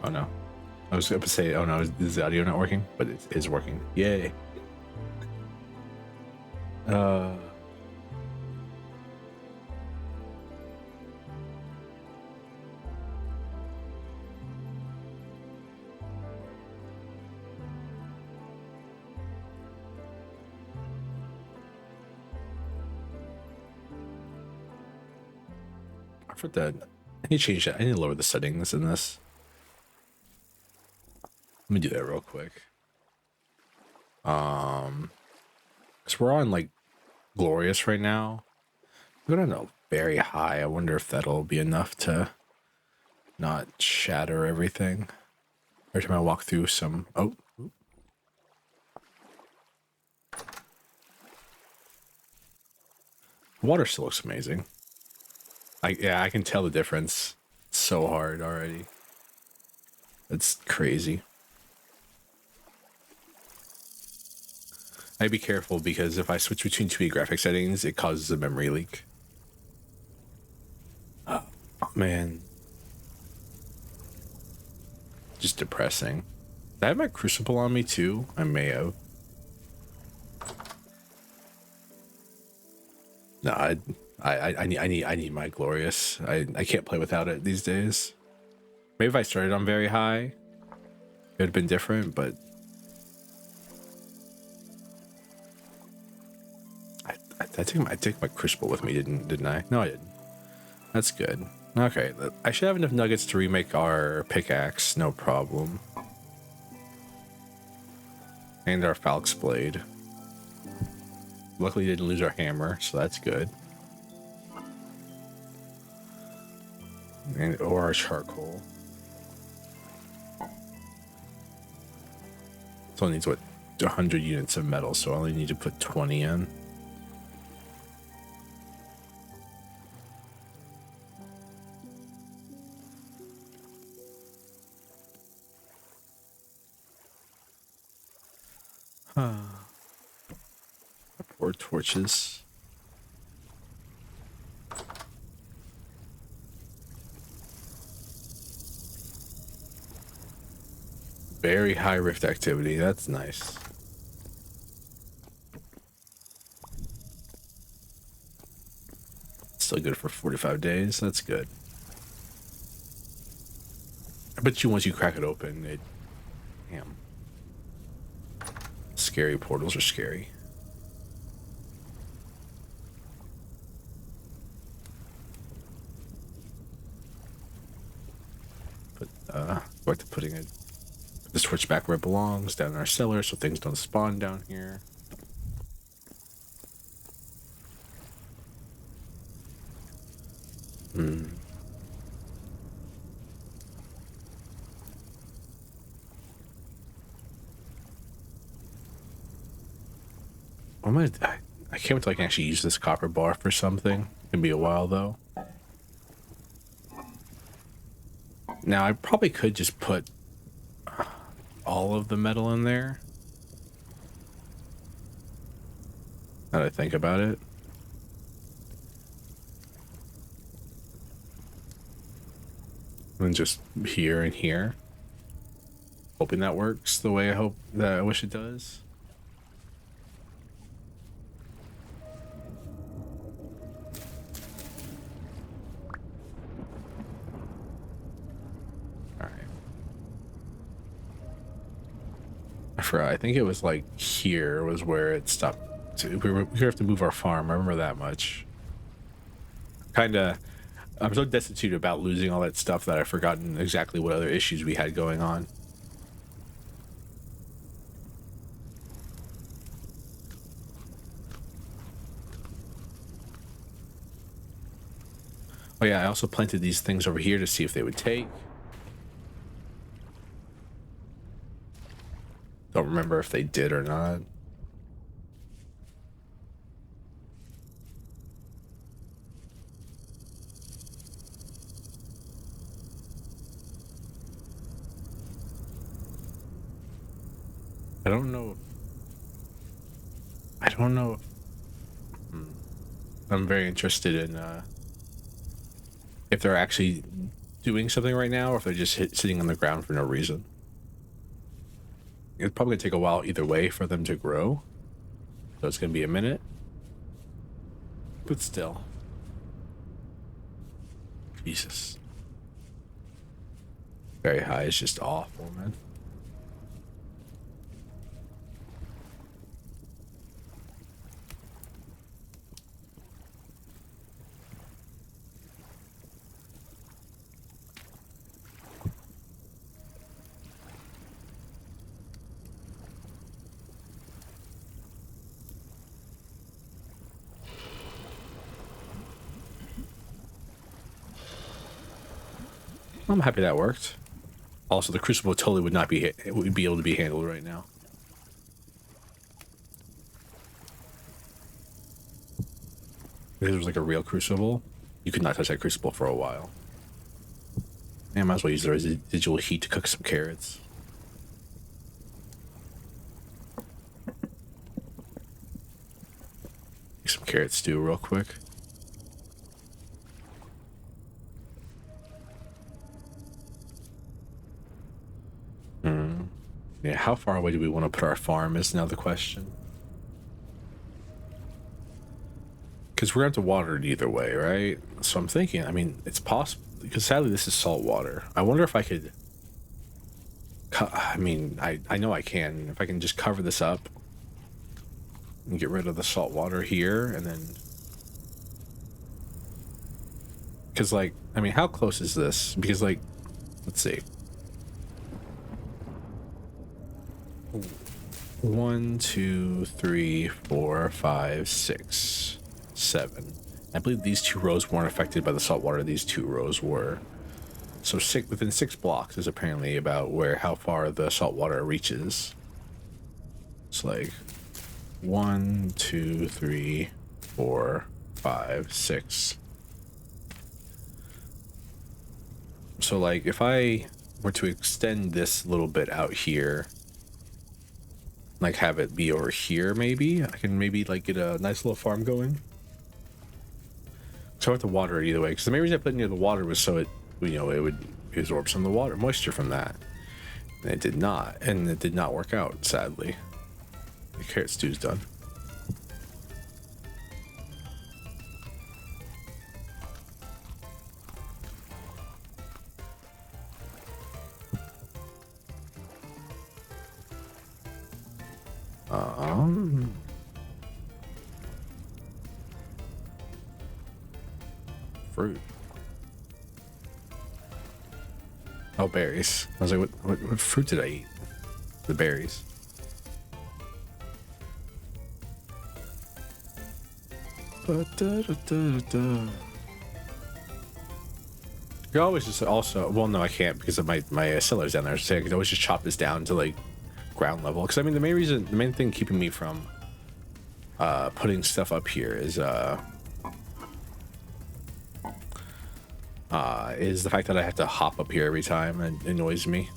Oh no. I was going to say, oh no, is the audio not working? But it is working. Yay. I forgot that. I need to change that. I need to lower the settings in this. Let me do that real quick. Because we're on like glorious right now. We're on a very high. I wonder if that'll be enough to not shatter everything. Every time I walk through some. Oh. The water still looks amazing. Yeah, I can tell the difference. It's so hard already. It's crazy. I'd be careful because if I switch between two graphic settings, it causes a memory leak. Oh man. Just depressing. Did I have my crucible on me too? I may have. No, I need my glorious. I can't play without it these days. Maybe if I started on very high, it would have been different, but I take my crucible with me, didn't I? No, I didn't. That's good. Okay, I should have enough nuggets to remake our pickaxe, no problem. And our falx blade. Luckily, didn't lose our hammer, so that's good. Or our charcoal. It only needs, what, 100 units of metal, so I only need to put 20 in. Or torches. Very high rift activity. That's nice. Still good for 45 days. That's good. I bet you once you crack it open, it... Damn. Scary portals are scary. But, go back to putting it... Put the switch back where it belongs, down in our cellar, so things don't spawn down here. I can't wait till I can actually use this copper bar for something. It can be a while though. Now I probably could just put all of the metal in there. Now that I think about it. And just here and here. Hoping that works the way I wish it does. I think it was like here was where it stopped. We have to move our farm. I remember that much. I'm so destitute about losing all that stuff that I've forgotten exactly what other issues we had going on. Oh yeah, I also planted these things over here to see if they would take. Don't remember if they did or not. I don't know. I'm very interested in if they're actually doing something right now or if they're just sitting on the ground for no reason. It's probably gonna take a while either way for them to grow, so it's gonna be a minute, but still. Jesus. Very high is just awful, man. I'm happy that worked. Also, the crucible totally would not be it would be able to be handled right now. If this was like a real crucible, you could not touch that crucible for a while. I might as well use the residual heat to cook some carrots. Make some carrot stew real quick. Yeah, how far away do we want to put our farm is now the question. Because we're going to have to water it either way, right? So I'm thinking, I mean, it's possible, because sadly this is salt water. I wonder if I could, I mean, I know I can. If I can just cover this up and get rid of the salt water here, and then, because like, I mean, how close is this? Because like, let's see. 1, 2, 3, 4, 5, 6, 7. I believe these 2 rows weren't affected by the salt water. These 2 rows were. So within 6 blocks is apparently about how far the salt water reaches. It's like 1, 2, 3, 4, 5, 6. So like if I were to extend this little bit out here, like have it be over here, maybe I can maybe like get a nice little farm going. So I have to water it either way, because the main reason I put it near the water was so it, you know, it would absorb some of the water moisture from that, and it did not, and it did not work out, sadly. The carrot stew's done. Fruit. Oh, berries. I was like, what fruit did I eat? The berries. You could always just also, well, no, I can't because of my cellar's down there. So I could always just chop this down to like ground level. Because I mean, the main thing keeping me from putting stuff up here is the fact that I have to hop up here every time, and it annoys me.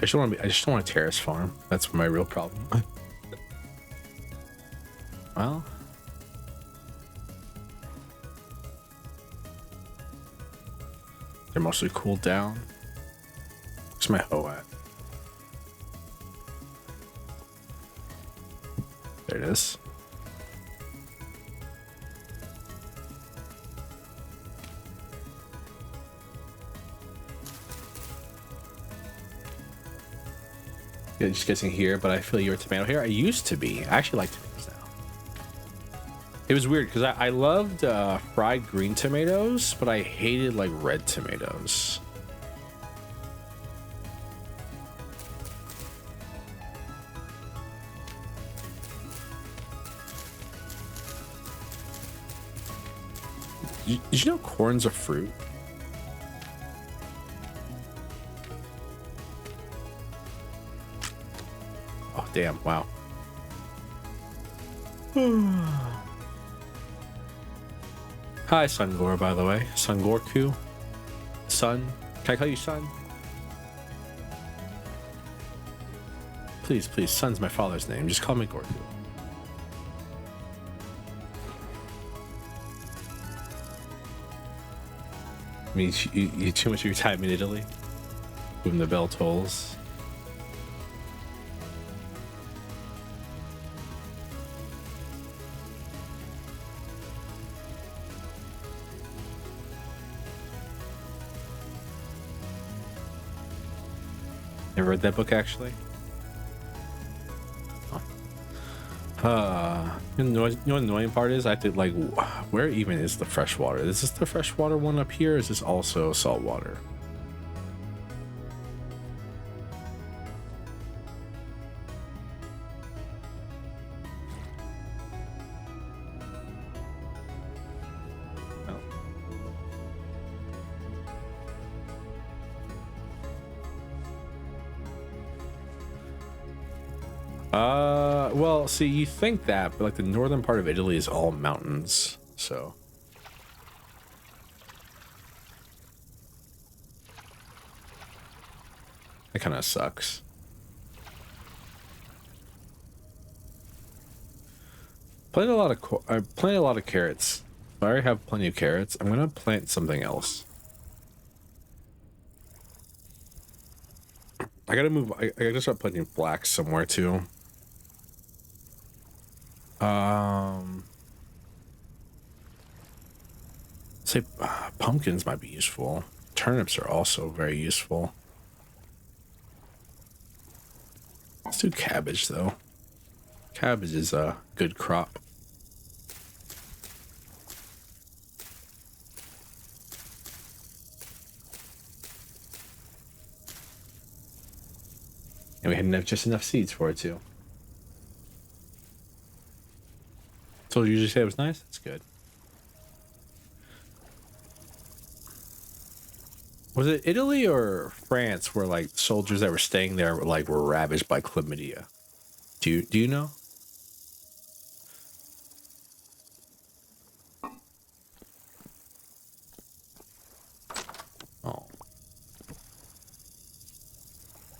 I just don't want to terrace farm. That's my real problem. Well, they're mostly cooled down. Where's my hoe at? There it is. Yeah, just guessing here, but I feel you're a tomato here. I used to be. I actually like tomatoes now. It was weird because I loved fried green tomatoes, but I hated like red tomatoes. Did you know corn's a fruit? Oh, damn. Wow. Hi, Sungor, by the way. Sungorku. Sun. Can I call you Sun? Please, please. Sun's my father's name. Just call me Gorku. I mean, you too much of your time in Italy? When the bell tolls. Never read that book, actually. You know what the annoying part is? I have to, like, where even is the freshwater? Is this the freshwater one up here? Or is this also saltwater? Well, see, you think that, but like the northern part of Italy is all mountains, so. That kind of sucks. I planted a lot of carrots. I already have plenty of carrots. I'm gonna plant something else. I gotta move. I gotta start planting flax somewhere too. Say pumpkins might be useful. Turnips are also very useful. Let's do cabbage though. Cabbage is a good crop. And we had just enough seeds for it too. So you usually say it was nice? That's good. Was it Italy or France where like soldiers that were staying there were ravaged by chlamydia? Do you know? Oh.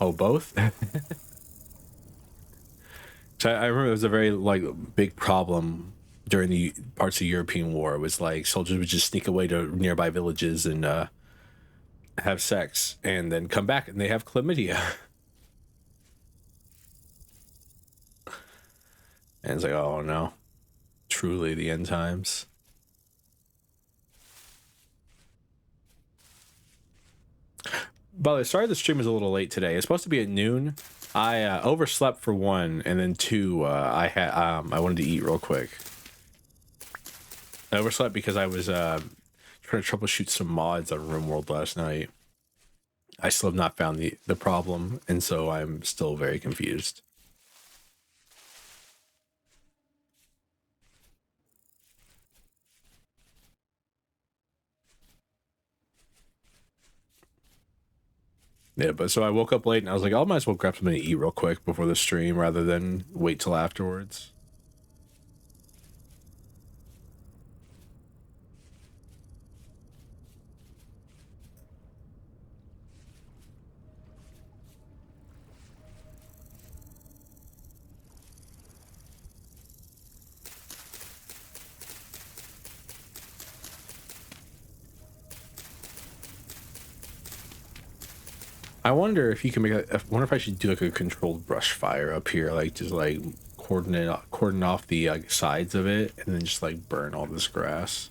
Oh, both? So I remember it was a very like big problem during the parts of the European War. It was like soldiers would just sneak away to nearby villages and have sex and then come back and they have chlamydia. And it's like, oh no, truly the end times. By the way, sorry the stream is a little late today. It's supposed to be at noon. I overslept for one, and then two, I wanted to eat real quick. I overslept because I was trying to troubleshoot some mods on RimWorld last night. I still have not found the problem, and so I'm still very confused. Yeah, but so I woke up late and I was like, I might as well grab something to eat real quick before the stream rather than wait till afterwards. I wonder if you can make I wonder if I should do like a controlled brush fire up here, like just like cordon off the sides of it and then just like burn all this grass.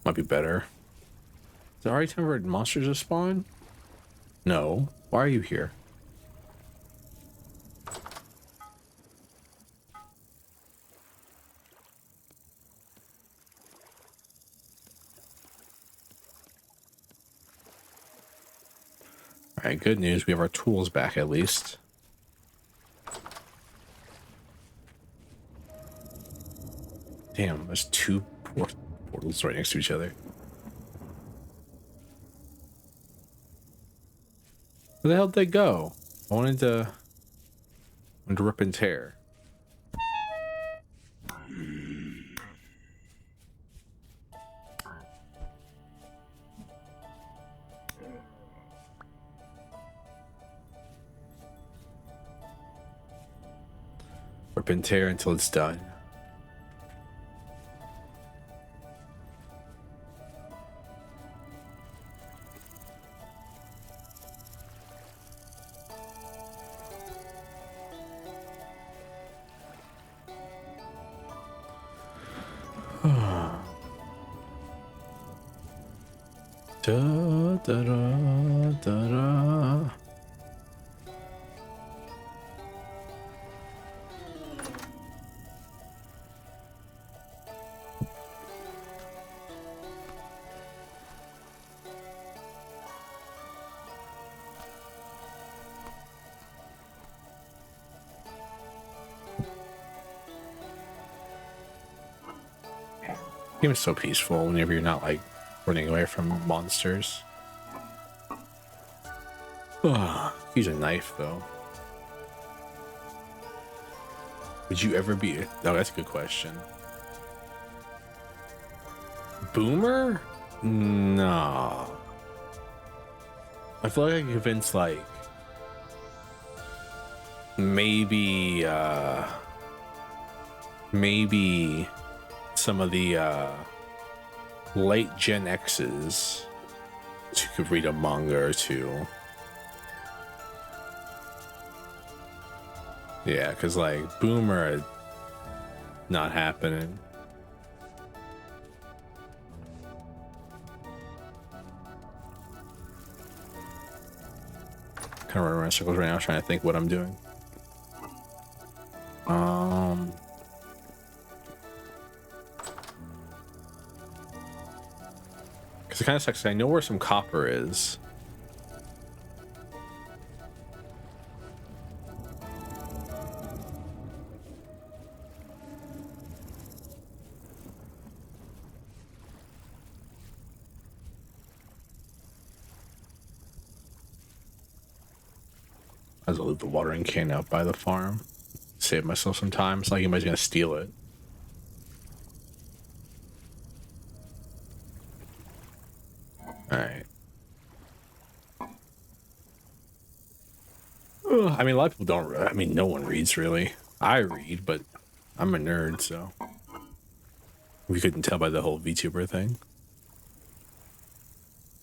Might be better. Is it already time for monsters to spawn? No. Why are you here? All right, good news. We have our tools back at least. Damn, there's two portals right next to each other. Where the hell did they go? I wanted to rip and tear. Rip and tear until it's done. Da, da, da, da, da. Game is so peaceful whenever you're not like running away from monsters. Use a knife though. Would you ever be? Oh, that's a good question. Boomer? No. I feel like I can convince like maybe some of the late Gen X's who could read a manga or two. Yeah, because like Boomer, not happening. Kind of running around in circles right now, trying to think what I'm doing. Because it kind of sucks. I know where some copper is. I'll leave the watering can out by the farm. Save myself some time. It's like anybody's gonna steal it. Alright. I mean, a lot of people don't. I mean, no one reads really. I read, but I'm a nerd, so. We couldn't tell by the whole VTuber thing.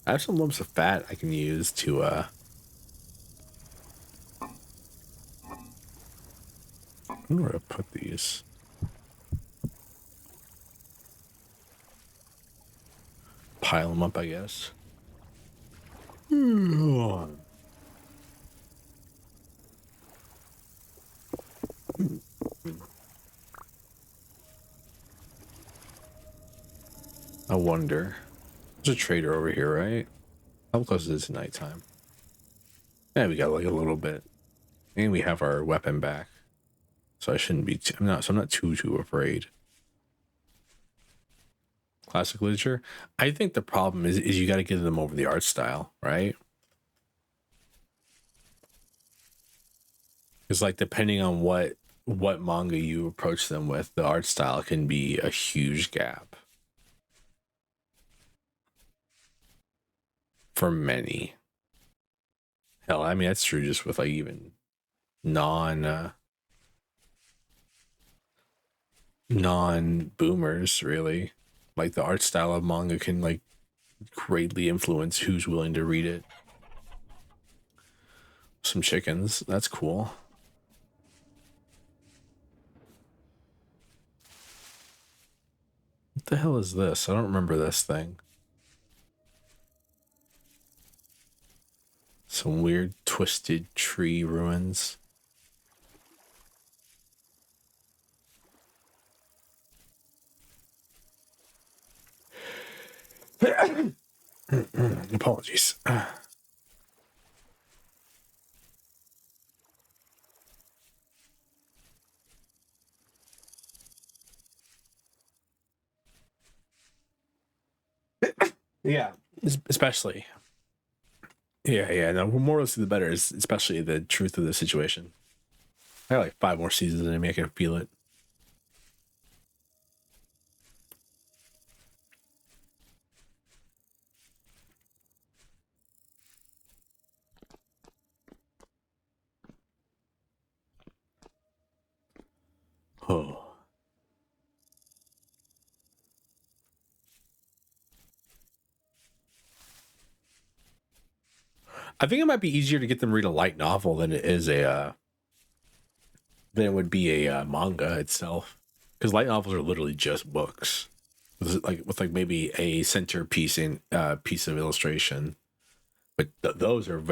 I have some lumps of fat I can use to, I don't know where to put these. Pile them up, I guess. I wonder. There's a trader over here, right? How close is it to nighttime? Yeah, we got like a little bit. And we have our weapon back. So I shouldn't be I'm not too afraid. Classic literature. I think the problem is you got to get them over the art style, right? Because like depending on what manga you approach them with, the art style can be a huge gap for many. Hell, I mean that's true just with like even non boomers really. Like the art style of manga can like greatly influence who's willing to read it. Some chickens, that's cool. What the hell is this? I don't remember this thing. Some weird twisted tree ruins. Apologies. Yeah, especially. Yeah. No, more or less the better is especially the truth of the situation. I got like 5 more seasons in me. I can feel it. Oh. I think it might be easier to get them to read a light novel than it is a than it would be a manga itself, because light novels are literally just books with maybe a centerpiece in piece of illustration. But those are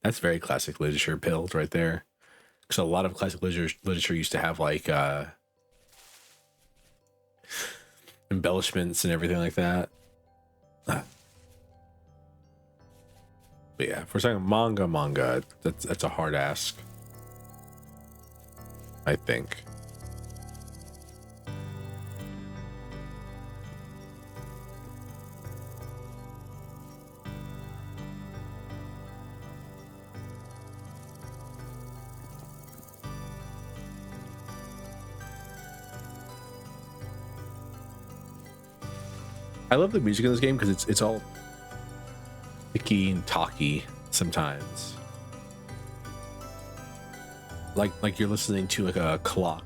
that's very classic literature build right there. Because a lot of classic literature used to have like embellishments and everything like that. But yeah, for saying manga, that's a hard ask, I think. I love the music in this game because it's all ticky and talky sometimes. Like you're listening to like a clock.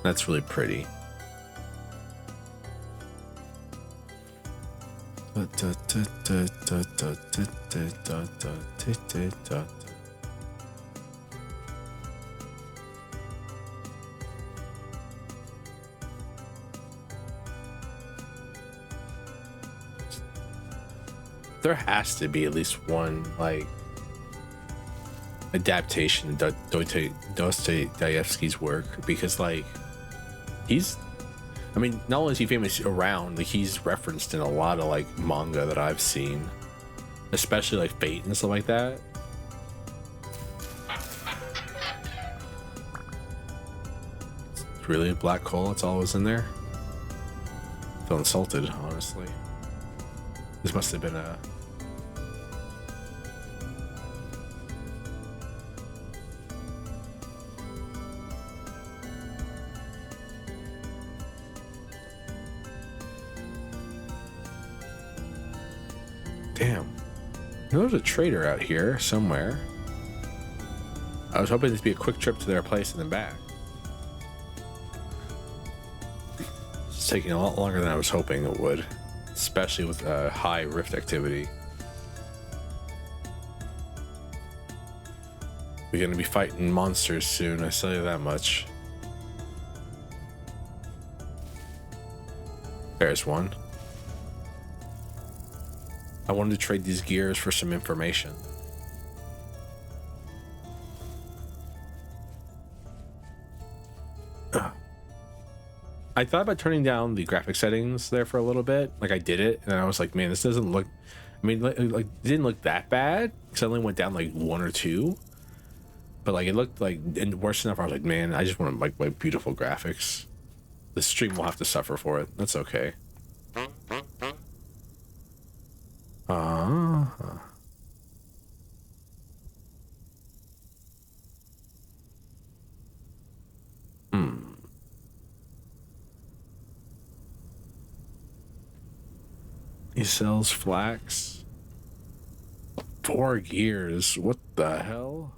That's really pretty. There has to be at least one like adaptation of Dostoevsky's work, because like I mean, not only is he famous around, like he's referenced in a lot of like manga that I've seen, especially like Fate and stuff like that. It's really a black hole. That's all was in there. I feel insulted, honestly. This must have been a... Damn. There's a trader out here somewhere. I was hoping this would be a quick trip to their place and then back. It's taking a lot longer than I was hoping it would, especially with high rift activity. We're gonna be fighting monsters soon, I tell you that much. There's one. I wanted to trade these gears for some information. I thought about turning down the graphic settings there for a little bit. Like I did it, and I was like, man, this doesn't look... I mean, like it didn't look that bad, because I only went down like 1 or 2. But like it looked like, and worse enough, I was like, man, I just want like beautiful graphics. The stream will have to suffer for it. That's okay. He sells flax. 4 gears. What the hell?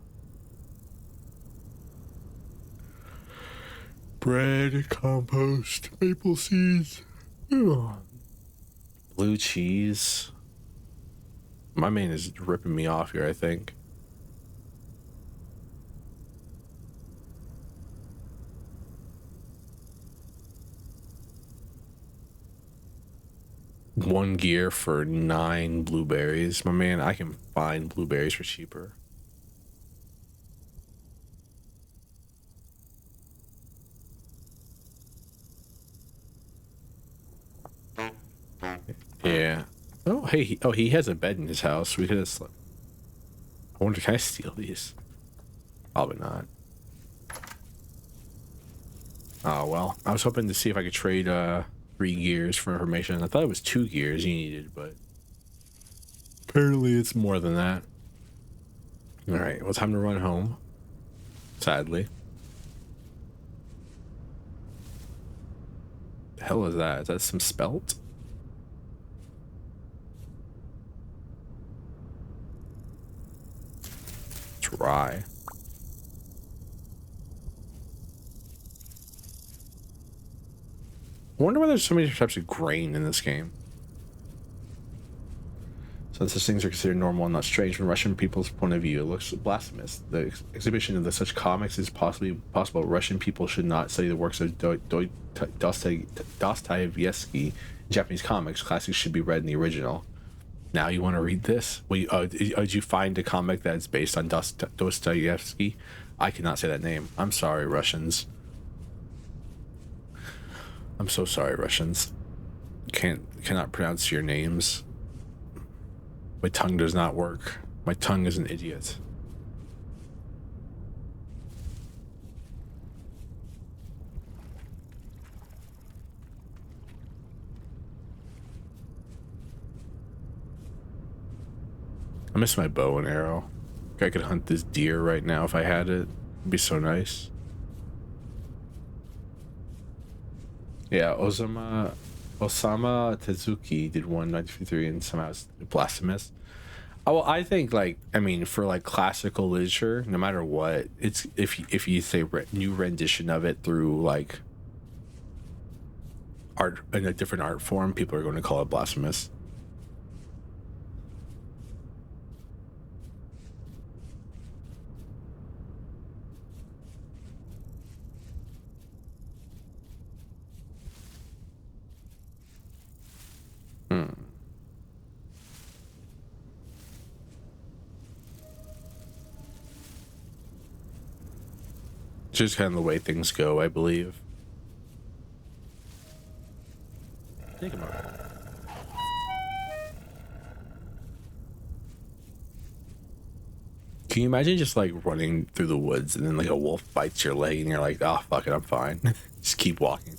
Bread, compost, maple seeds. Ugh. Blue cheese. My man is ripping me off here, I think. One gear for 9 blueberries. My man, I can find blueberries for cheaper. Yeah. Oh, hey. He has a bed in his house. We could have slept. I wonder, can I steal these? Probably not. Oh, well. I was hoping to see if I could trade, 3 gears for information. I thought it was 2 gears you needed, but apparently it's more than that. All right, well, time to run home. Sadly. The hell is that? Is that some spelt? It's rye. I wonder why there's so many types of grain in this game. Since such things are considered normal and not strange from Russian people's point of view, it looks blasphemous. The exhibition of such comics is possibly possible. Russian people should not study the works of Dostoevsky in Japanese comics. Classics should be read in the original. Now you want to read this? Well, did you find a comic that's based on Dostoevsky? I cannot say that name. I'm sorry, Russians. I'm so sorry, Russians. Cannot pronounce your names. My tongue does not work. My tongue is an idiot. I miss my bow and arrow. I could hunt this deer right now if I had it. It'd be so nice. Yeah, Osama Tezuki did one 1953 and somehow it's blasphemous. Oh, well, I think, like, I mean, for like classical literature, no matter what, it's if you say new rendition of it through like art in a different art form, people are going to call it blasphemous. Just kind of the way things go, I believe. Take him out. Can you imagine just like running through the woods and then like a wolf bites your leg and you're like, oh, fuck it, I'm fine. Just keep walking.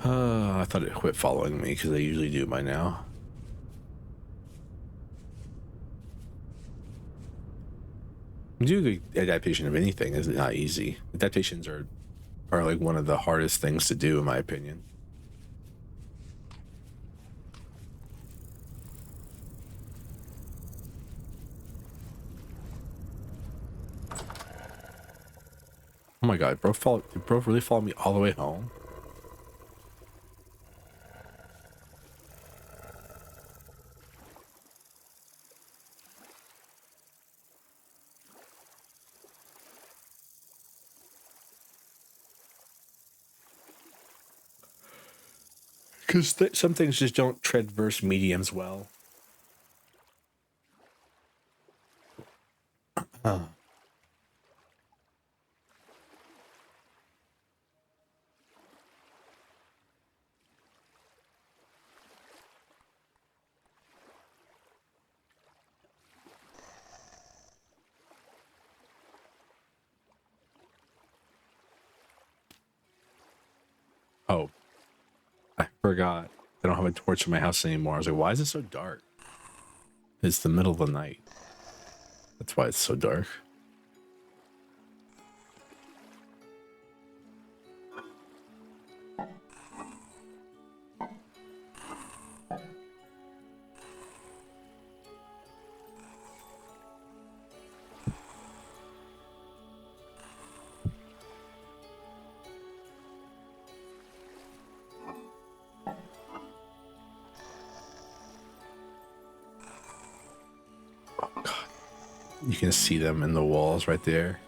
I thought it quit following me because they usually do by now. Doing adaptation of anything is not easy. Adaptations are like one of the hardest things to do, in my opinion. Oh my god, did bro really follow me all the way home? Because some things just don't traverse mediums well. Oh, I forgot. I don't have a torch in my house anymore. I was like, why is it so dark? It's the middle of the night. That's why it's so dark. Oh god. You can see them in the walls right there.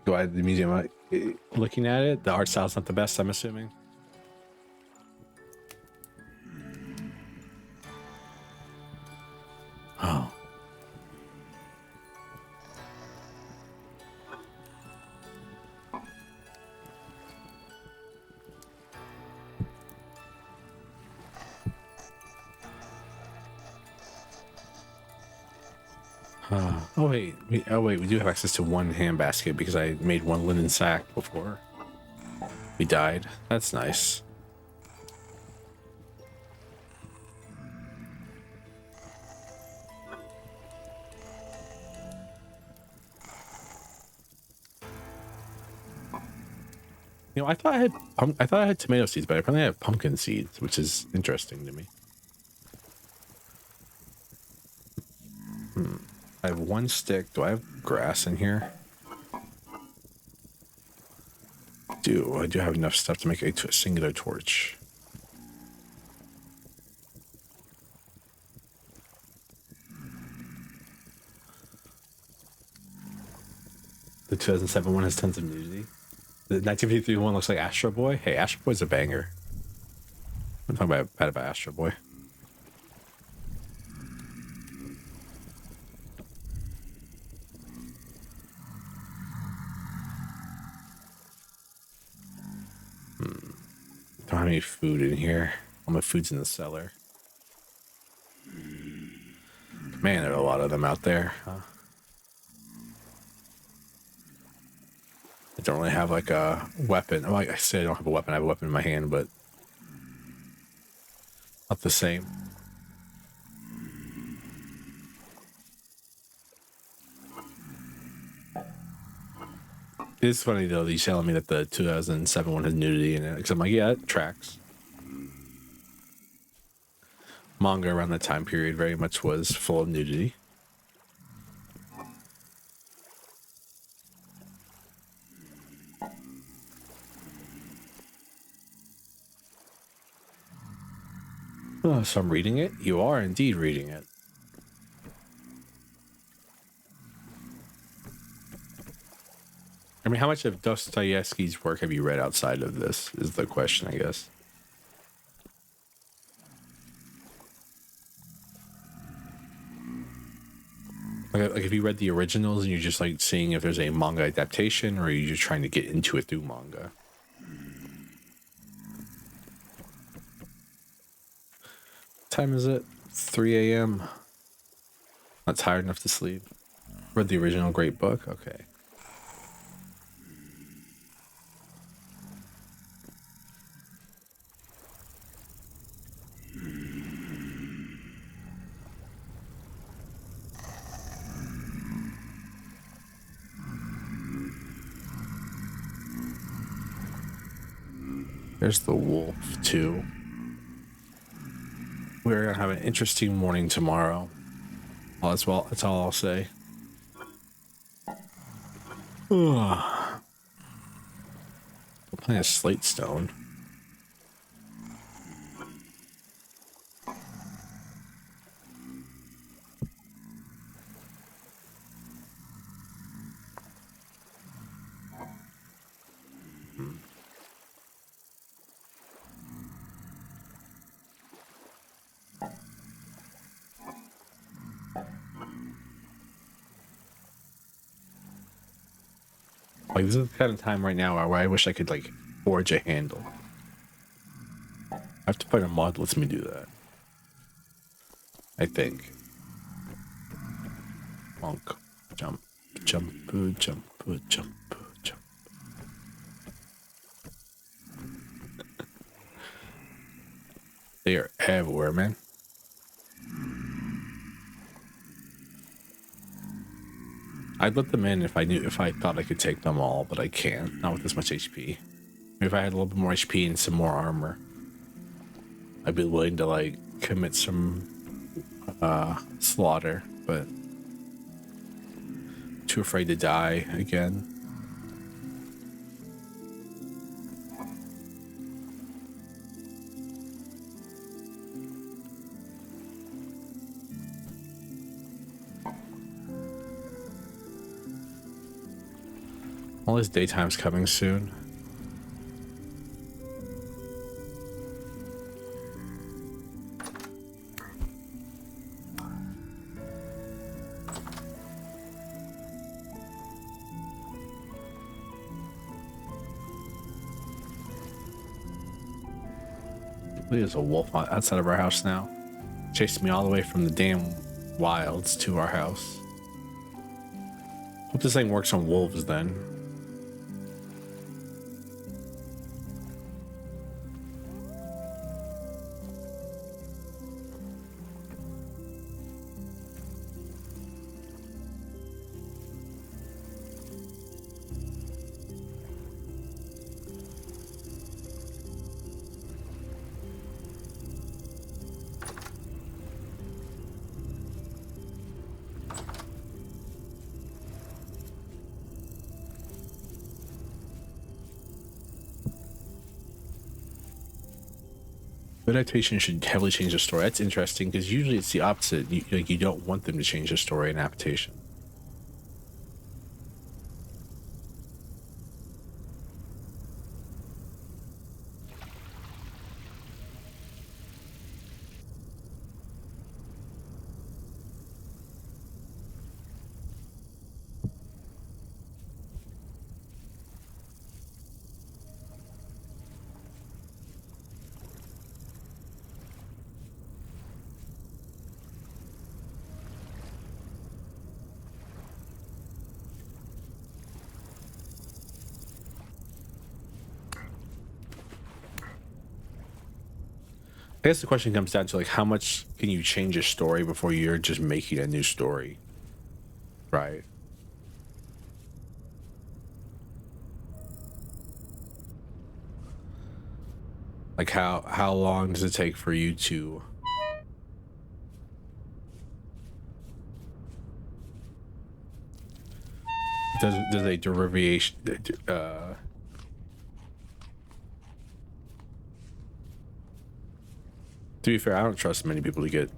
Go at the museum. Looking at it, the art style's not the best, I'm assuming. Oh. Oh wait, we do have access to one hand basket because I made one linen sack before we died. That's nice. You know, I thought I had tomato seeds, but apparently I have pumpkin seeds, which is interesting to me. I have one stick. Do I have grass in here? I do have enough stuff to make a singular torch. The 2007 one has tons of nudity. The 1953 one looks like Astro Boy. Hey, Astro Boy's a banger. I'm talking bad about Astro Boy. Don't have any food in here. All my food's in the cellar. Man, there are a lot of them out there. Huh? I don't really have like a weapon. Oh, I say I don't have a weapon. I have a weapon in my hand, but not the same. It's funny though that you telling me that the 2007 one has nudity in it, because I'm like, yeah, it tracks. Manga around that time period very much was full of nudity. Oh, so I'm reading it? You are indeed reading it. I mean, how much of Dostoevsky's work have you read outside of this, is the question, I guess. Like if you read the originals and you're just like seeing if there's a manga adaptation, or are you just trying to get into it through manga? What time is it? 3 a.m. Not tired enough to sleep. Read the original great book? Okay. There's the wolf, too. We're gonna have an interesting morning tomorrow. That's all I'll say. I'm playing a slate stone. Like, this is the kind of time right now where I wish I could, like, forge a handle. I have to find a mod that lets me do that. I think. Bonk. Jump. Jump. Jump. Jump. Jump. They are everywhere, man. I'd let them in if I thought I could take them all, but I can't. Not with this much HP. If I had a little bit more HP and some more armor, I'd be willing to like commit some slaughter, but too afraid to die again. All this daytime's coming soon. There's a wolf outside of our house now. Chased me all the way from the damn wilds to our house. Hope this thing works on wolves then. Adaptation should heavily change the story. That's interesting because usually it's the opposite. You don't want them to change the story in adaptation. I guess the question comes down to like how much can you change a story before you're just making a new story, right? Like how long does it take for you to does a derivation to be fair, I don't trust many people to get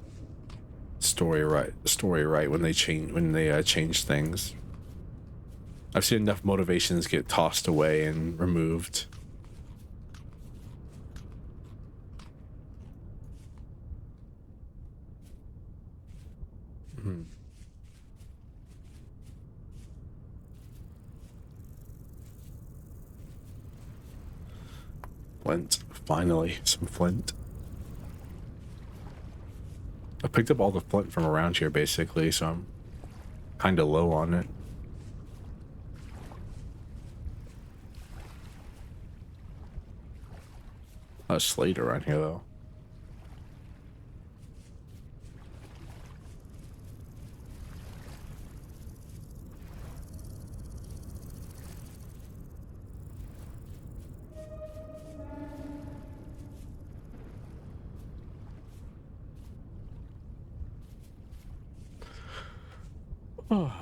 story right when they change things. I've seen enough motivations get tossed away and removed. Flint, finally, some flint. I picked up all the flint from around here basically, so I'm kind of low on it. A slate around here though. Oh.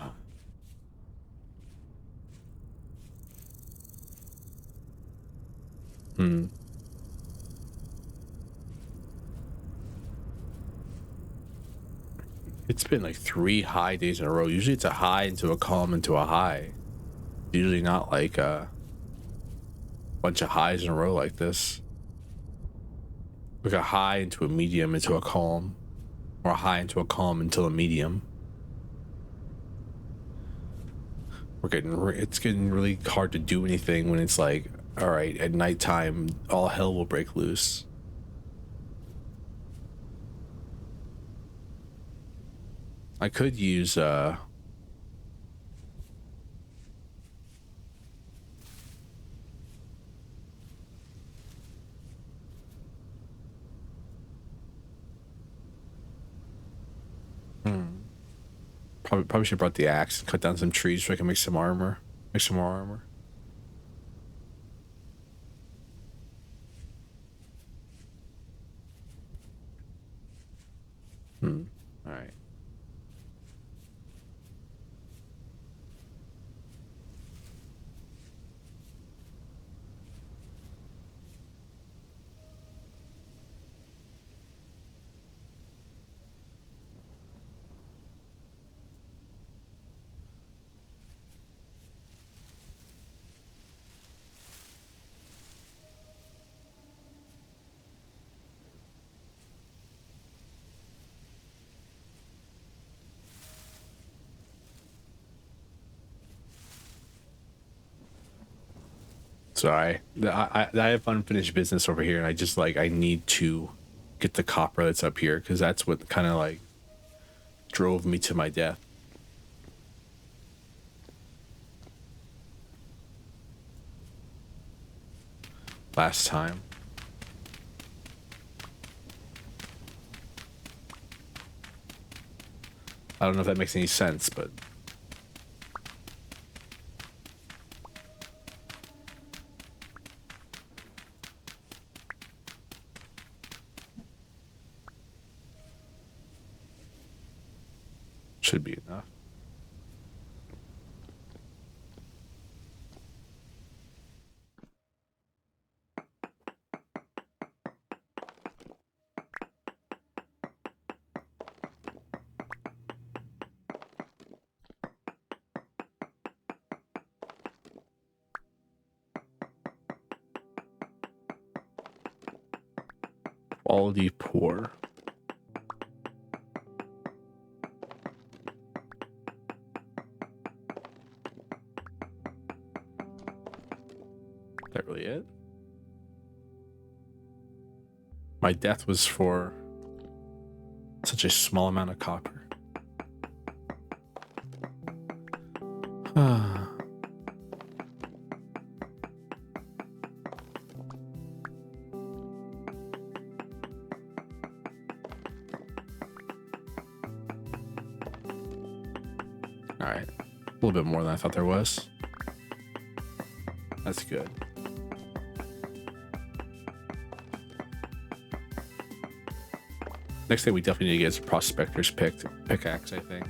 It's been like 3 high days in a row. Usually it's a high into a calm into a high. Usually not like a bunch of highs in a row like this. Like a high into a medium into a calm, or a high into a calm until a medium. It's getting really hard to do anything when it's like, all right, at nighttime, all hell will break loose. I could use probably should have brought the axe and cut down some trees so I can make some armor. Make some more armor. All right. Sorry, I have unfinished business over here, and I just like I need to get the copper that's up here because that's what kind of like drove me to my death. last time. I don't know if that makes any sense, but should be enough. Quality poor. Is that really it? My death was for such a small amount of copper. All right, a little bit more than I thought there was. That's good. Next thing we definitely need to get is a prospector's pickaxe, I think.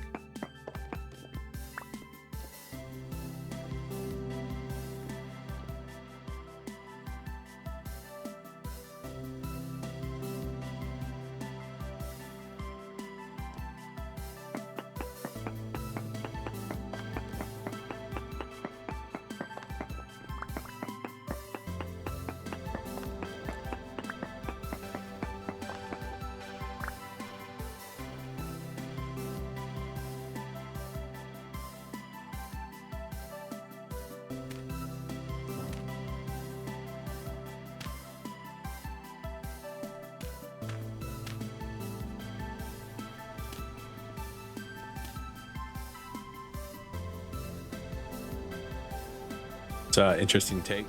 It's an interesting take.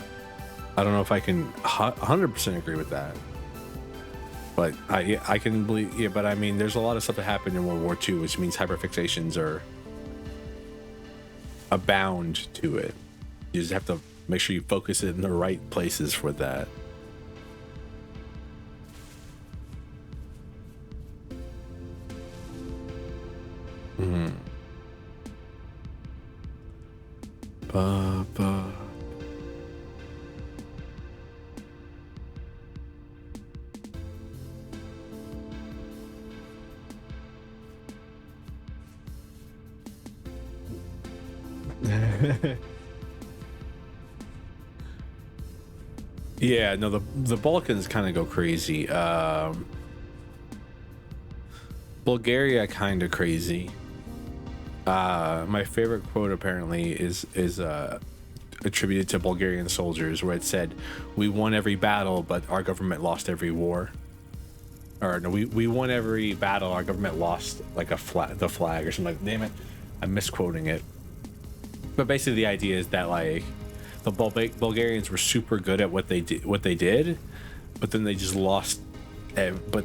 I don't know if I can 100% agree with that, but I can believe. Yeah, but I mean, there's a lot of stuff that happened in World War II, which means hyperfixations are abound to it. You just have to make sure you focus it in the right places for that. Yeah, no, the Balkans kind of go crazy. Bulgaria kind of crazy. My favorite quote apparently is attributed to Bulgarian soldiers, where it said, "We won every battle, but our government lost every war." Or no, we won every battle, our government lost like the flag or something. Like, damn it, I'm misquoting it. But basically, the idea is that like the Bulgarians were super good at what they did, but then they just lost. But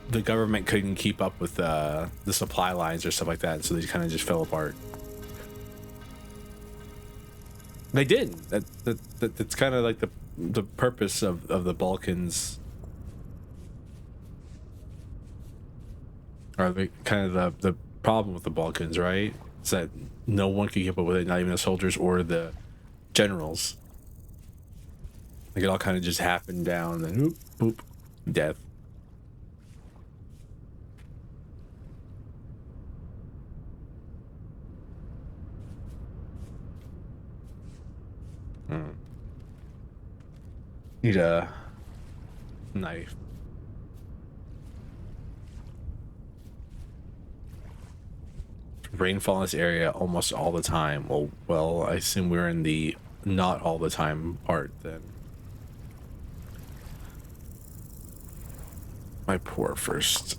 the government couldn't keep up with the supply lines or stuff like that, so they kind of just fell apart. They did. That's kind of like the purpose of the Balkans, or the problem with the Balkans, right? It's that no one could keep up with it, not even the soldiers or the generals. Like, it all kind of just happened down, then whoop, boop, death. Need a knife. Rainfall in this area almost all the time. Well, I assume we're in the not all the time part then. My poor first.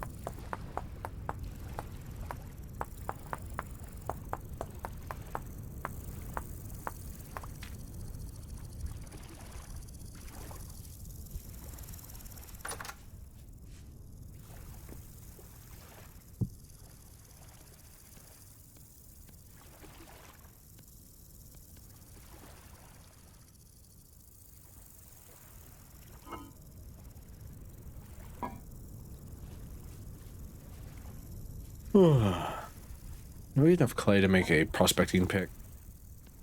Maybe enough clay to make a prospecting pick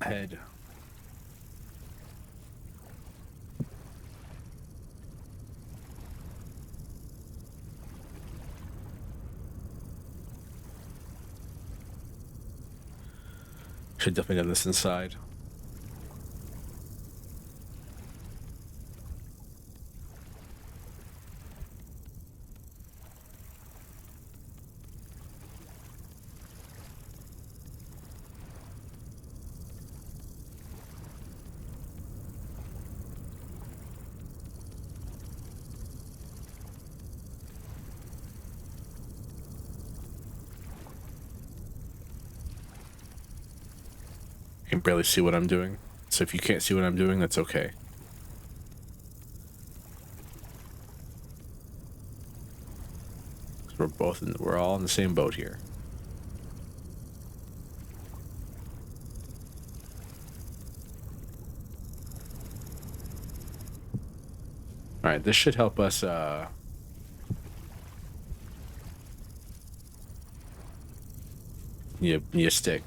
head. Should definitely have this inside. I can barely see what I'm doing. So if you can't see what I'm doing, that's okay. We're all in the same boat here. All right, this should help us need a stick.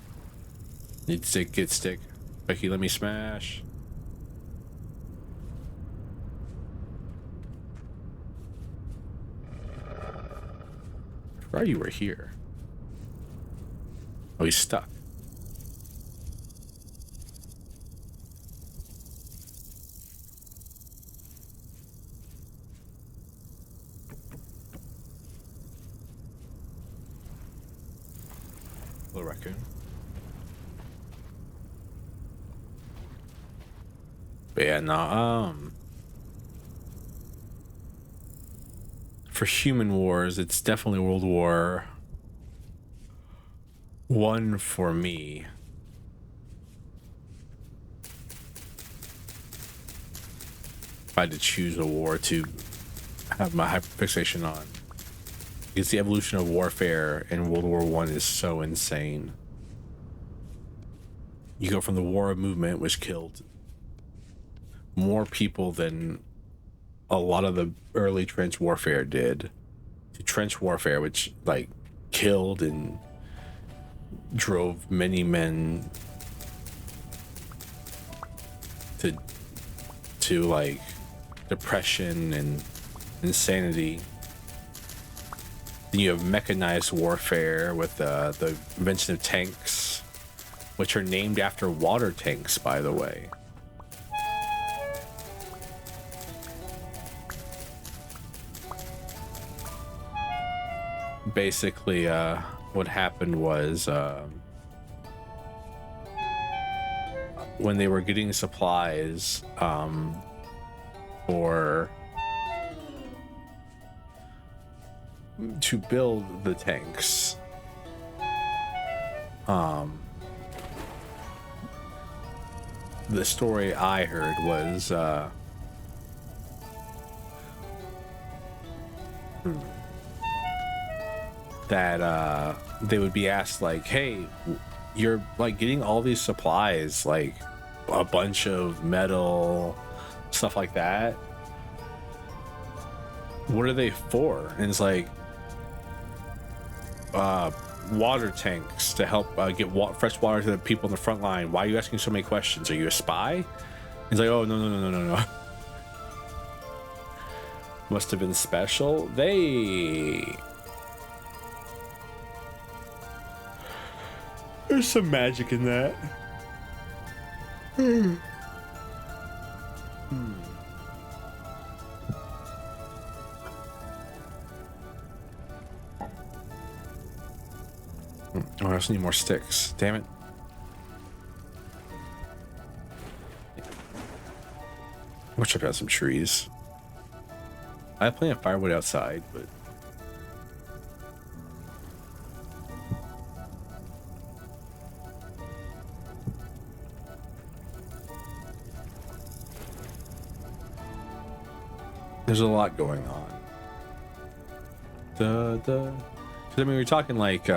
Need stick, get stick. Becky, let me smash. I forgot you were here. Oh, he's stuck. Little raccoon. But yeah, no, for human wars, it's definitely World War I for me. If I had to choose a war to have my hyperfixation on, because the evolution of warfare in World War I is so insane. You go from the War of Movement, which killed more people than a lot of the early trench warfare did, to trench warfare, which like killed and drove many men to like depression and insanity. Then you have mechanized warfare with the invention of tanks, which are named after water tanks, by the way. Basically, what happened was when they were getting supplies for to build the tanks, the story I heard was that they would be asked like, hey, you're like getting all these supplies, like a bunch of metal, stuff like that, what are they for? And it's like water tanks to help get fresh water to the people in the front line. Why are you asking so many questions? Are you a spy? He's like, oh, no. Must have been special. There's some magic in that. Oh, I just need more sticks. Damn it. I wish I got some trees. I have plenty of firewood outside, but there's a lot going on. Because I mean, we're talking like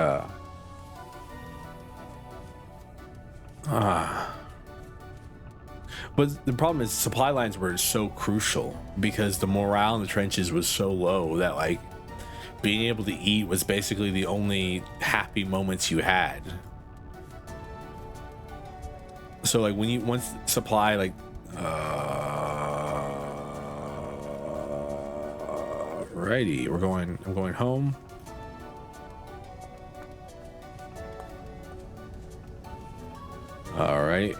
but the problem is supply lines were so crucial because the morale in the trenches was so low that like being able to eat was basically the only happy moments you had. So like when you once supply like righty, I'm going home. All right.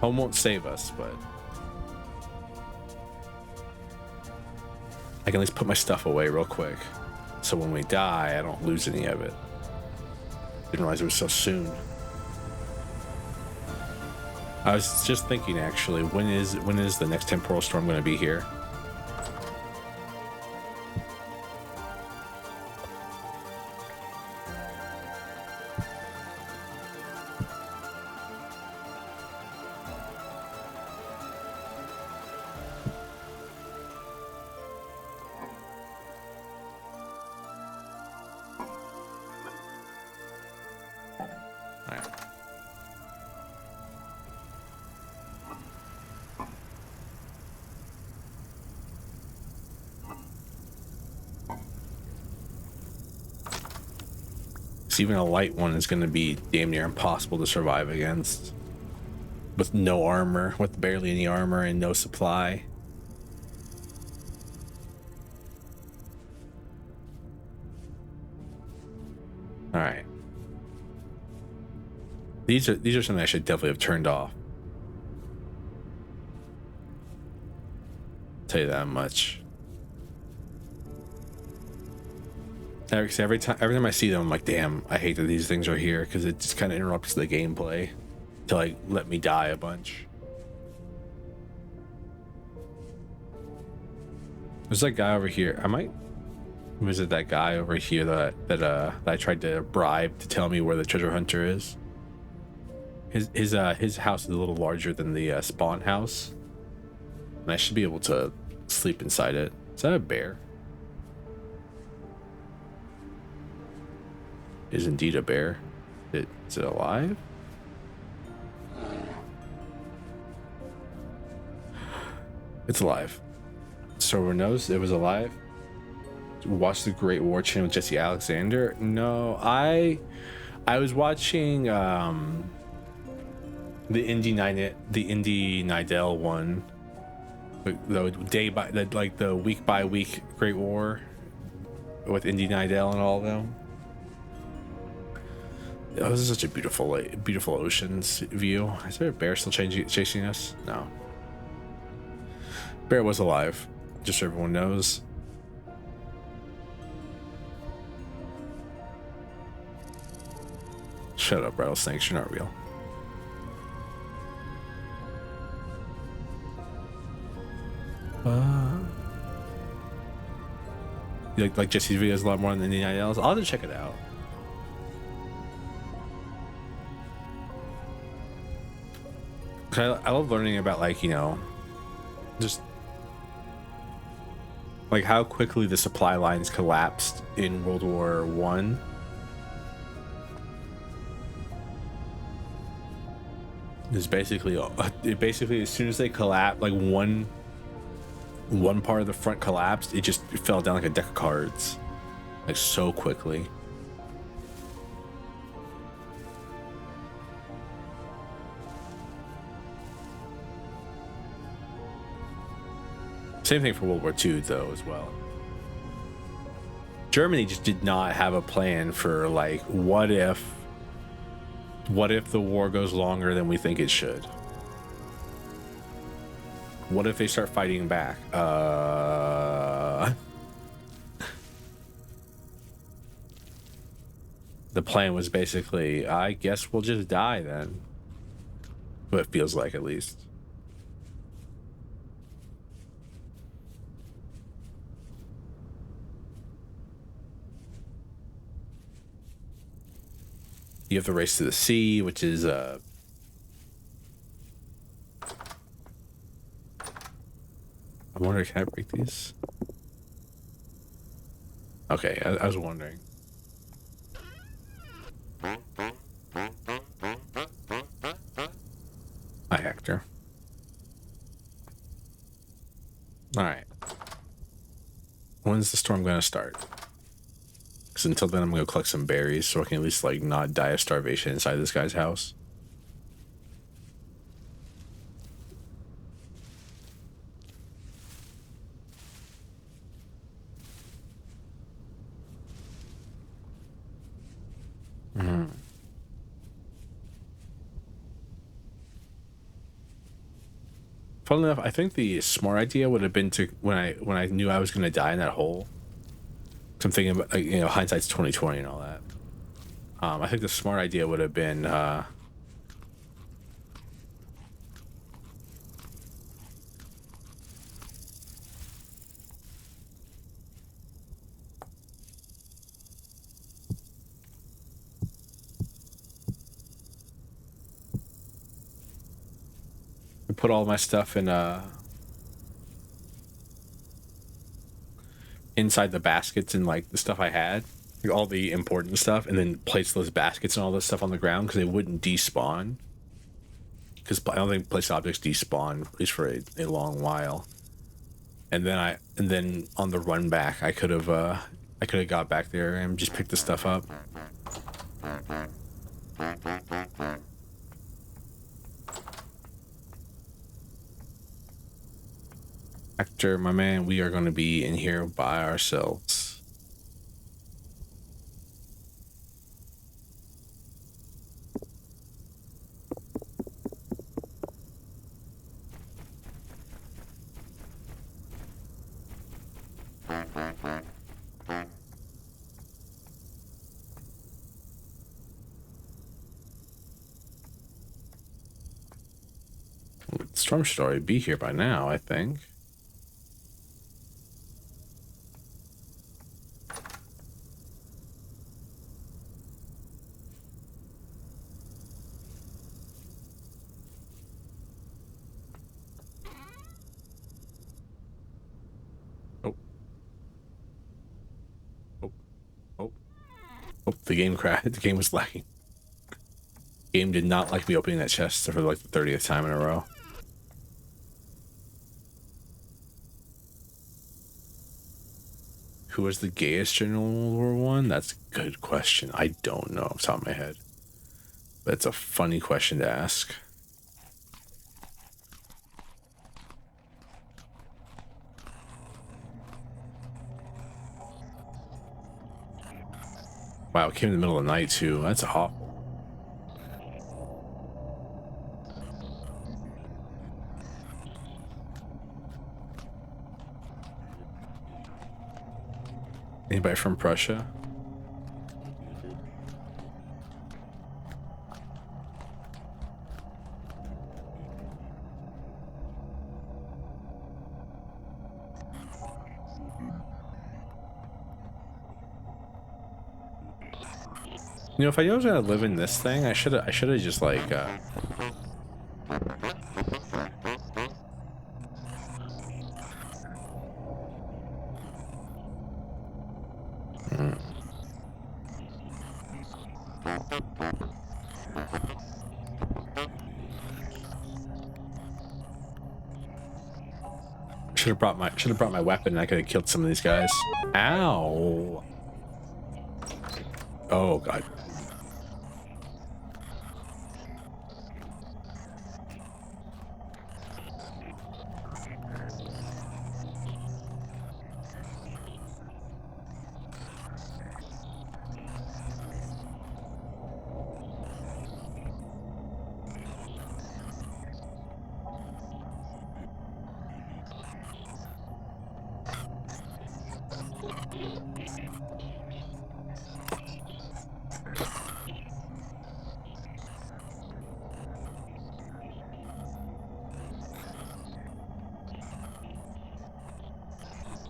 Home won't save us, but I can at least put my stuff away real quick, so when we die, I don't lose any of it. Didn't realize it was so soon. I was just thinking, actually, when is the next temporal storm going to be here? Even a light one is going to be damn near impossible to survive against, with no armor, with barely any armor and no supply. All right, these are something I should definitely have turned off. I'll tell you that much. Every time I see them, I'm like, damn, I hate that these things are here, because it just kind of interrupts the gameplay to like let me die a bunch. There's that guy over here. I might visit that guy over here that I tried to bribe to tell me where the treasure hunter is. His house is a little larger than the spawn house, and I should be able to sleep inside it. Is that a bear? Is indeed a bear. Is it alive? It's alive. Server knows it was alive. Watch the Great War Channel with Jesse Alexander. No, I was watching the Indie Nidell one, the week by week Great War with Indie Nidell and all of them. Oh, this is such a beautiful ocean's view. Is there a bear still chasing us? No. Bear was alive, just so everyone knows. Shut up, rattlesnakes, you're not real. You like Jesse's videos a lot more than anything else? I'll have to check it out. I love learning about, like, you know, just like how quickly the supply lines collapsed in World War I. It's basically as soon as they collapsed, like one part of the front collapsed, it fell down like a deck of cards, like so quickly. Same thing for World War II, though, as well. Germany just did not have a plan for, like, what if the war goes longer than we think it should? What if they start fighting back? The plan was basically, I guess we'll just die then. What it feels like, at least. You have the Race to the Sea, which is I wonder, can I break these? Okay, I was wondering. I All right. When's the storm gonna start? Because until then, I'm gonna collect some berries so I can at least like not die of starvation inside this guy's house. Funnily enough, I think the smart idea would have been to when I knew I was gonna die in that hole. So I'm thinking about, like, you know, hindsight's 2020 and all that. I think the smart idea would have been put all my stuff in inside the baskets and like the stuff I had, like all the important stuff, and then place those baskets and all this stuff on the ground because they wouldn't despawn. Because I don't think place objects despawn at least for a long while. And then on the run back, I could have got back there and just picked the stuff up. Actor, my man, we are going to be in here by ourselves. Storm should already be here by now, I think. Oh, the game crashed. The game was lagging. The game did not like me opening that chest for like the 30th time in a row. Who was the gayest General in World War I? That's a good question. I don't know off the top of my head. But it's a funny question to ask. Wow, it came in the middle of the night too. That's awful. Anybody from Prussia? You know, if I knew I was gonna live in this thing, I should have just like should have brought my weapon and I could have killed some of these guys. Ow. Oh god.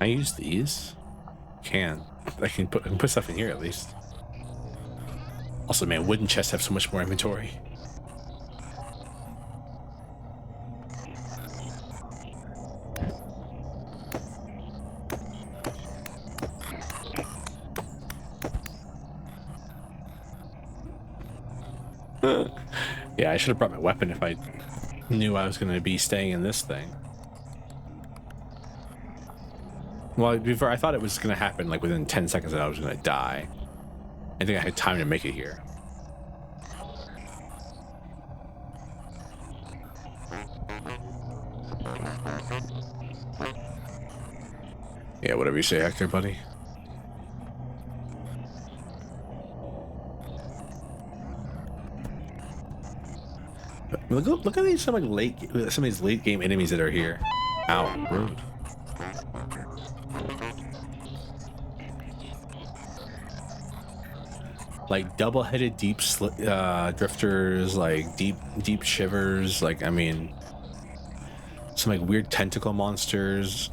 Can I use these? I can put stuff in here at least. Also, man, wooden chests have so much more inventory. Yeah, I should have brought my weapon if I knew I was going to be staying in this thing. Well, before I thought it was gonna happen like within 10 seconds that I was gonna die. I think I had time to make it here. Yeah, whatever you say, Hector, buddy. Look at these some of these late game enemies that are here. Ow, rude. Like double-headed drifters, like deep shivers. Like I mean, some like weird tentacle monsters.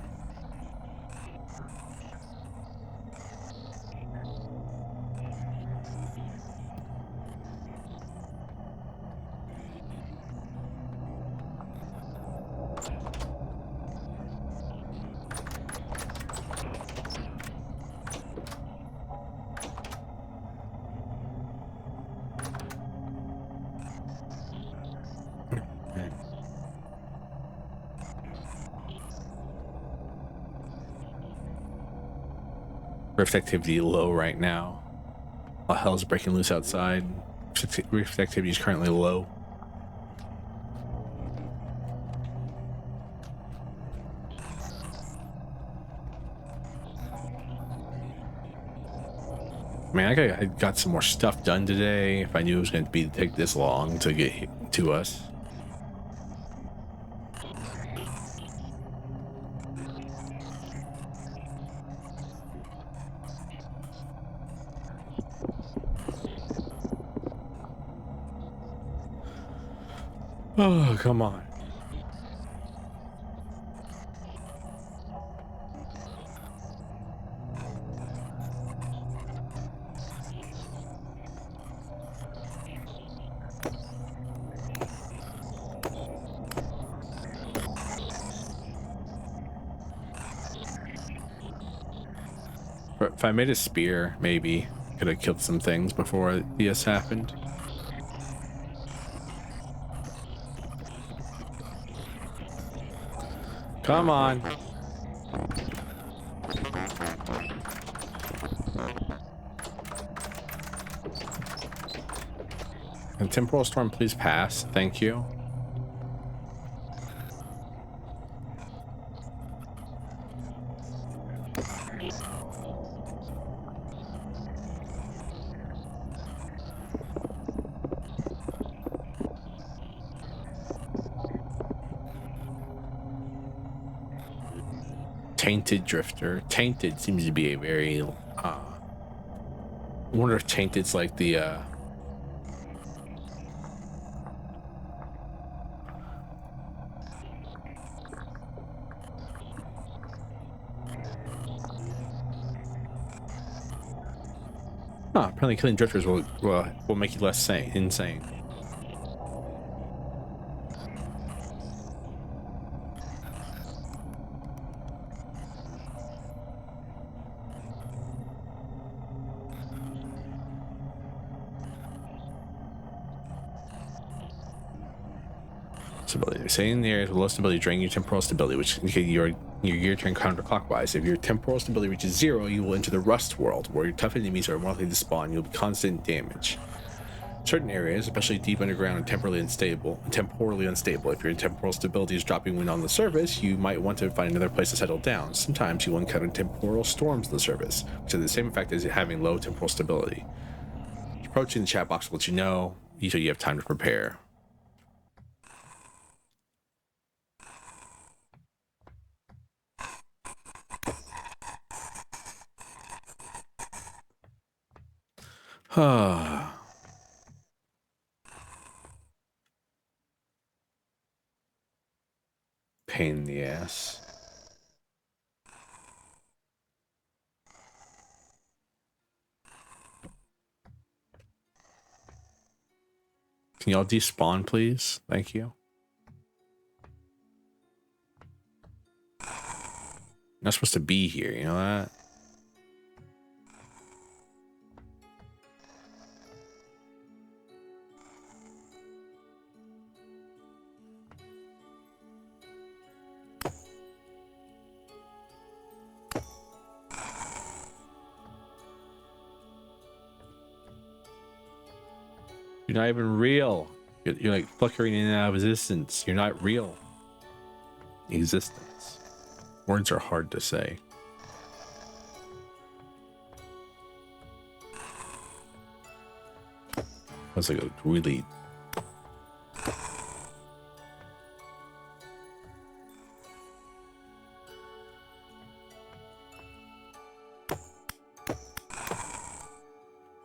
Rift activity low right now. All hell's breaking loose outside. Rift activity is currently low. I mean, I got some more stuff done today. If I knew it was going to take this long to get to us. Oh, come on. If I made a spear, maybe could have killed some things before this happened. Come on. And temporal storm, please pass. Thank you. Tainted drifter. Tainted seems to be a very I wonder if tainted's like the apparently killing drifters will make you less insane. Stability. Staying in the area with low stability drain your temporal stability, which indicates your gear turn counterclockwise. If your temporal stability reaches 0, you will enter the rust world, where your tough enemies are more likely to spawn. You'll be constant damage. Certain areas, especially deep underground, are temporally unstable. If your temporal stability is dropping when on the surface, you might want to find another place to settle down. Sometimes you will encounter temporal storms on the surface, which have the same effect as having low temporal stability. Approaching the chat box will let you know, so you have time to prepare. Pain in the ass. Can y'all despawn, please? Thank you. You're not supposed to be here, you know that? not even real. You're like flickering in and out of existence. You're not real. Existence. Words are hard to say. That's like a really...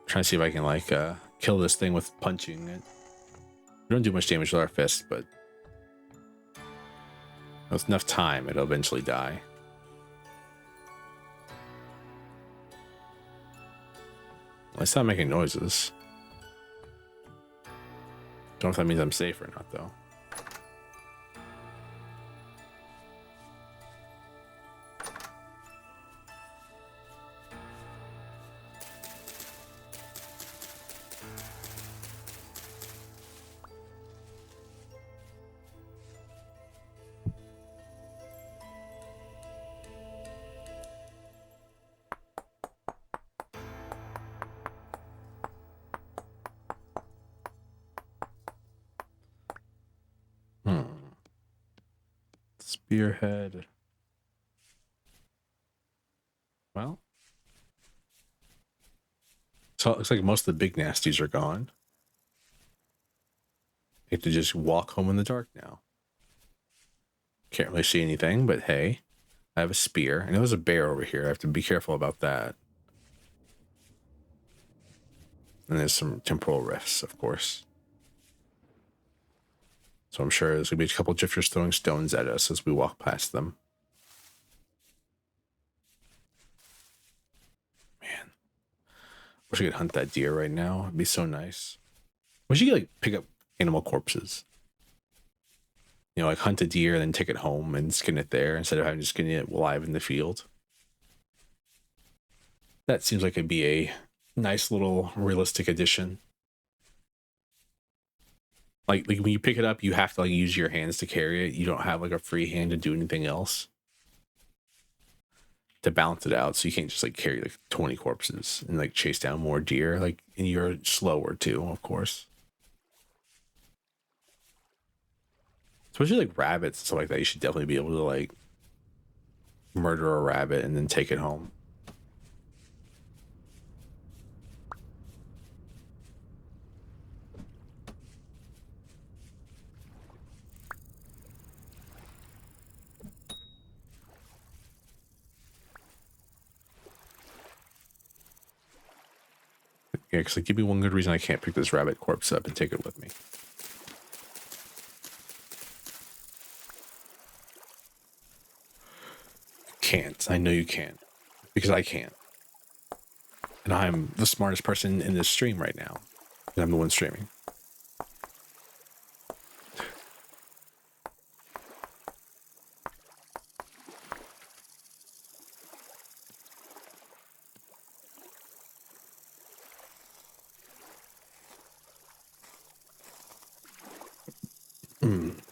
Trying to see if I can like kill this thing with punching it. We don't do much damage with our fist, but with enough time, it'll eventually die. It's not making noises. Don't know if that means I'm safe or not, though. Spearhead. Well, so it looks like most of the big nasties are gone. You have to just walk home in the dark now. Can't really see anything, but hey, I have a spear. I know there's a bear over here. I have to be careful about that. And there's some temporal rifts, of course. So I'm sure there's going to be a couple drifters throwing stones at us as we walk past them. Man. Wish I could hunt that deer right now. It'd be so nice. Wish you could like pick up animal corpses. You know, like hunt a deer and then take it home and skin it there instead of having to skin it live in the field. That seems like it'd be a nice little realistic addition. Like when you pick it up, you have to like use your hands to carry it. You don't have like a free hand to do anything else to balance it out. So you can't just like carry like 20 corpses and like chase down more deer. Like, and you're slower too, of course. Especially like rabbits and stuff like that. You should definitely be able to like murder a rabbit and then take it home. Yeah, because like, give me one good reason I can't pick this rabbit corpse up and take it with me. Can't. I know you can't. Because I can't. And I'm the smartest person in this stream right now. And I'm the one streaming.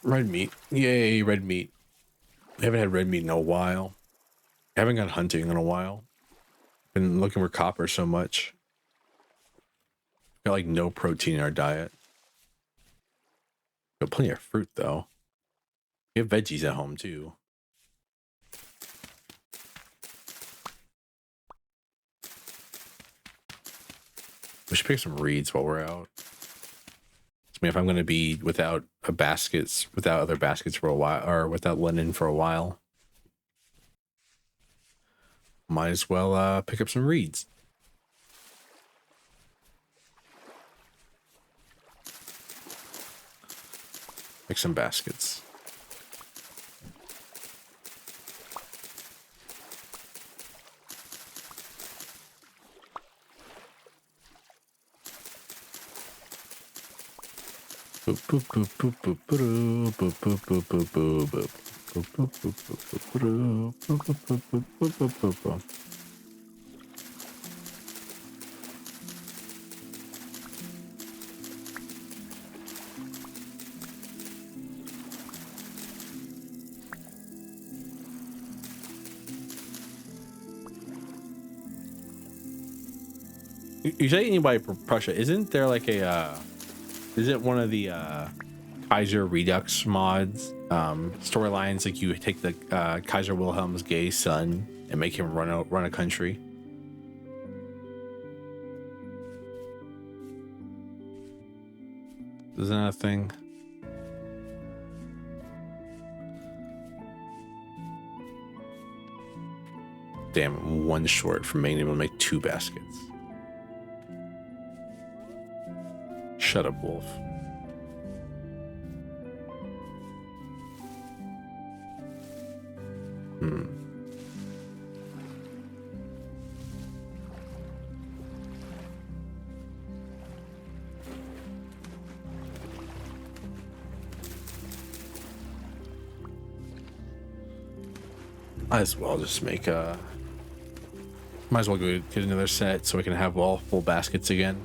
Red meat. Yay, red meat. I haven't had red meat in a while. I haven't gone hunting in a while. Been looking for copper so much. Got like no protein in our diet. Got plenty of fruit though. We have veggies at home too. We should pick some reeds while we're out. I mean, if I'm going to be without other baskets for a while, or without linen for a while, might as well pick up some reeds. Make some baskets. You say anybody from Prussia? Isn't there like a Is it one of the Kaiser Redux mods storylines? Like you take the Kaiser Wilhelm's gay son and make him run a country. Isn't that a thing? Damn, I'm one short from being able to make 2 baskets. Shut up, wolf. Might as well just make a... Might as well go get another set so we can have all full baskets again.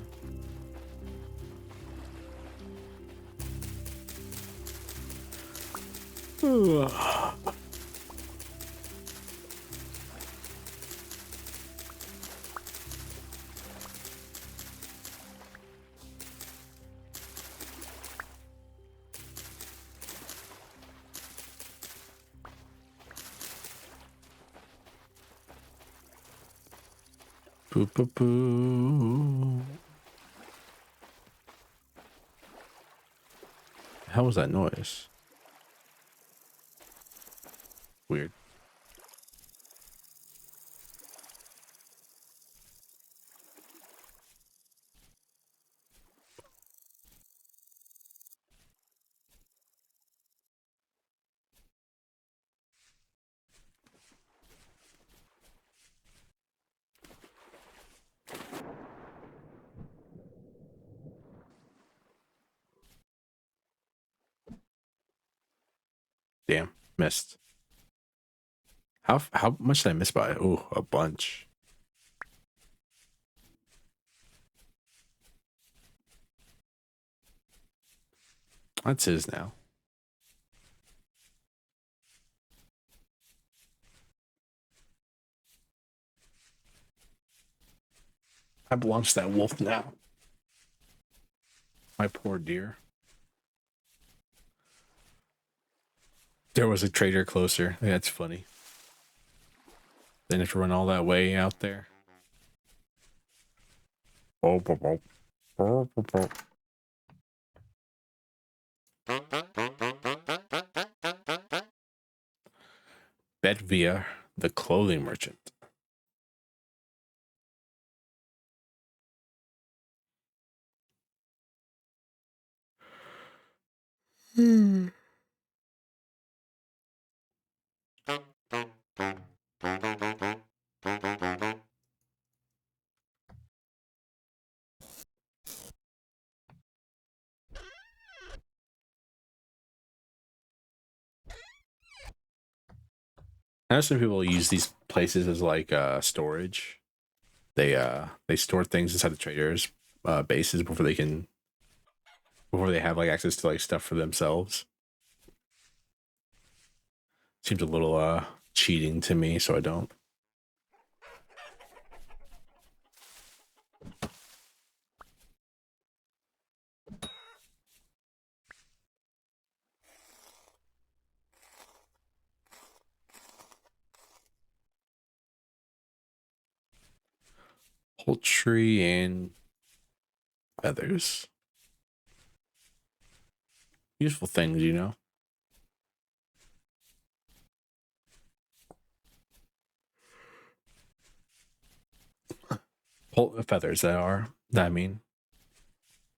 Boo, boo, boo. How was that noise? Weird. Damn, missed. How much did I miss by? Oh, a bunch. That's his now. I belong to that wolf now. My poor dear. There was a trader closer. That's funny. Then have to run all that way out there. Oh, oh, oh. Oh, oh, oh. Bet via the clothing merchant. Hmm. I know some people use these places as like storage. They store things inside the traders bases before they have like access to like stuff for themselves. Seems a little cheating to me, so I don't. Poultry and feathers. Useful things, you know. Feathers that I mean.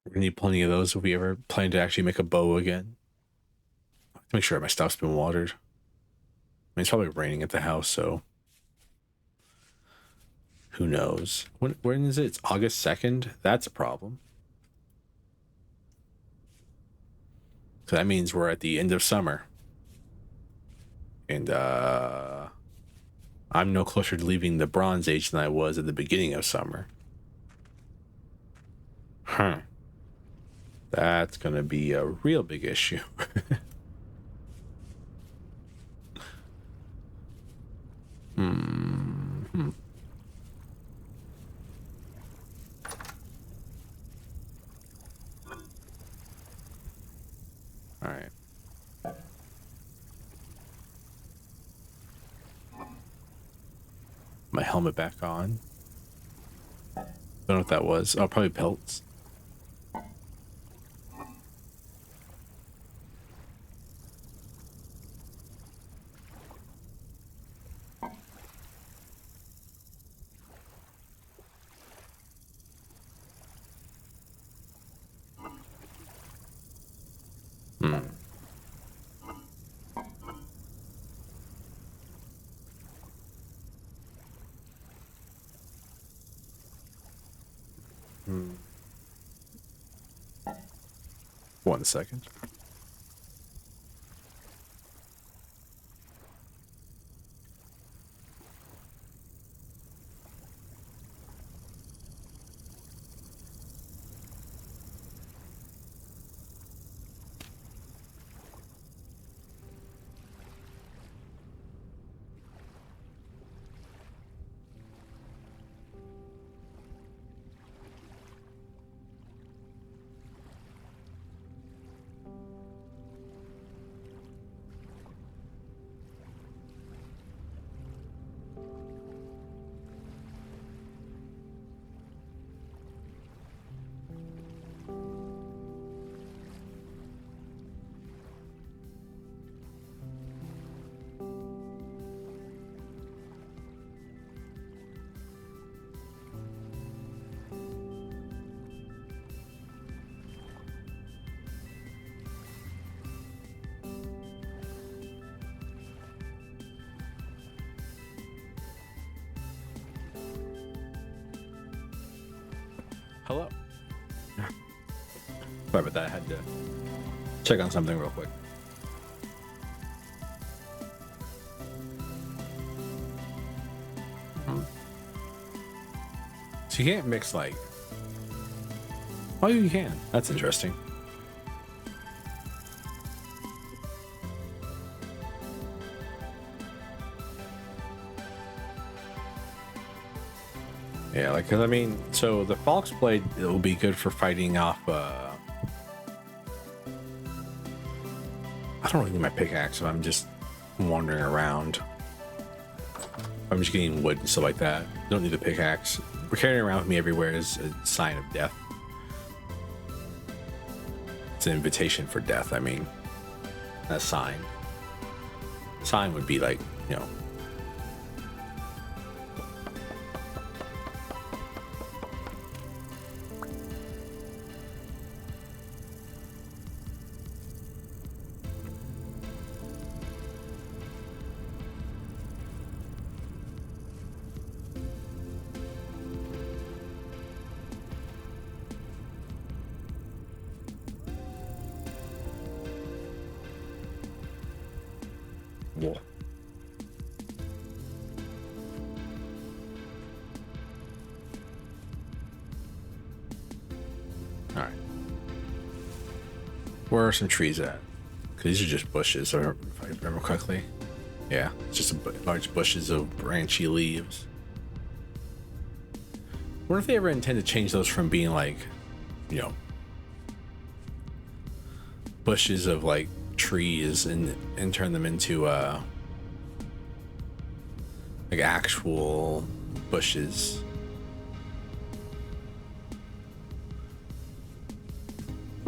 We're gonna need plenty of those if we ever plan to actually make a bow again. Make sure my stuff's been watered. I mean, it's probably raining at the house, so who knows? When is it? It's August 2nd? That's a problem. So that means we're at the end of summer. And I'm no closer to leaving the Bronze Age than I was at the beginning of summer. Huh. That's gonna be a real big issue. Hmm. My helmet back on. Don't know what that was. Oh, probably pelts. One second. Hello. Sorry about that. I had to check on something real quick. So you can't mix like... Oh, you can. That's interesting. Yeah, like, cause I mean, so the Falx Blade, it will be good for fighting off, I don't really need my pickaxe if I'm just wandering around. I'm just getting wood and stuff like that. Don't need a pickaxe. We're carrying around with me everywhere is a sign of death. It's an invitation for death, I mean. A sign. Sign would be like, you know, whoa. All right. Where are some trees at? Because these are just bushes, if I remember correctly. Yeah, it's just large bushes of branchy leaves. I wonder if they ever intend to change those from being like, you know, bushes of like trees and turn them into like actual bushes.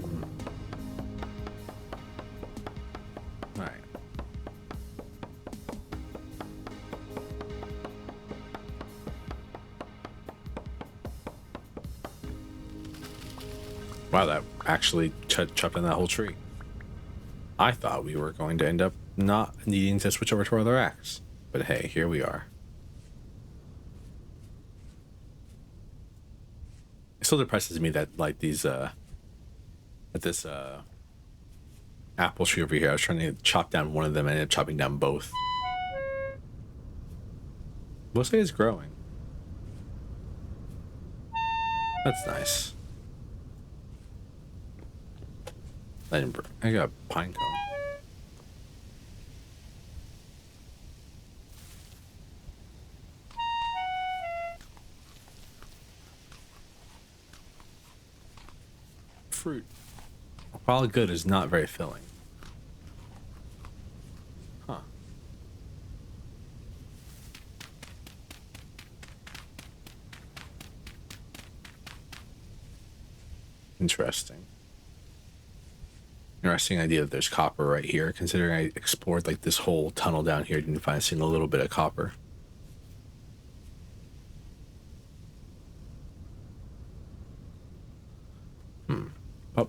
All right. Wow, that actually chopped in that whole tree. I thought we were going to end up not needing to switch over to our other axe. But hey, here we are. It still depresses me that like these that this apple tree over here, I was trying to chop down one of them and ended up chopping down both. Looks like it's growing. That's nice. I got a pine cone. Fruit, while good, is not very filling. Huh. Interesting. Interesting idea that there's copper right here, considering I explored like this whole tunnel down here, didn't find a single little bit of copper. Oh.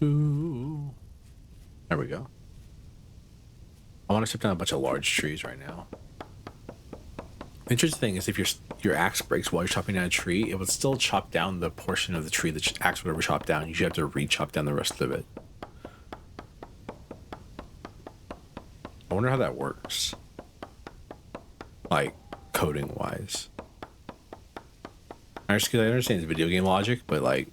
Ooh. There we go. I want to chip down a bunch of large trees right now. The interesting thing is if your axe breaks while you're chopping down a tree, it would still chop down the portion of the tree that your axe would ever chop down. You should have to re-chop down the rest of it. I wonder how that works. Like, coding wise. I understand it's video game logic, but like...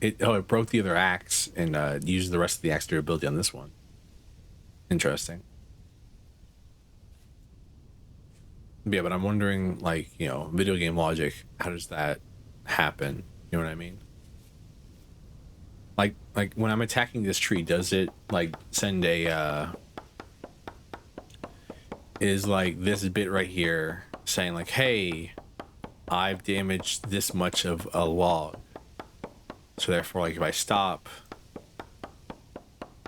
it broke the other axe and used the rest of the axe durability on this one. Interesting. Yeah, but I'm wondering, like, you know, video game logic, how does that happen? You know what I mean? Like when I'm attacking this tree, does it like send a is like this bit right here saying like, hey, I've damaged this much of a log, so therefore like if I stop,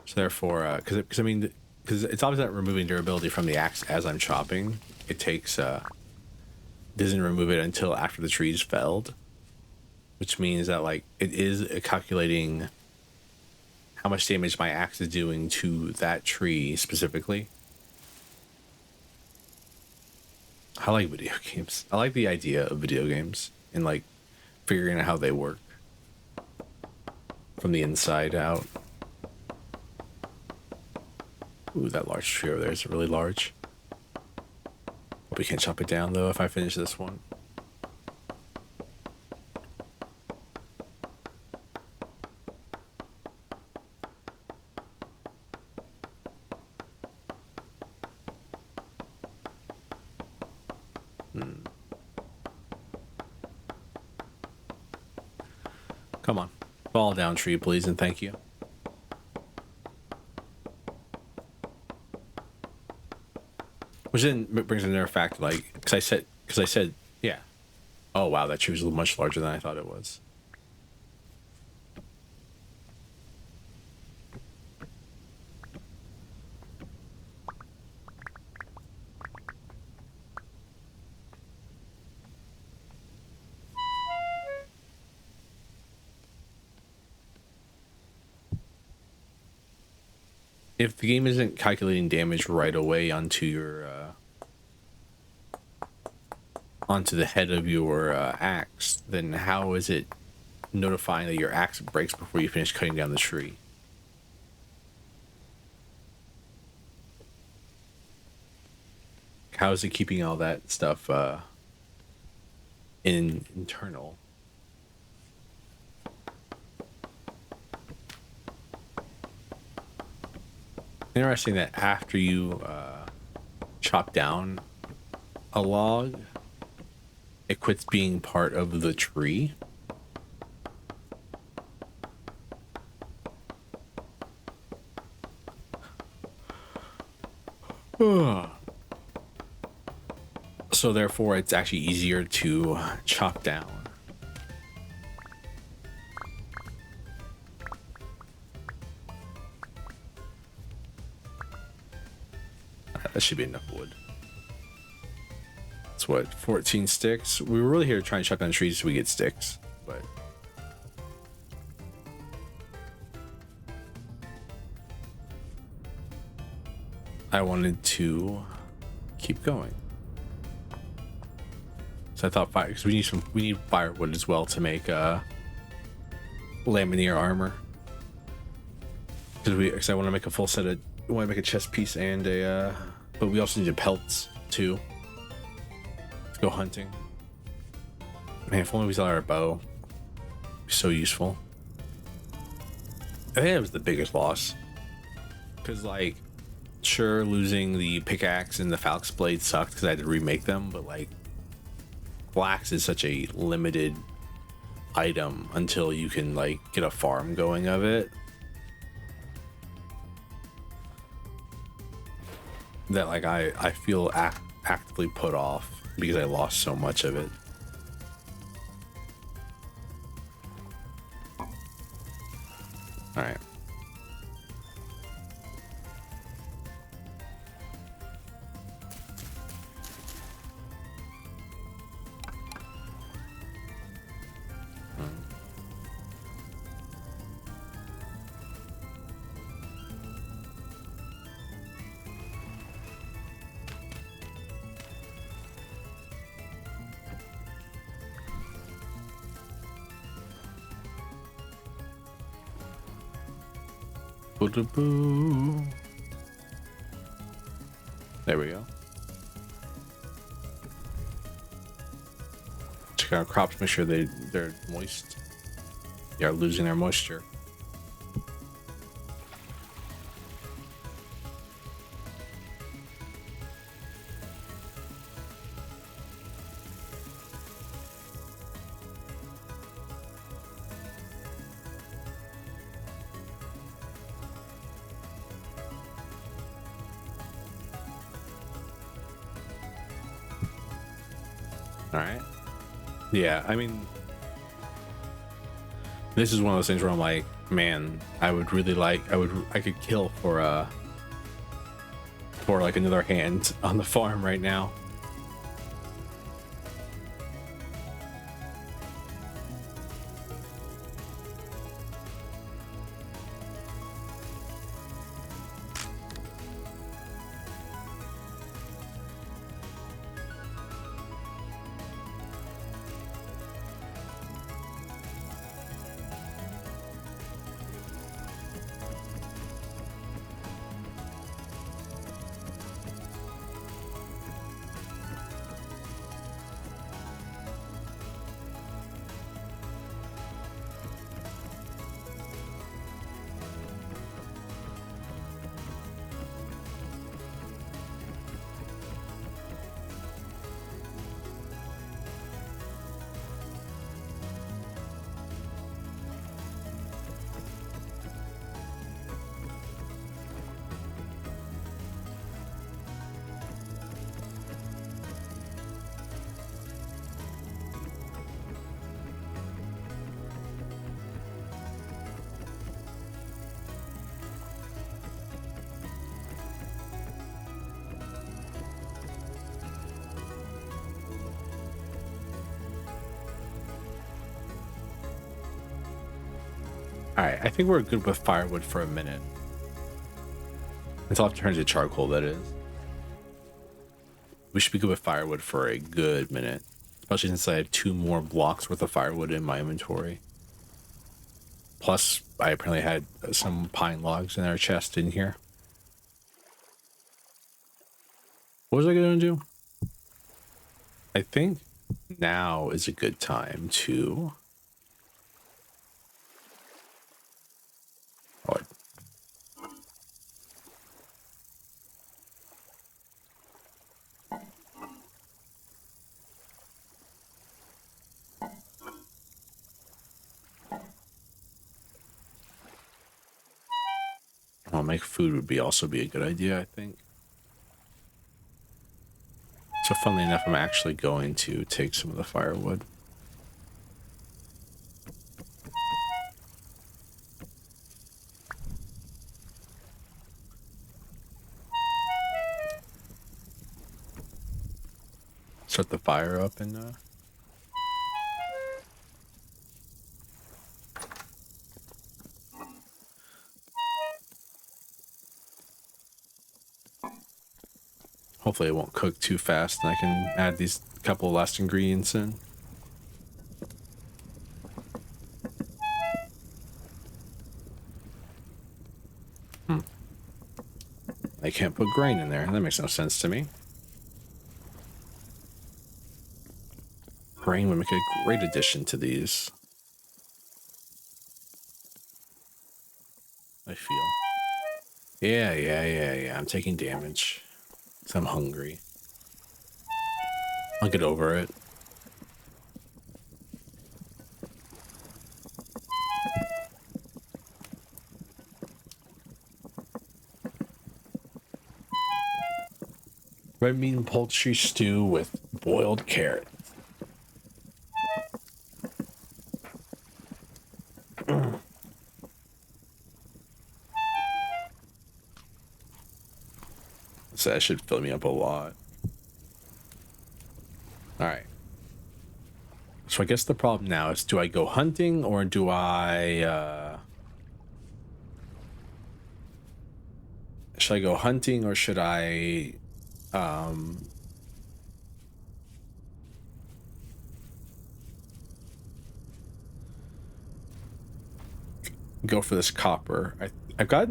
so therefore because I mean, because it's obviously not removing durability from the axe as I'm chopping. It takes doesn't remove it until after the tree's felled, which means that like it is calculating how much damage my axe is doing to that tree specifically. I like video games. I like the idea of video games and like figuring out how they work from the inside out. Ooh, that large tree over there is really large. Hope we can't chop it down though if I finish this one. Come on. Fall down, tree, please, and thank you. Which then brings another fact, like, because I said, yeah. Oh, wow, that tree was much larger than I thought it was. If the game isn't calculating damage right away onto your onto the head of your axe, then how is it notifying that your axe breaks before you finish cutting down the tree? How is it keeping all that stuff internal? Interesting that after you chop down a log, it quits being part of the tree. So therefore it's actually easier to chop down. That should be enough wood. It's what, 14 sticks? We were really here to try and chop down trees so we get sticks, but I wanted to keep going. So I thought fire, because we need firewood as well to make laminaire armor. Because I want to make a full set of, I want to make a chest piece and a but we also need pelts too to go hunting. Man, if only we saw our bow. It'd be so useful. I think that was the biggest loss. Because like Sure, losing the pickaxe and the falx blade sucked because I had to remake them, but like flax is such a limited item until you can like get a farm going of it, that like I feel actively put off because I lost so much of it. All right. There we go. Check out crops, make sure they're moist. They are losing their moisture. All right. Yeah, I mean, this is one of those things where I'm like, man, I would really like, I could kill for like another hand on the farm right now. All right, I think we're good with firewood for a minute. Until it turns to charcoal, that is. We should be good with firewood for a good minute. Especially since I have 2 more blocks worth of firewood in my inventory. Plus, I apparently had some pine logs in our chest in here. What was I going to do? I think now is a good time to... Oh, I'll make food would be also be a good idea, I think. So funnily enough, I'm actually going to take some of the firewood. Start the fire up and hopefully it won't cook too fast and I can add these couple last ingredients in. I can't put grain in there. That makes no sense to me. Grain would make a great addition to these, I feel. Yeah. I'm taking damage. 'Cause I'm hungry. I'll get over it. Red meat and poultry stew with boiled carrots. So that should fill me up a lot. All right. So I guess the problem now is, do I go hunting or do should I go hunting or should I go for this copper? I've got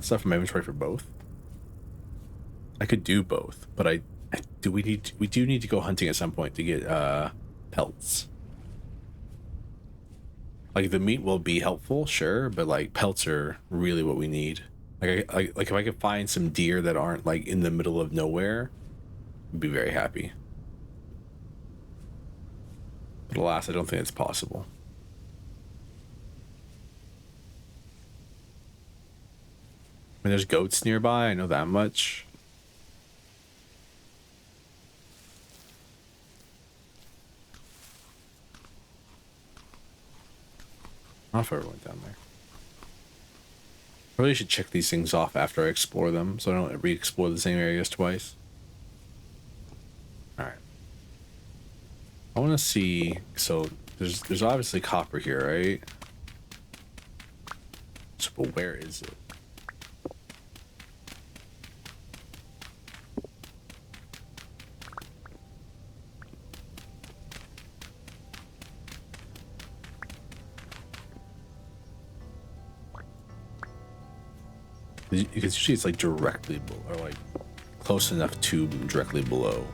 stuff in my inventory for both. I could do both, but we do need to go hunting at some point to get pelts. Like the meat will be helpful, sure, but like pelts are really what we need. Like if I could find some deer that aren't like in the middle of nowhere, I'd be very happy. But alas, I don't think it's possible. I mean, there's goats nearby, I know that much. I don't know if I ever went down there. I really should check these things off after I explore them, so I don't re-explore the same areas twice. All right. I want to see. So there's obviously copper here, right? So, but where is it? Because usually it's like directly below, or like close enough to directly below.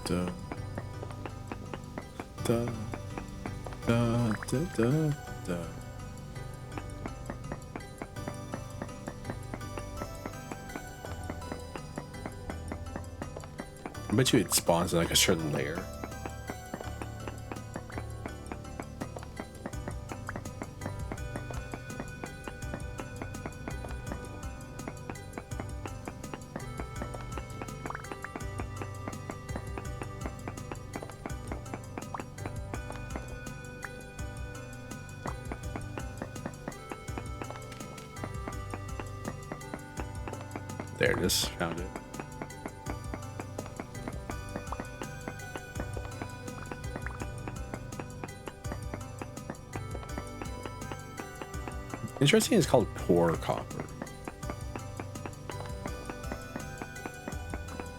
Da, da, da, da, da, da. I bet you it spawns in like a certain layer. There it is, found it. Interesting, it's called poor copper.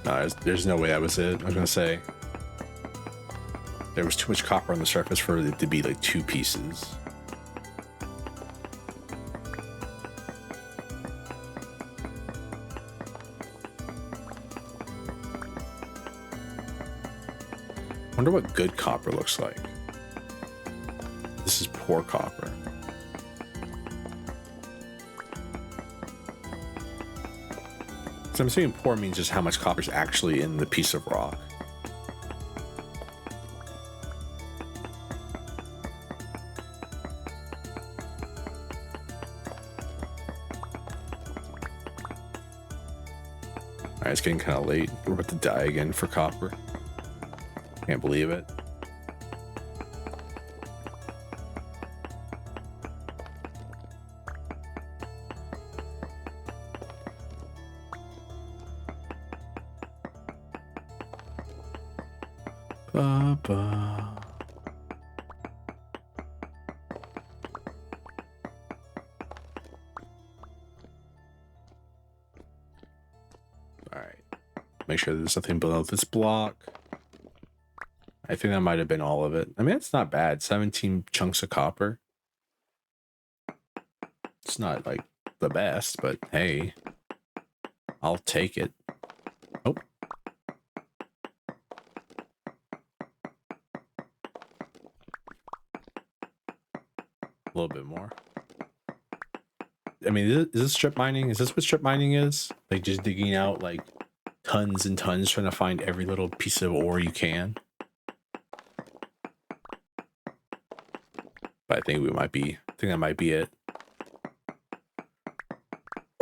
No, there's no way that was it. I was gonna say there was too much copper on the surface for it to be like two pieces. Wonder what good copper looks like. This is poor copper. So I'm assuming poor means just how much copper is actually in the piece of rock. Alright, it's getting kind of late. We're about to die again for copper. Can't believe it. Ba-ba. Alright. Make sure there's nothing below this block. I think that might have been all of it. I mean, it's not bad. 17 chunks of copper. It's not like the best, but hey, I'll take it. little bit more. I mean, is this strip mining? Is this what strip mining is? Like just digging out like tons and tons, trying to find every little piece of ore you can? But I think that might be it.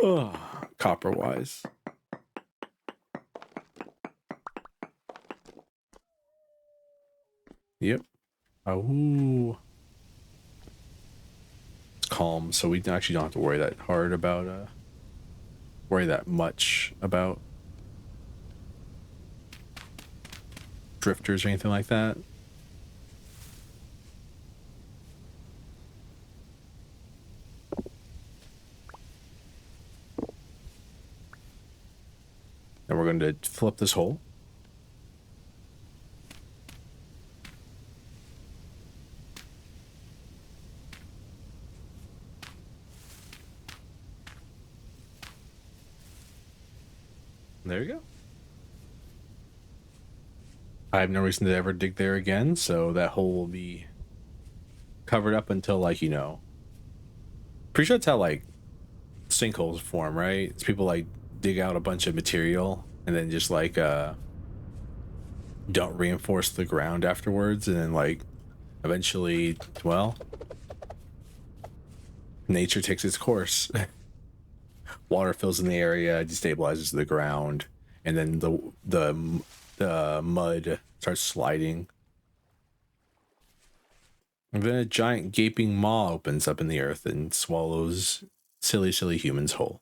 Oh, copper wise. Yep. Oh. It's calm, so we actually don't have to worry that hard about worry that much about drifters or anything like that. And we're going to flip this hole. There you go. I have no reason to ever dig there again, so that hole will be covered up until, like, you know, pretty sure that's how like sinkholes form, right? It's people like dig out a bunch of material and then just like don't reinforce the ground afterwards, and then like eventually, well, nature takes its course. Water fills in the area, destabilizes the ground, and then the mud starts sliding. And then a giant gaping maw opens up in the earth and swallows silly humans whole.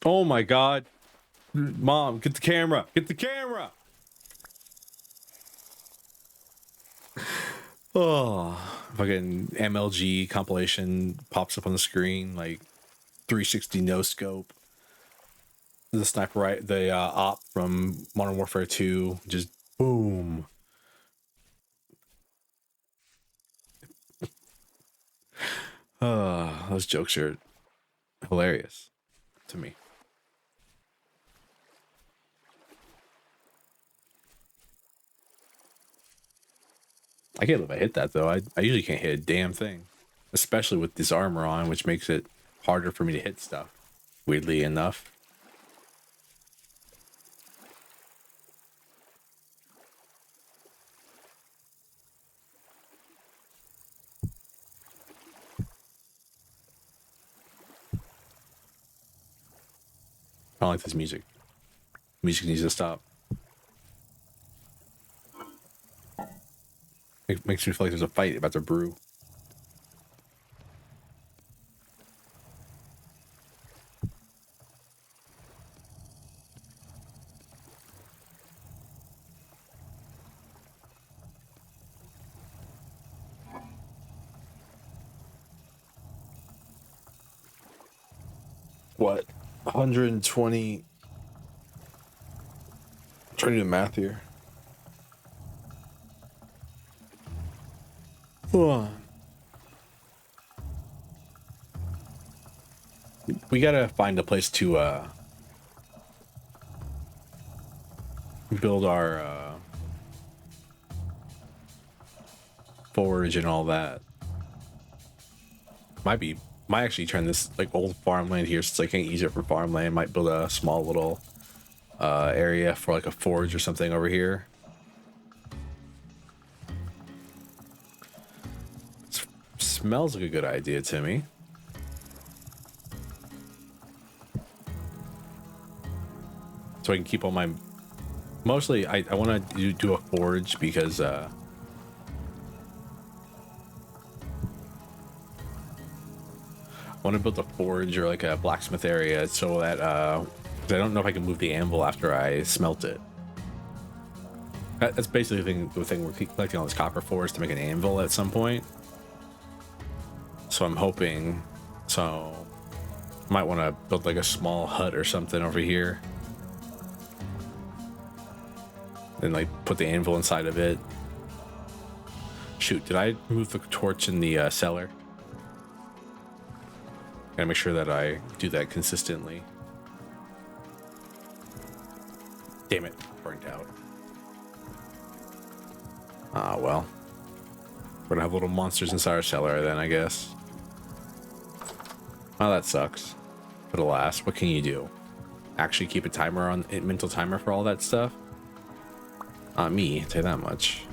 Oh my god. Mom, get the camera. Get the camera. Oh, fucking MLG compilation pops up on the screen, like 360 no scope. The sniper, right? The op from Modern Warfare 2, just boom. Those jokes are hilarious to me. I can't believe I hit that though. I usually can't hit a damn thing, especially with this armor on, which makes it harder for me to hit stuff, weirdly enough. I don't like this music. Music needs to stop. It makes me feel like there's a fight about to brew. What? 120. I'm trying to do math here. We gotta find a place to build our forage and all that. Might actually turn this like old farmland here, since I can't use it for farmland. Might build a small little area for like a forge or something over here. Smells like a good idea to me. So I can keep all my... Mostly, I want to do a forge because... I want to build a forge or like a blacksmith area so that... 'cause I don't know if I can move the anvil after I smelt it. That's basically the thing we're collecting all this copper for, is to make an anvil at some point. So I'm hoping... So... Might want to build like a small hut or something over here. and like put the anvil inside of it. Shoot, did I move the torch in the cellar? Gotta make sure that I do that consistently. Damn it, burnt out. Ah, well. We're gonna have little monsters inside our cellar then, I guess. Oh, that sucks. But alas, what can you do? Actually keep a timer on a mental timer for all that stuff? Not me, I'll tell you that much.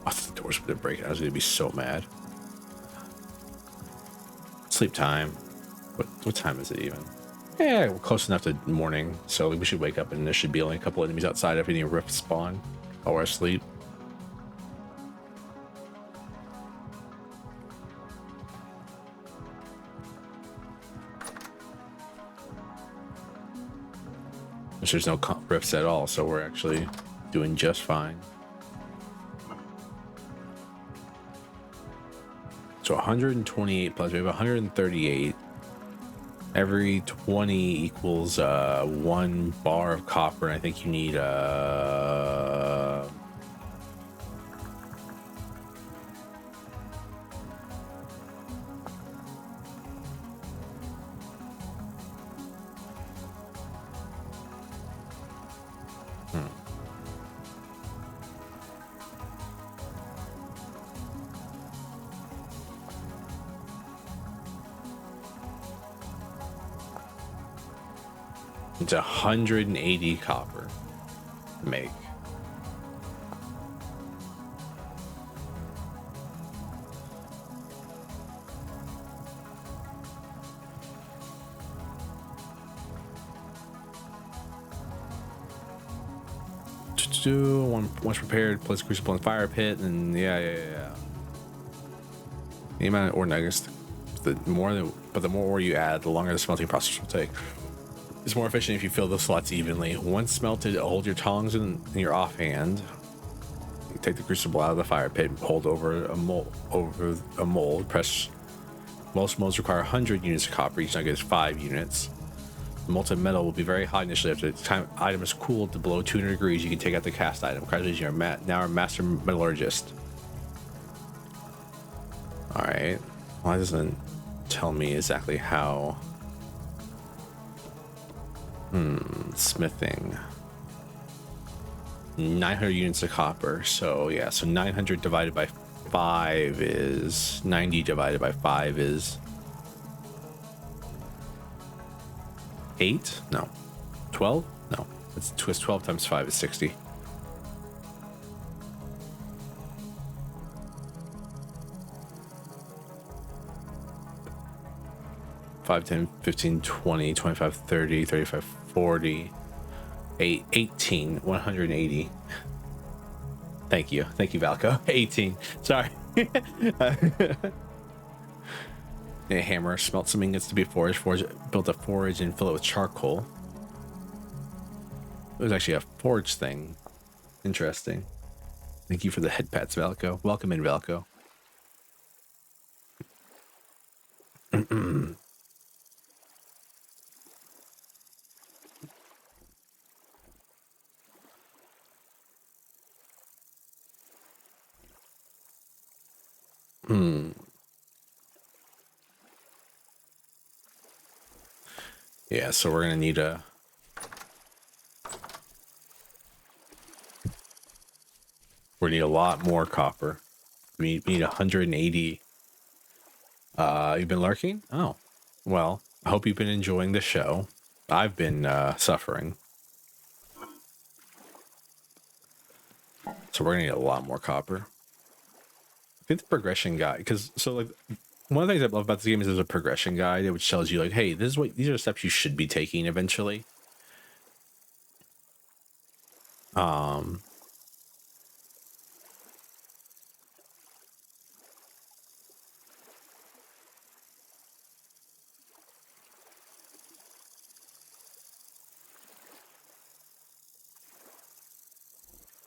Oh, the door's gonna break. I was gonna be so mad. Sleep time. What time is it even? Yeah, we're close enough to morning, so we should wake up and there should be only a couple enemies outside if any rifts spawn while we're asleep. There's no rifts at all, so we're actually doing just fine. So 128 plus, we have 138. Every 20 equals 1 bar of copper, and I think you need it's 180 copper to make. Once prepared, place crucible in fire pit, and yeah. The amount of ore nuggets, the more ore you add, the longer the smelting process will take. It's more efficient if you fill the slots evenly. Once smelted, hold your tongs in your offhand. You take the crucible out of the fire pit, hold over a mold. Press. Most molds require 100 units of copper. Each nugget is 5 units. The molten metal will be very hot initially. After the time item is cooled to below 200 degrees, you can take out the cast item. Congratulations, you're now a master metallurgist. All right. Well, that doesn't tell me exactly how. Smithing. 900 units of copper. So yeah, so 900 divided by 5 is 90 divided by 5 is 8? No. 12? No. It's 12 times 5 is 60. 5, 10, 15, 20, 25, 30, 35, 40, 18, 180. Thank you, Valco. 18. Sorry. A hammer, smelt some ingots to be forged, built a forge and fill it with charcoal. It was actually a forge thing. Interesting. Thank you for the head pats, Valco. Welcome in, Valco. Yeah, so we're gonna need a lot more copper. We need 180. You've been lurking? Oh, well, I hope you've been enjoying the show. I've been suffering. So we're gonna need a lot more copper. I think the progression guide, because like one of the things I love about this game is there's a progression guide which tells you like, hey, these are the steps you should be taking eventually.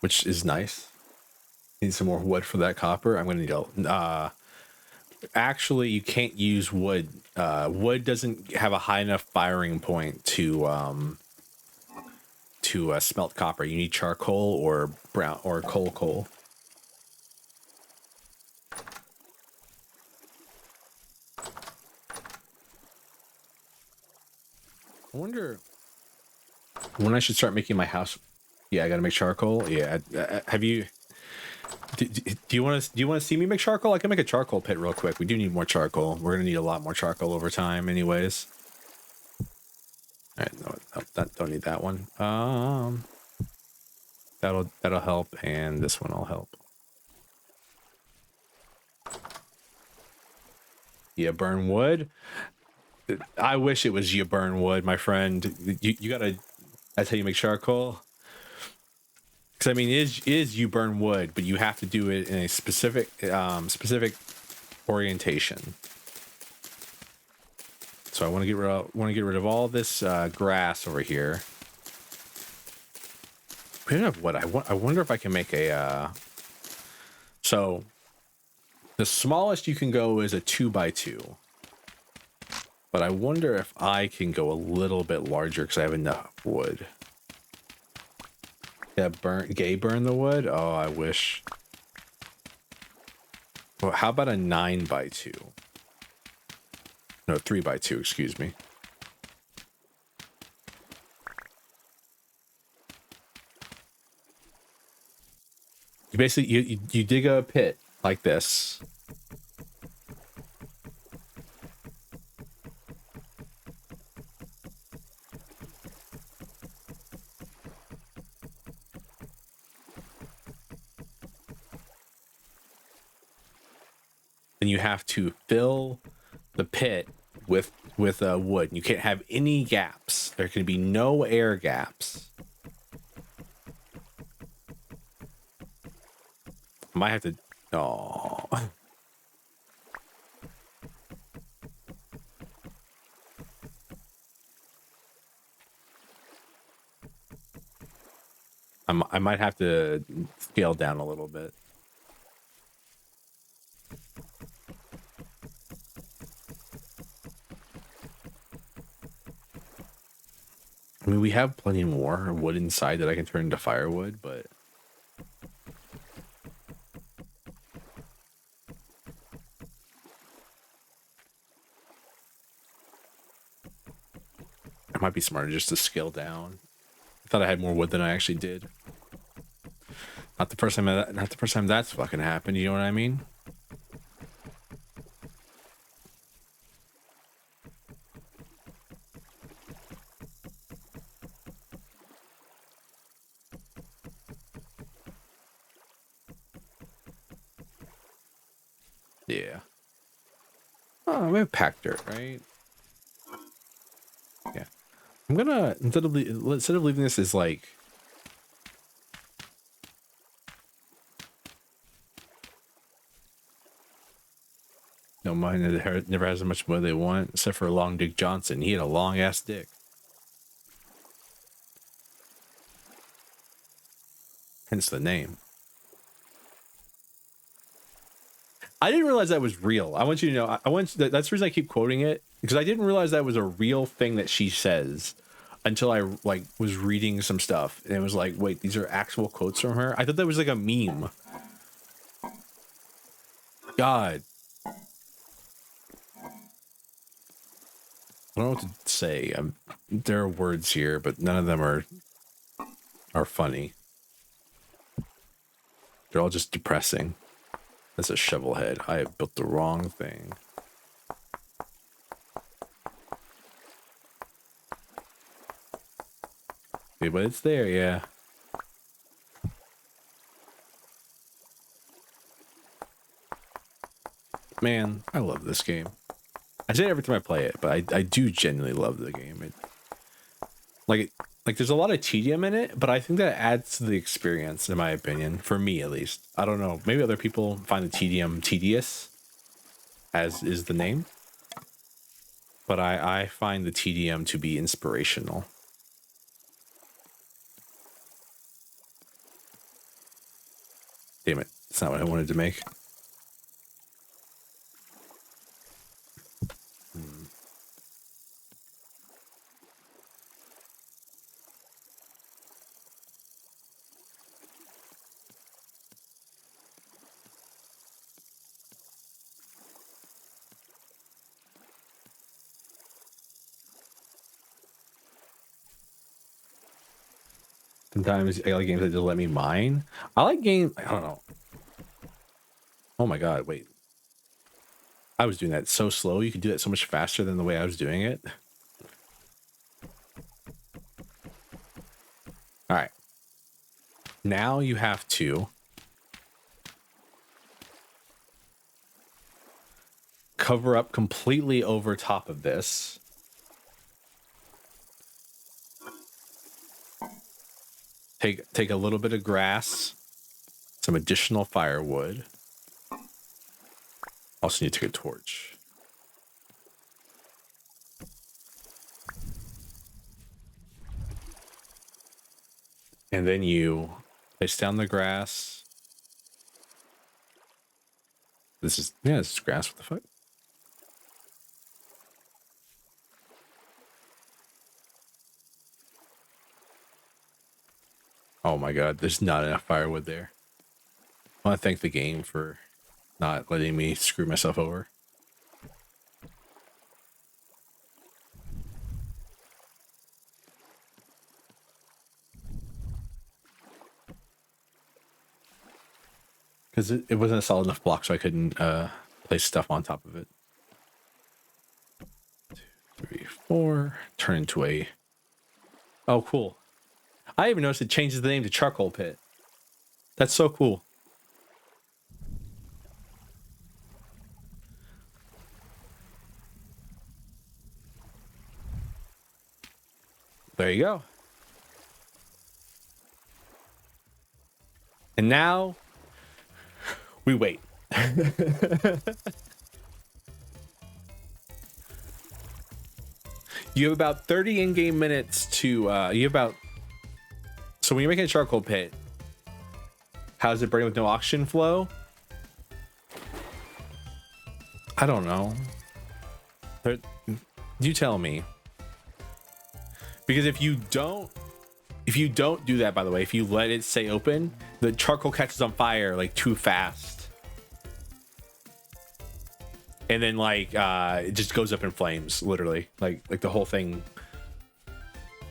Which is nice. Need some more wood for that copper. I'm gonna need actually, you can't use wood. Wood doesn't have a high enough firing point to to smelt copper, you need charcoal or brown or coal. I wonder when I should start making my house. Yeah, I gotta make charcoal. Yeah, have you? Do you want to see me make charcoal? I can make a charcoal pit real quick. We do need more charcoal. We're gonna need a lot more charcoal over time, anyways. All right, no, don't need that one. That'll help, and this one will help. Yeah, burn wood. I wish it was you burn wood, my friend. You gotta. That's how you make charcoal. Because I mean, is you burn wood, but you have to do it in a specific orientation. So I want to get rid of all this grass over here. We don't have wood. I wonder if I can make a. So the smallest you can go is a 2x2. But I wonder if I can go a little bit larger because I have enough wood. Yeah, burn the wood. Oh, I wish. Well, how about a 9x2? No, 3x2. Excuse me. You basically you dig a pit like this. Then you have to fill the pit with wood. You can't have any gaps. There can be no air gaps. I might have to. Oh. I might have to scale down a little bit. I mean, we have plenty more wood inside that I can turn into firewood, but it might be smarter just to scale down. I thought I had more wood than I actually did. Not the first time that's fucking happened. You know what I mean? Yeah. Oh, we have packed dirt, right? Yeah. I'm gonna instead of leaving this as like. No, mine never has as much wood they want, except for Long Dick Johnson. He had a long ass dick. Hence the name. I didn't realize that was real. I want you to know. That's the reason I keep quoting it, because I didn't realize that was a real thing that she says until I like was reading some stuff, and it was like, wait, these are actual quotes from her. I thought that was like a meme. God, I don't know what to say. There are words here, but none of them are funny. They're all just depressing. That's a shovel head. I have built the wrong thing. Yeah, but it's there, yeah. Man, I love this game. I say it every time I play it, but I do genuinely love the game. Like there's a lot of tedium in it, but I think that adds to the experience, in my opinion. For me, at least. I don't know. Maybe other people find the tedium tedious, as is the name. But I find the tedium to be inspirational. Damn it. It's not what I wanted to make. Sometimes I like games that just let me mine. I like games. I don't know. Oh my god! Wait, I was doing that so slow. You could do that so much faster than the way I was doing it. All right. Now you have to cover up completely over top of this. Take a little bit of grass, some additional firewood. Also need to take a torch. And then you place down the grass. This is grass. What the fuck? Oh my god, there's not enough firewood there. I want to thank the game for not letting me screw myself over. Because it wasn't a solid enough block, so I couldn't place stuff on top of it. 2, 3, 4. Turn into a... Oh, cool. I even noticed it changes the name to Charcoal Pit. That's so cool. There you go. And now we wait. You have about 30 in-game minutes to so when you're making a charcoal pit, how does it burn with no oxygen flow? I don't know. But you tell me. Because if you don't do that, by the way, if you let it stay open, the charcoal catches on fire like too fast. And then like it just goes up in flames, literally. Like the whole thing.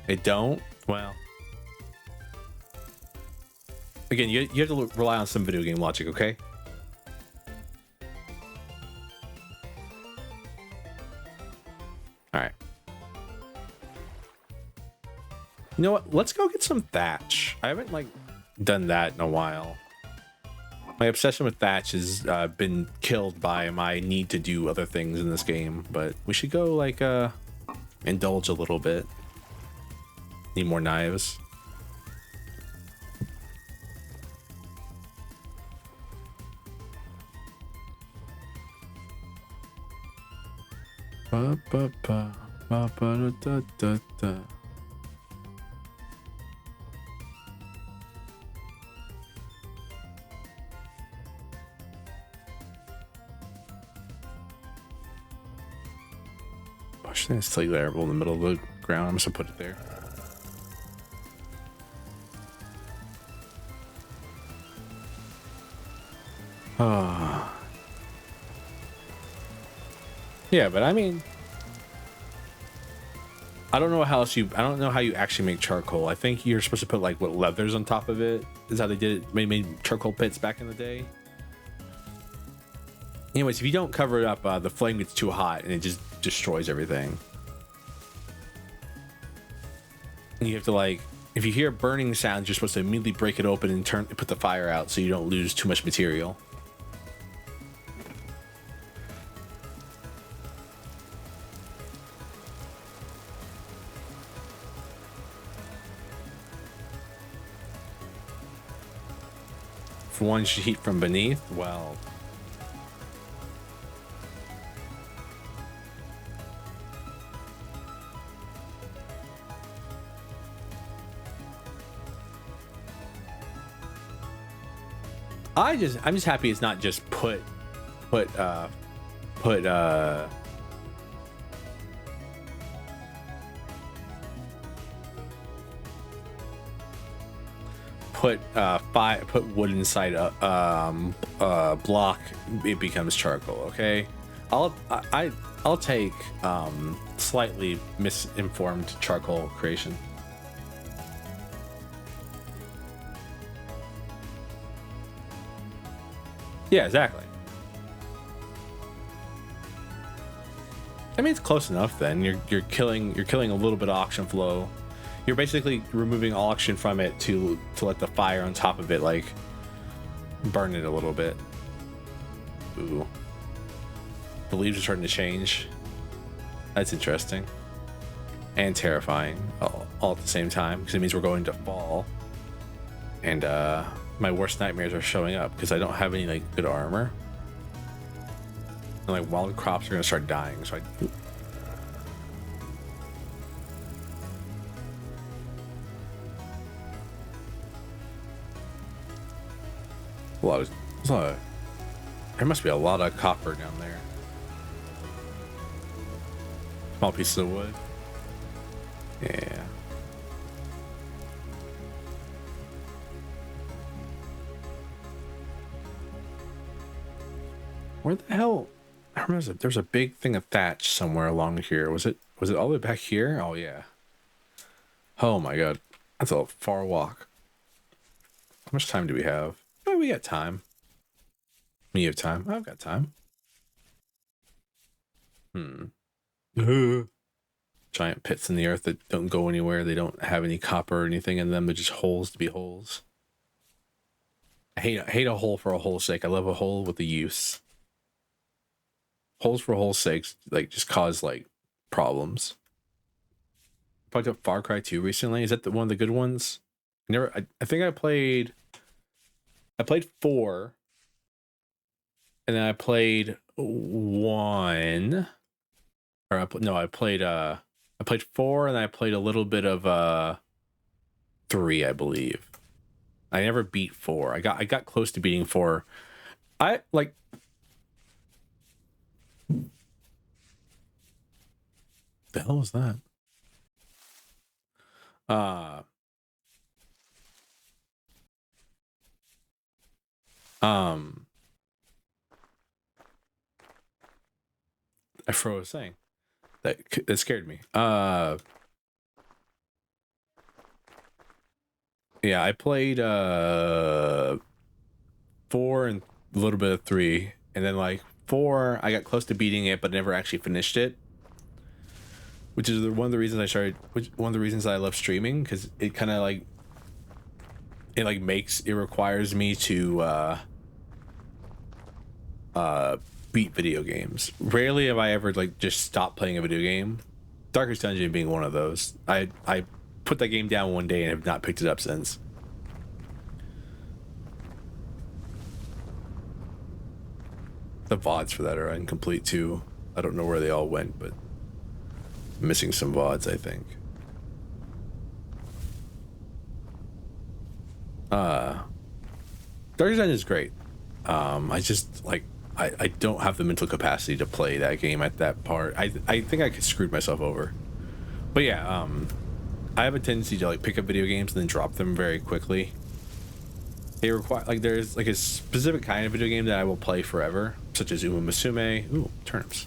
It don't? Well. Again, you have to rely on some video game logic, okay? All right. You know what? Let's go get some thatch. I haven't like done that in a while. My obsession with thatch has been killed by my need to do other things in this game, but we should go like indulge a little bit. Need more knives. Ba ba ba ba ba da da da. I think it's slightly variable in the middle of the ground. I'm just gonna put it there. Ah. Yeah, but I mean, I don't know how you actually make charcoal. I think you're supposed to put like what leathers on top of it. Is how they did it. Made charcoal pits back in the day. Anyways, if you don't cover it up, the flame gets too hot and it just destroys everything. And you have to like, if you hear burning sounds, you're supposed to immediately break it open and put the fire out so you don't lose too much material. If one should heat from beneath, well. I'm just happy it's not just put wood inside a block, it becomes charcoal. Okay, I'll take slightly misinformed charcoal creation. Yeah, exactly. I mean, it's close enough. Then you're killing a little bit of oxygen flow. You're basically removing oxygen from it to let the fire on top of it like burn it a little bit. Ooh, the leaves are starting to change. That's interesting and terrifying all at the same time, because it means we're going to fall. And my worst nightmares are showing up because I don't have any like good armor. And like wild crops are gonna start dying, so there must be a lot of copper down there. Small pieces of wood. Yeah. Where the hell? I remember there's a big thing of thatch somewhere along here. Was it all the way back here? Oh yeah. Oh my god. That's a far walk. How much time do we have? Oh, we got time. You have time? I've got time. Giant pits in the earth that don't go anywhere. They don't have any copper or anything in them. They're just holes to be holes. I hate a hole for a hole's sake. I love a hole with a use. Holes for a hole's sake, like, just cause like problems. I picked up Far Cry 2 recently. Is that one of the good ones? I think I played 4, and then I played 1. Or I played 4, and I played a little bit of 3, I believe. I never beat 4. I got close to beating 4. I like. The hell was that? I forgot what I was saying. That scared me. Yeah, I played 4 and a little bit of 3, and then like 4, I got close to beating it, but never actually finished it. Which is one of the reasons I love streaming, because it kind of like requires me to beat video games. Rarely have I ever like just stopped playing a video game. Darkest Dungeon being one of those. I put that game down one day and have not picked it up since. The VODs for that are incomplete too. I don't know where they all went, but I'm missing some VODs, I think. Darkest Dungeon is great. I just like I don't have the mental capacity to play that game at that part. I think I screwed myself over. But yeah, I have a tendency to like pick up video games and then drop them very quickly. They require like there's like a specific kind of video game that I will play forever, such as Uma Musume. Ooh, turnips.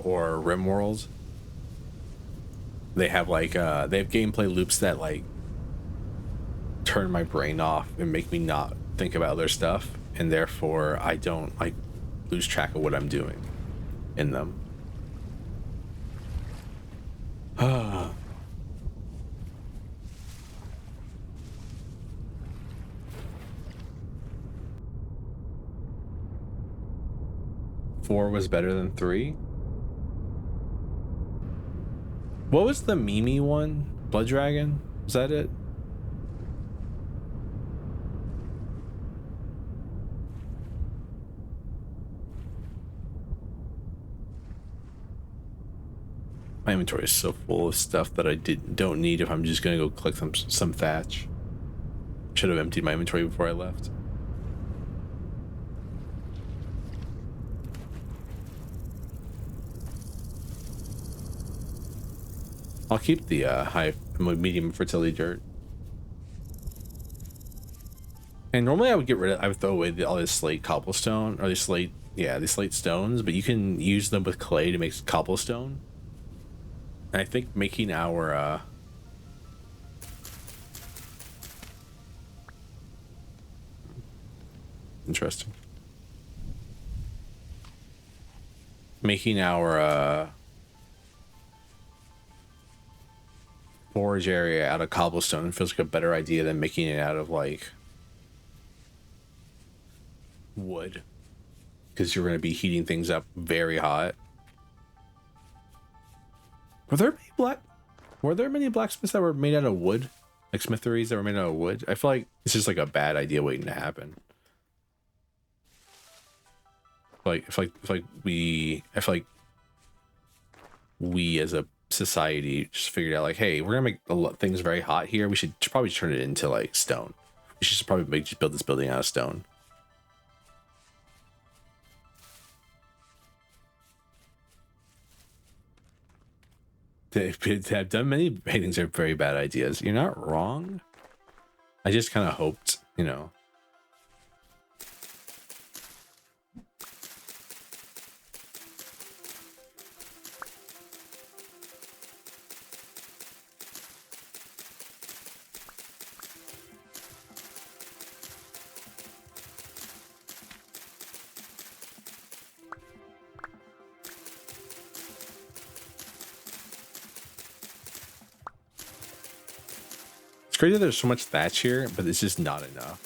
Or RimWorld. They have like they have gameplay loops that like turn my brain off and make me not think about other stuff, and therefore I don't like lose track of what I'm doing in them. Four was better than 3. What was the Mimi one? Blood Dragon? Was that it? My inventory is so full of stuff that I don't need if I'm just gonna go collect some thatch. Should have emptied my inventory before I left. I'll keep the medium fertility dirt. And normally I would throw away all this slate cobblestone, or these slate stones, but you can use them with clay to make cobblestone. And I think making our Interesting. Making our forage area out of cobblestone feels like a better idea than making it out of like wood, because you're going to be heating things up very hot. Were there many blacksmiths that were made out of wood, like smitheries that were made out of wood? I feel like it's just like a bad idea waiting to happen. I feel like we as a society just figured out like, hey, we're gonna make things very hot here. We should probably turn it into like stone. We should probably just build this building out of stone. They've done many things are very bad ideas. You're not wrong. I just kind of hoped, you know. Crazy there's so much thatch here, but it's just not enough.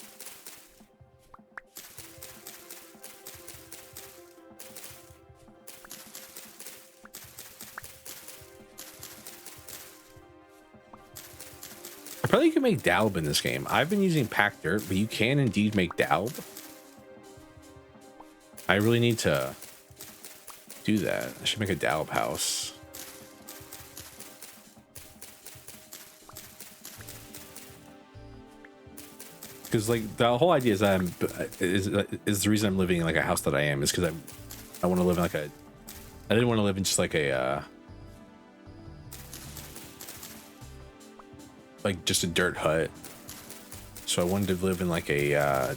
I probably can make dalb in this game. I've been using packed dirt, but you can indeed make dalb. I really need to do that. I should make a dalb house. Because like the whole idea is that is the reason I'm living in like a house that I am is because I want to live in like I didn't want to live in just like a like just a dirt hut. So I wanted to live in like a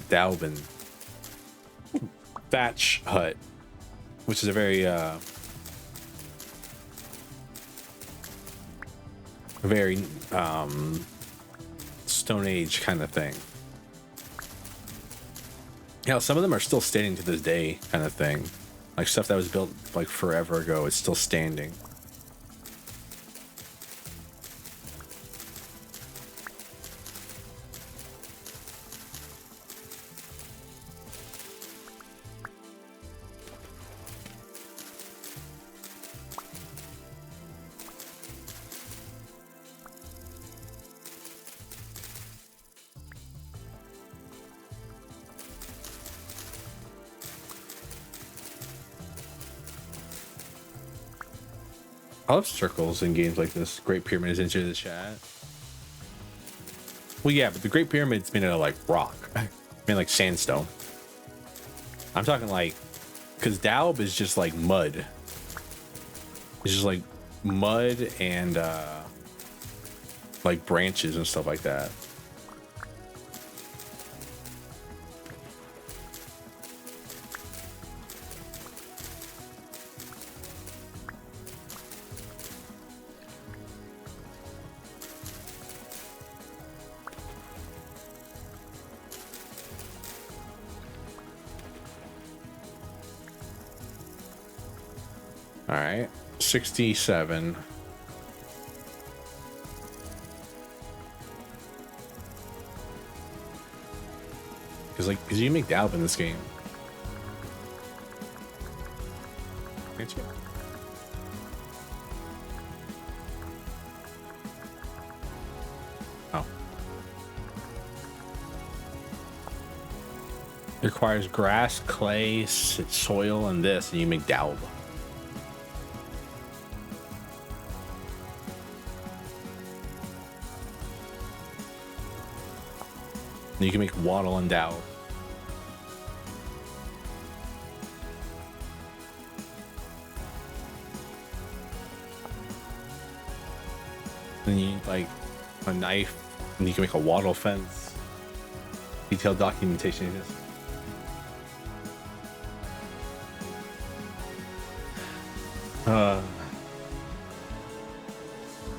Dalbin thatch hut, which is a very Stone Age kind of thing. Yeah, some of them are still standing to this day, kind of thing. Like stuff that was built like forever ago, it's still standing. I love circles in games like this. Great Pyramid is into the chat. Well, yeah, but the Great Pyramid's made out of like rock. I mean, like sandstone. I'm talking like, because Dalb is just like mud. It's just like mud and like branches and stuff like that. All right, 67. Because you make Dalb in this game. Can't you? Oh. It requires grass, clay, soil, and this, and you make Dalb. And you can make wattle and Dalb. Then you need like a knife, and you can make a wattle fence. Detailed documentation of this.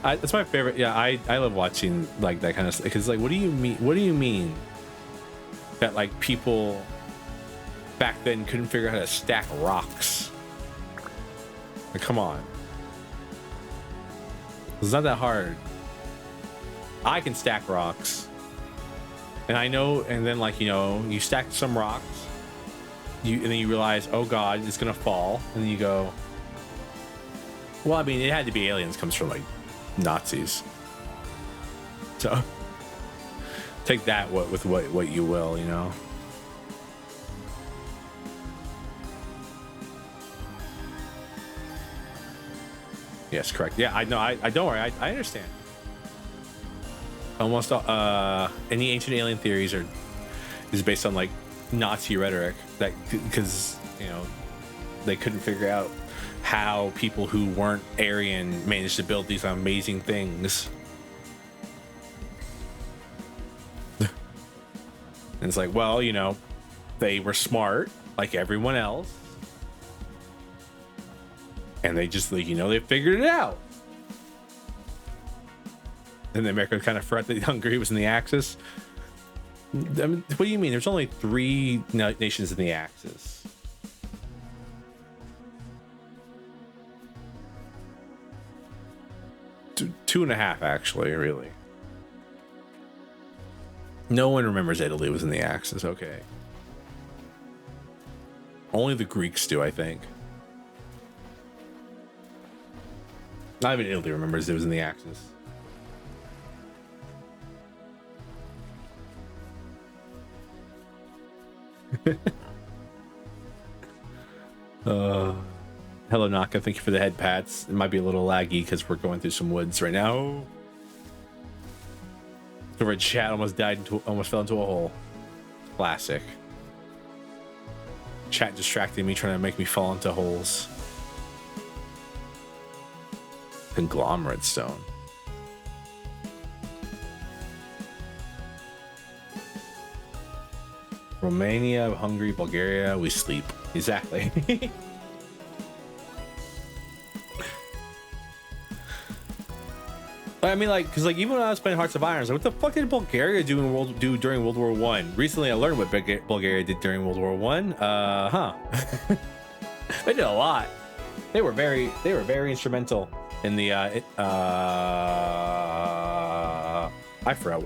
That's my favorite. Yeah, I love watching like that kind of stuff. Because like, what do you mean? What do you mean that like people back then couldn't figure out how to stack rocks. Like, come on. It's not that hard. I can stack rocks. And I know, and then like, you know, you stack some rocks, and then you realize, oh God, it's gonna fall. And then you go, well, I mean, it had to be aliens, comes from like Nazis. So take that with what you will, you know. Yes, correct. Yeah, I know. I don't worry. I understand. Almost any ancient alien theories is based on like Nazi rhetoric, that because you know they couldn't figure out how people who weren't Aryan managed to build these amazing things. And it's like, well, you know, they were smart like everyone else. And they just, like, you know, they figured it out. And the Americans kind of forgot that Hungary was in the Axis. I mean, what do you mean? There's only 3 nations in the Axis. Two and a half, actually, really. No one remembers Italy was in the Axis. Okay. Only the Greeks do, I think. Not even Italy remembers it was in the Axis. Hello, Naka. Thank you for the head pats. It might be a little laggy because we're going through some woods right now. The red chat almost fell into a hole. Classic. Chat distracting me, trying to make me fall into holes. Conglomerate stone. Romania, Hungary, Bulgaria, we sleep. Exactly. I mean, like, because like even when I was playing Hearts of Iron, I was like, what the fuck did Bulgaria do during World War One? Recently, I learned what Bulgaria did during World War One. They did a lot. They were very instrumental in the I forgot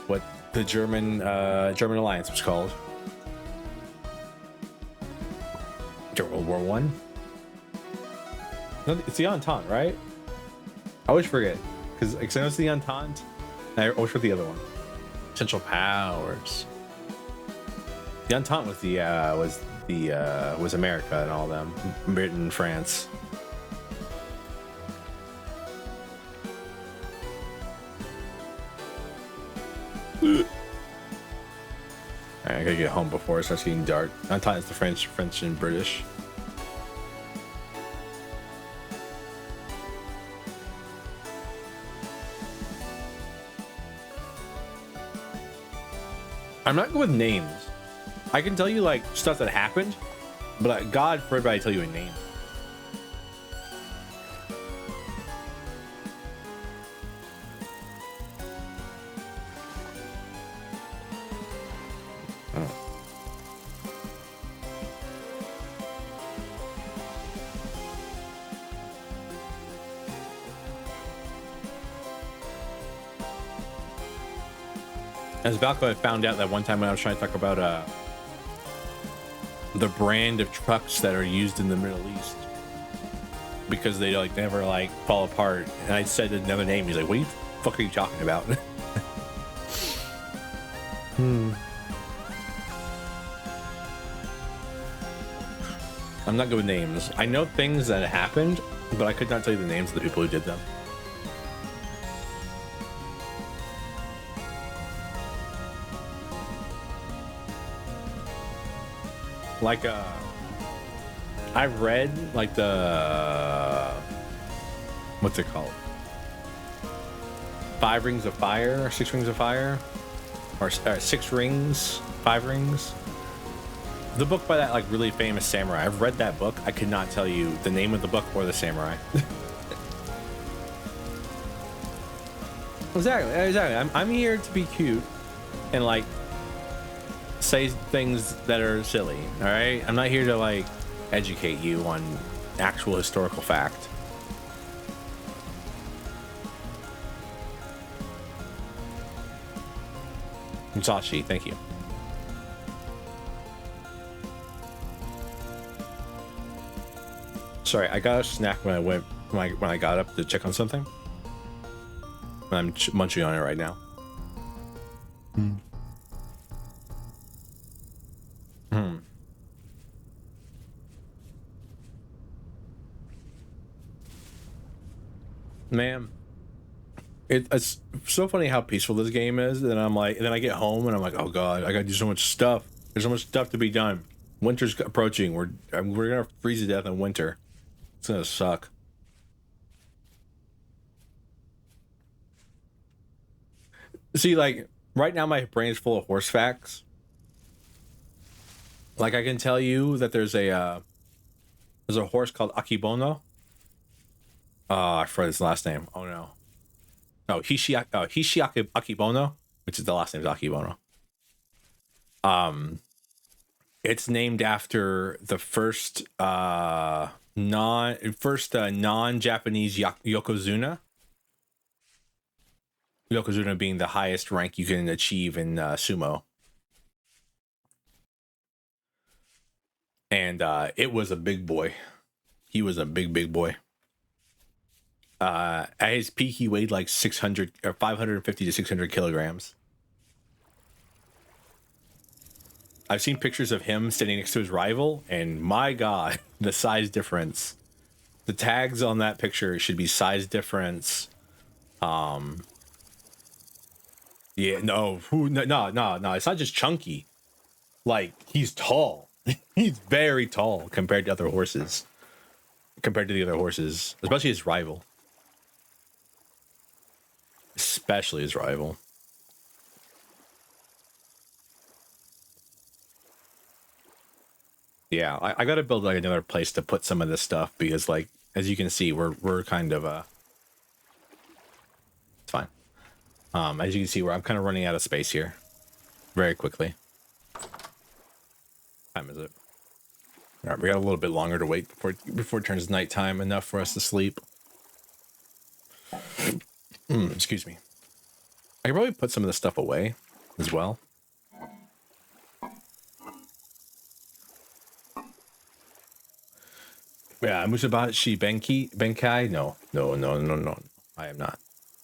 what the German alliance was called during World War One. No, it's the Entente, right? I always forget because I know it's the Entente. I always forget the other one. Central Powers. The Entente was America and all them, Britain and France. Alright, I gotta get home before it starts getting dark. Entente is the French and British. I'm not good with names. I can tell you like stuff that happened, but God forbid I tell you a name. As Valko had found out that one time when I was trying to talk about the brand of trucks that are used in the Middle East because they like never like fall apart, and I said another name. He's like, "What the fuck are you talking about?" I'm not good with names. I know things that happened, but I could not tell you the names of the people who did them. Like I've read like the what's it called, 5 Rings of Fire or 6 Rings of Fire, or 6 Rings, 5 Rings, the book by that like really famous samurai. I've read that book. I could not tell you the name of the book or the samurai. Exactly. I'm here to be cute and like say things that are silly. All right, I'm not here to like educate you on actual historical fact. Musashi, thank you. Sorry, I got a snack when I got up to check on something. I'm munching on it right now. Man, it's so funny how peaceful this game is. And I'm like, and then I get home and I'm like, oh god, I gotta do so much stuff. There's so much stuff to be done. Winter's approaching. We're gonna freeze to death in winter. It's gonna suck. See, like right now, my brain's full of horse facts. Like I can tell you that there's a horse called Akibono. I forgot his last name. Oh no. Oh, Hishiaki Akibono, which is the last name is Akibono. It's named after the first non-Japanese yokozuna. Yokozuna being the highest rank you can achieve in sumo. And it was a big boy. He was a big boy. At his peak, he weighed like 600 or 550 to 600 kilograms. I've seen pictures of him standing next to his rival, and my god, the size difference. The tags on that picture should be size difference. Yeah, no, it's not just chunky. Like, he's tall. He's very tall compared to other horses. Compared to the other horses, especially his rival. Especially his rival. Yeah, I gotta build like another place to put some of this stuff because, like, as you can see, we're kind of it's fine. As you can see, I'm kind of running out of space here, very quickly. What time is it? All right, we got a little bit longer to wait before it turns nighttime. Enough for us to sleep. Excuse me. I can probably put some of this stuff away as well. Yeah, Musabashi Benkai? No. I am not.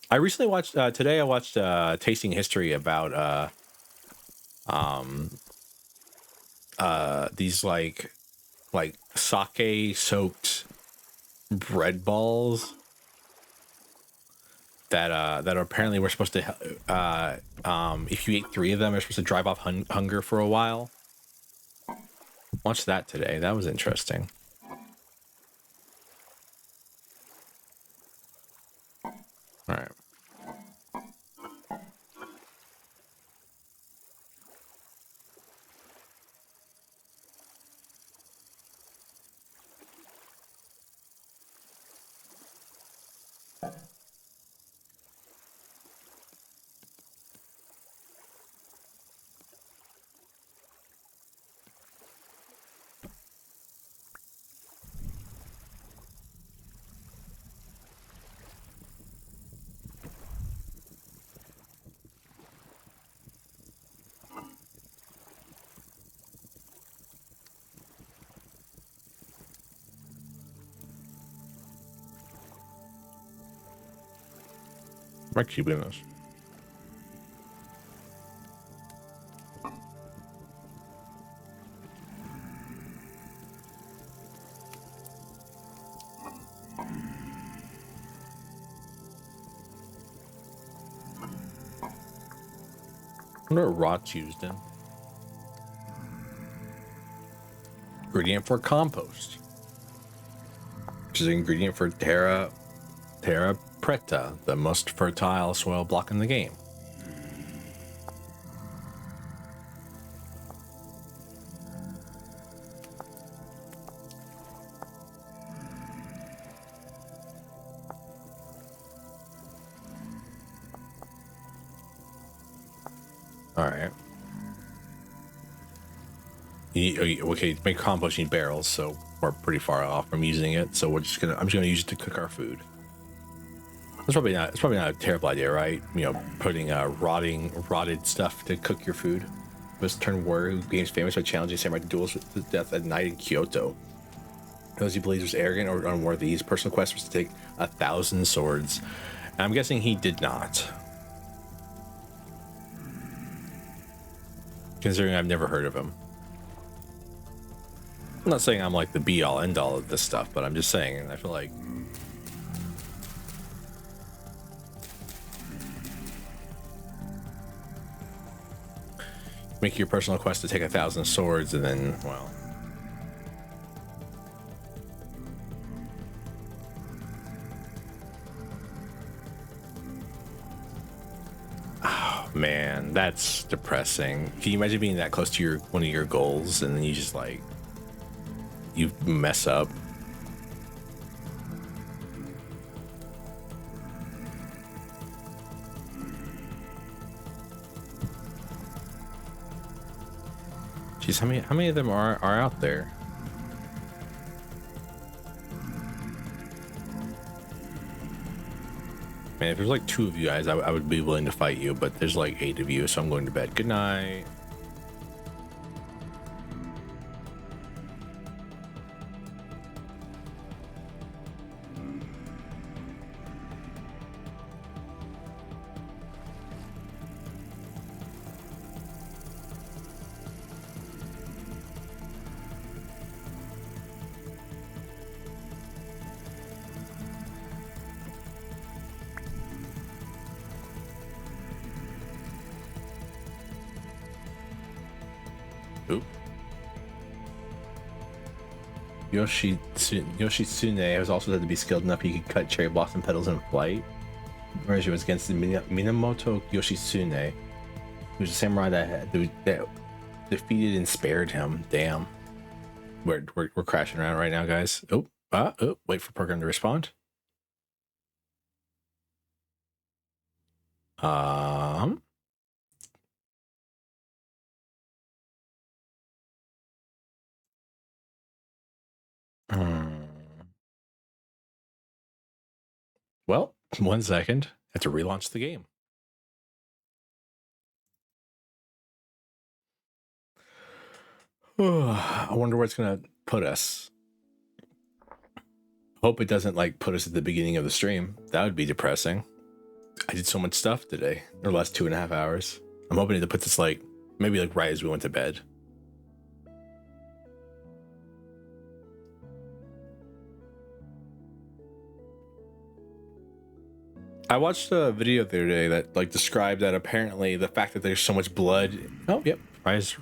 I recently watched today I watched Tasting History about these like sake soaked bread balls that apparently we're supposed to if you ate 3 of them, they're supposed to drive off hunger for a while. Watched that today. That was interesting. All right. Am I keeping this? I wonder what rot's used in. Ingredient for compost, which is an ingredient for terra preta, the most fertile soil block in the game. All right. Okay, to make compost you need barrels, so we're pretty far off from using it. So I'm just gonna use it to cook our food. It's probably not a terrible idea, right? You know, putting rotted stuff to cook your food. This turn warrior who gains famous by challenging samurai to duels with the death at night in Kyoto. Those he believes was arrogant or unworthy. His personal quest was to take 1,000 swords. And I'm guessing he did not. Considering I've never heard of him. I'm not saying I'm like the be all end all of this stuff, but I'm just saying, I feel like make your personal quest to take 1,000 swords and then, well, oh man, that's depressing. Can you imagine being that close to one of your goals and then you just like you mess up? Jeez, how many of them are out there? Man, if there's like 2 of you guys, I would be willing to fight you, but there's like 8 of you, so I'm going to bed. Good night. Yoshitsune was also said to be skilled enough he could cut cherry blossom petals in flight. Whereas it was against the Minamoto Yoshitsune, who's a samurai that defeated and spared him. Damn. We're crashing around right now, guys. Wait for program to respond. Well, 1 second. I have to relaunch the game. I wonder where it's gonna put us. Hope it doesn't like put us at the beginning of the stream. That would be depressing. I did so much stuff today, or the last 2.5 hours. I'm hoping to put this like maybe like right as we went to bed. I watched a video the other day that like described that apparently the fact that there's so much blood. Oh, yep. Rise.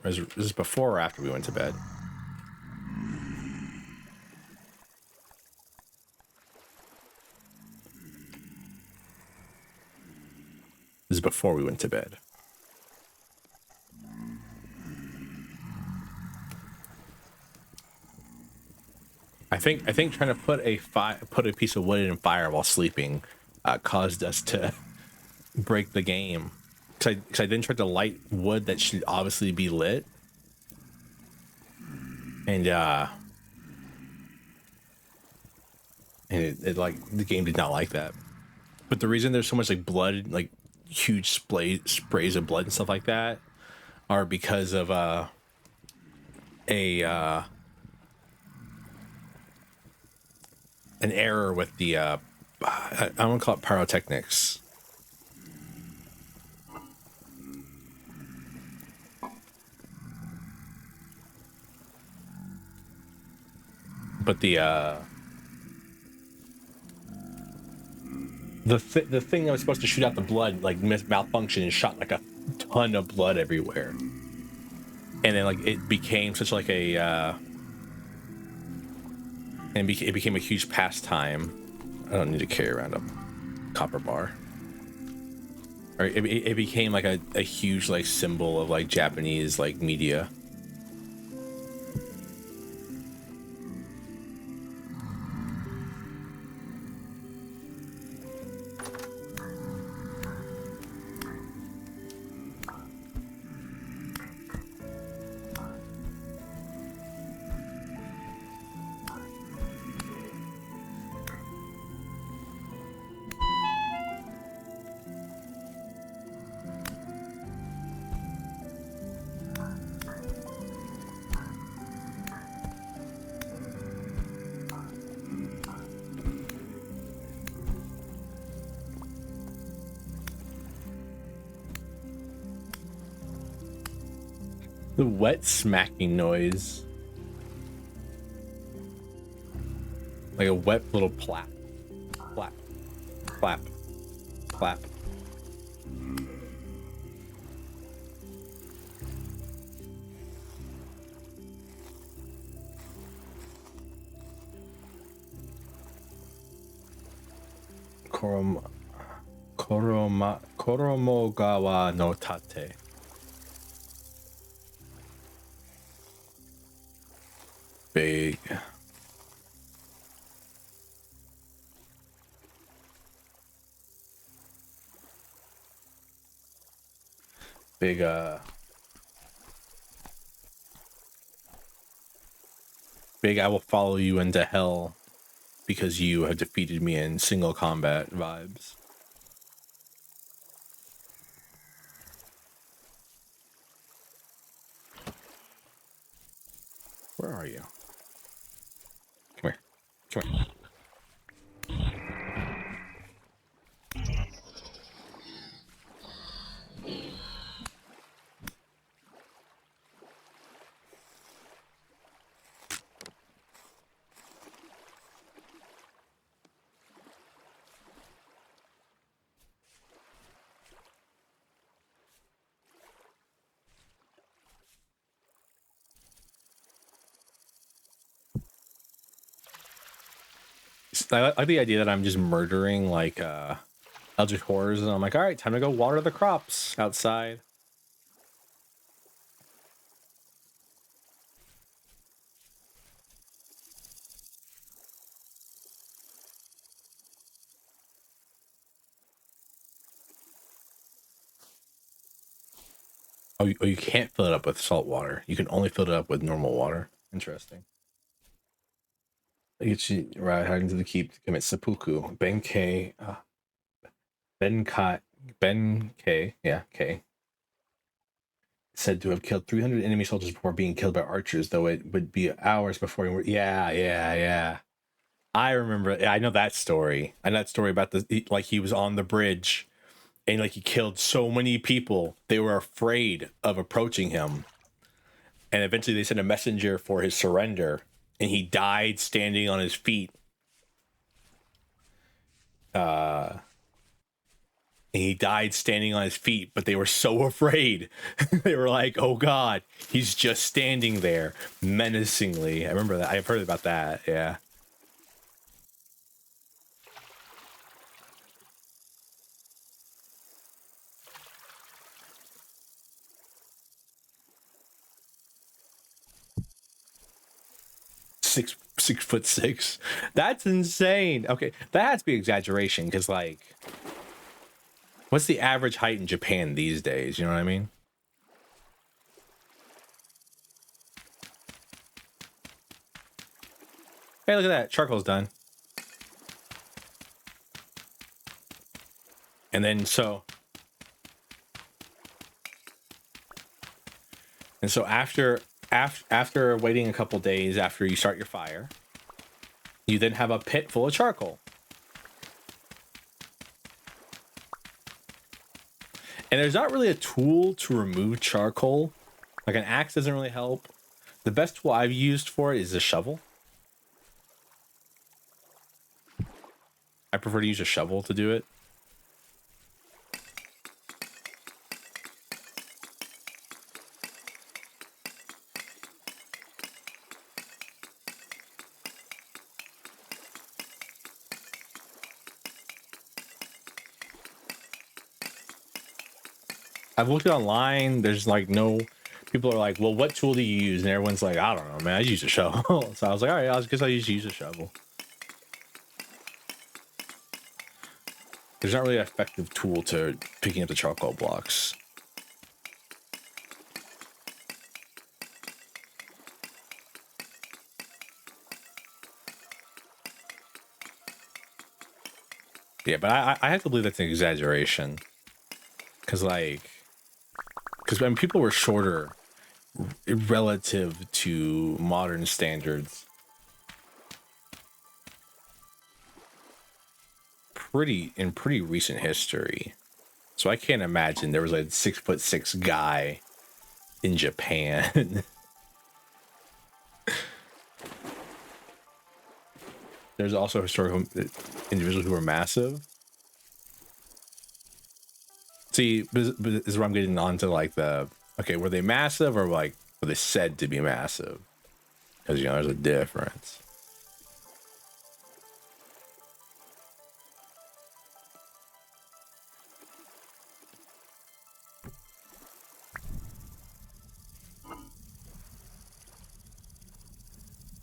This is before or after we went to bed? This is before we went to bed. I think trying to put a piece of wood in fire while sleeping caused us to break the game. Because I then tried to light wood that should obviously be lit, and it like the game did not like that. But the reason there's so much like blood, like huge sprays of blood and stuff like that, are because of an error with the I don't want to call it pyrotechnics. But the thing that was supposed to shoot out the blood like malfunctioned and shot like a ton of blood everywhere, and then like it became such like a and it became a huge pastime. I don't need to carry around a copper bar. Or it became like a huge like symbol of like Japanese like media. The wet smacking noise. Like a wet little plap. Plap. Plap. Plap. Koromogawa no tate. Big. Big, big, I will follow you into hell because you have defeated me in single combat vibes. Where are you? Come here. Come here. I like the idea that I'm just murdering like eldritch horrors, and I'm like, all right, time to go water the crops outside. Oh, you can't fill it up with salt water. You can only fill it up with normal water. Interesting. Ichi right heading to the keep to commit seppuku. Benkei, Benkei, yeah, K. Said to have killed 300 enemy soldiers before being killed by archers, though it would be hours before he were. Yeah. I remember. I know that story. I know that story about like he was on the bridge, and like he killed so many people. They were afraid of approaching him, and eventually they sent a messenger for his surrender, and he died standing on his feet. And he died standing on his feet, but they were so afraid. They were like, oh God, he's just standing there menacingly. I remember that. I've heard about that. Yeah. Six 6'6". That's insane. Okay, that has to be exaggeration because, like, what's the average height in Japan these days? You know what I mean? Hey, look at that. Charcoal's done. And then so after waiting a couple days after you start your fire, you then have a pit full of charcoal. And there's not really a tool to remove charcoal. Like an axe doesn't really help. The best tool I've used for it is a shovel. I prefer to use a shovel to do it. I've looked online. There's like no. People are like, well, what tool do you use? And everyone's like, I don't know, man. I use a shovel. So I was like, all right, I guess I just use a shovel. There's not really an effective tool to picking up the charcoal blocks. Yeah, but I have to believe that's an exaggeration. Because when people were shorter relative to modern standards, in pretty recent history. So I can't imagine there was a 6'6" guy in Japan. There's also historical individuals who are massive. See, this is where I'm getting on to like the, okay, were they massive or like, were they said to be massive? Because, you know, there's a difference.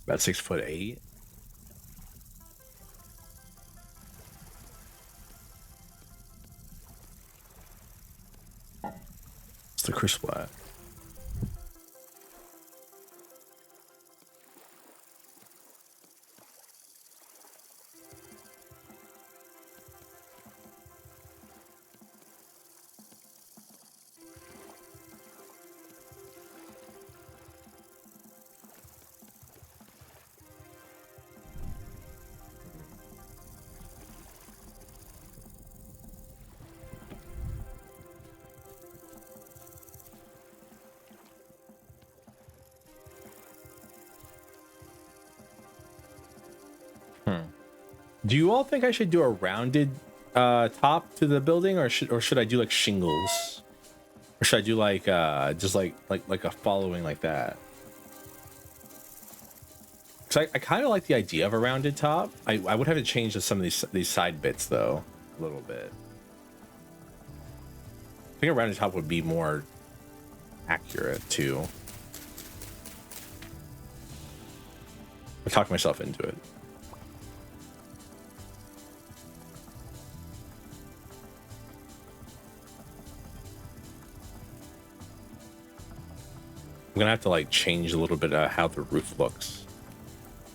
About 6'8". It's the crystal at. Do you all think I should do a rounded top to the building, or should I do like shingles, or should I do like just like a following like that? Because I kind of like the idea of a rounded top. I would have to change some of these side bits though a little bit. I think a rounded top would be more accurate too. I talked myself into it. I'm gonna have to like change a little bit how the roof looks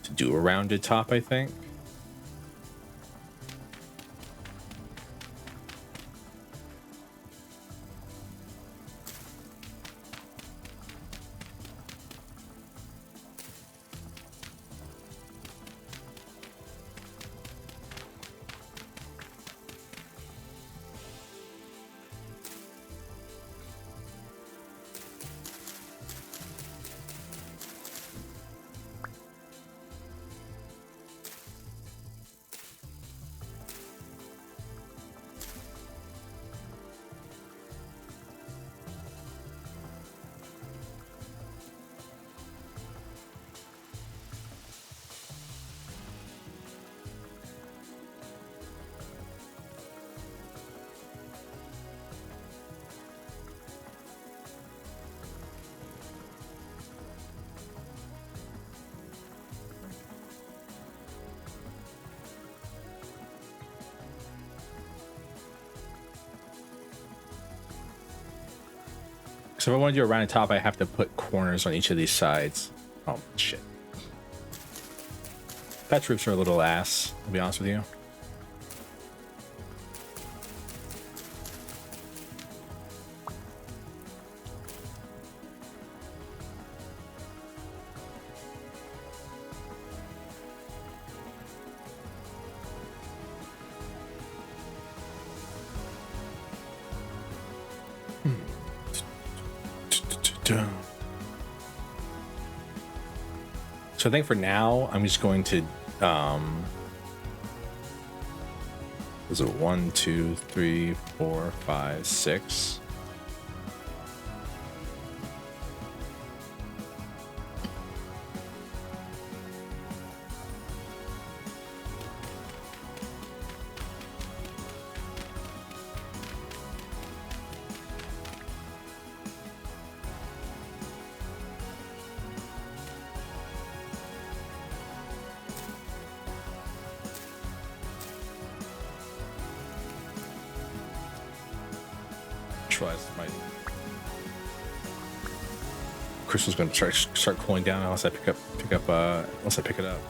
to do a rounded top, I think. So if I want to do a rounded top, I have to put corners on each of these sides. Oh, shit. Patch roofs are a little ass, to be honest with you. So I think for now, I'm just going to, is it 1, 2, 3, 4, 5, 6? Crystal's gonna start cooling down unless I pick it up.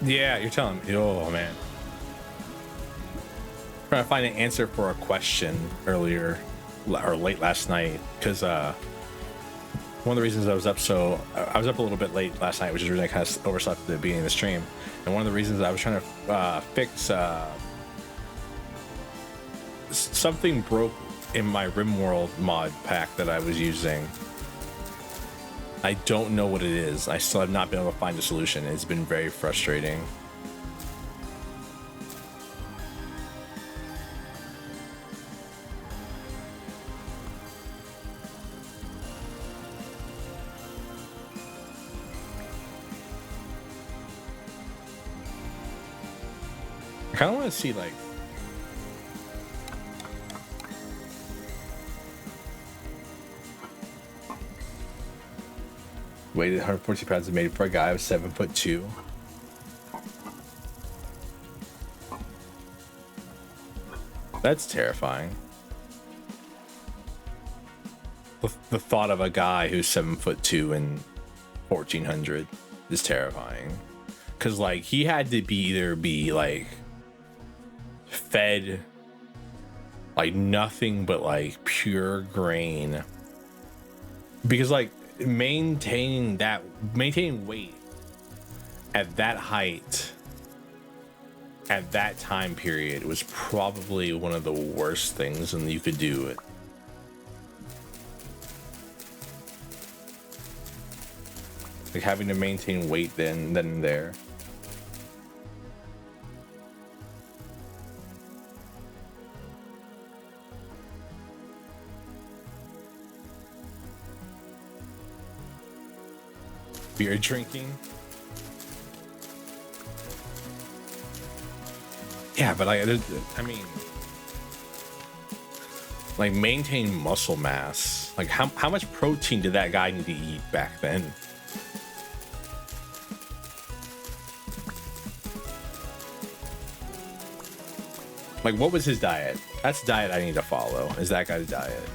Yeah, you're telling me. Oh man, trying to find an answer for a question earlier or late last night, because one of the reasons I was up a little bit late last night, which is really kind of overslept at the beginning of the stream, and one of the reasons I was trying to fix something broke in my RimWorld mod pack that I was using. I don't know what it is. I still have not been able to find a solution. It's been very frustrating. I kind of want to see like weighted 140 pounds is made for a guy of 7'2". That's terrifying. The thought of a guy who's 7'2" and 1400 is terrifying. Cause like he had to be like fed like nothing but like pure grain. Because like maintaining weight at that height at that time period was probably one of the worst things and you could do it. Like having to maintain weight then and there. Beer drinking. Yeah, but I mean, like maintain muscle mass. Like how much protein did that guy need to eat back then? Like what was his diet? That's the diet I need to follow. Is that guy's diet?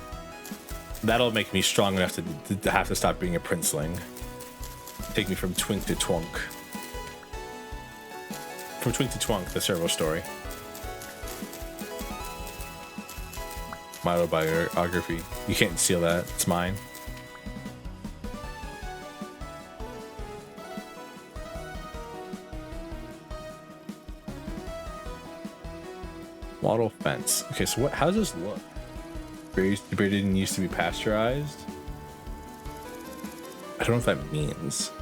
That'll make me strong enough to have to stop being a princeling. Take me from twink to twunk. From twink to twunk, the servo story. My autobiography. You can't steal that. It's mine. Wattle fence. Okay, so what? How does this look? Beer didn't used to be pasteurized. I don't know what that means.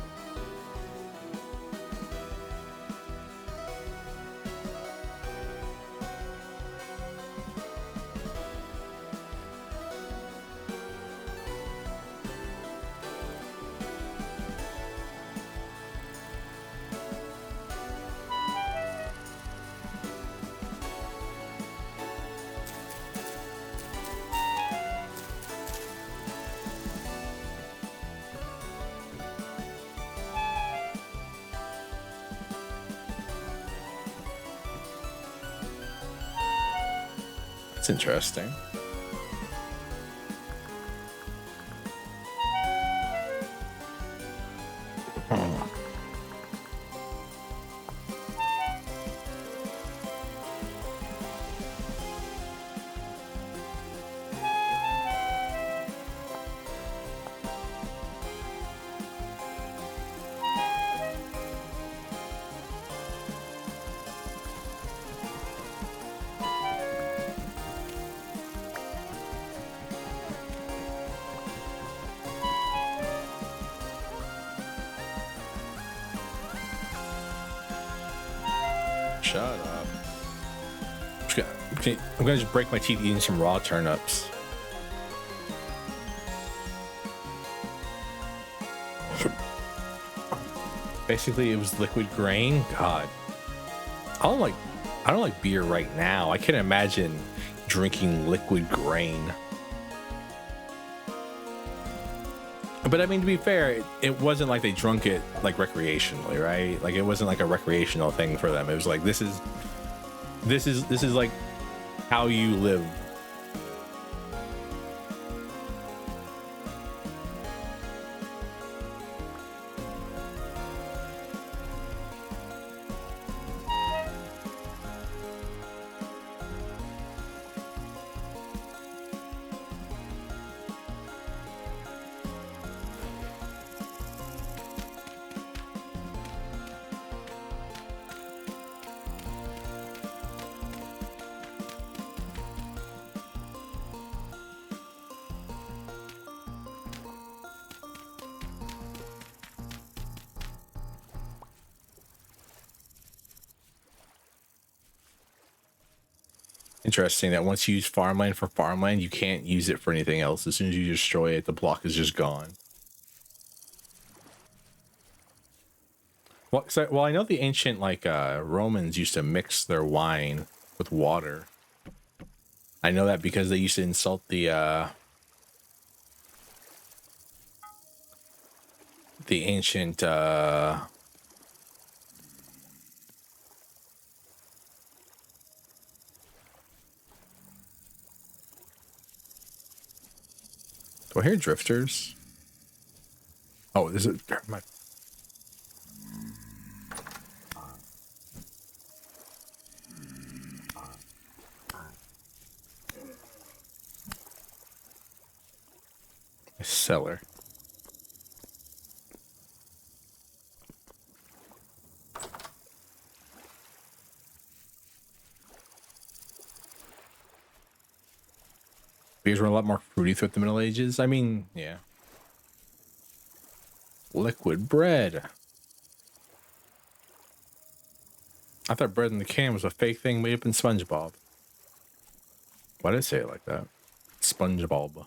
That's interesting. Shut up. I'm gonna just break my teeth eating some raw turnips. Basically, it was liquid grain. God, I don't like beer right now. I can't imagine drinking liquid grain. But I mean, to be fair, it wasn't like they drunk it like recreationally, right? Like it wasn't like a recreational thing for them. It was like this is like how you live. Interesting that once you use farmland for farmland, you can't use it for anything else. As soon as you destroy it, the block is just gone. Well, I know the ancient Romans used to mix their wine with water. I know that because they used to insult the ancient do I hear drifters? Oh, this is my cellar. Beers were a lot more fruity throughout the Middle Ages. I mean, yeah. Liquid bread. I thought bread in the can was a fake thing made up in SpongeBob. Why did I say it like that? SpongeBob.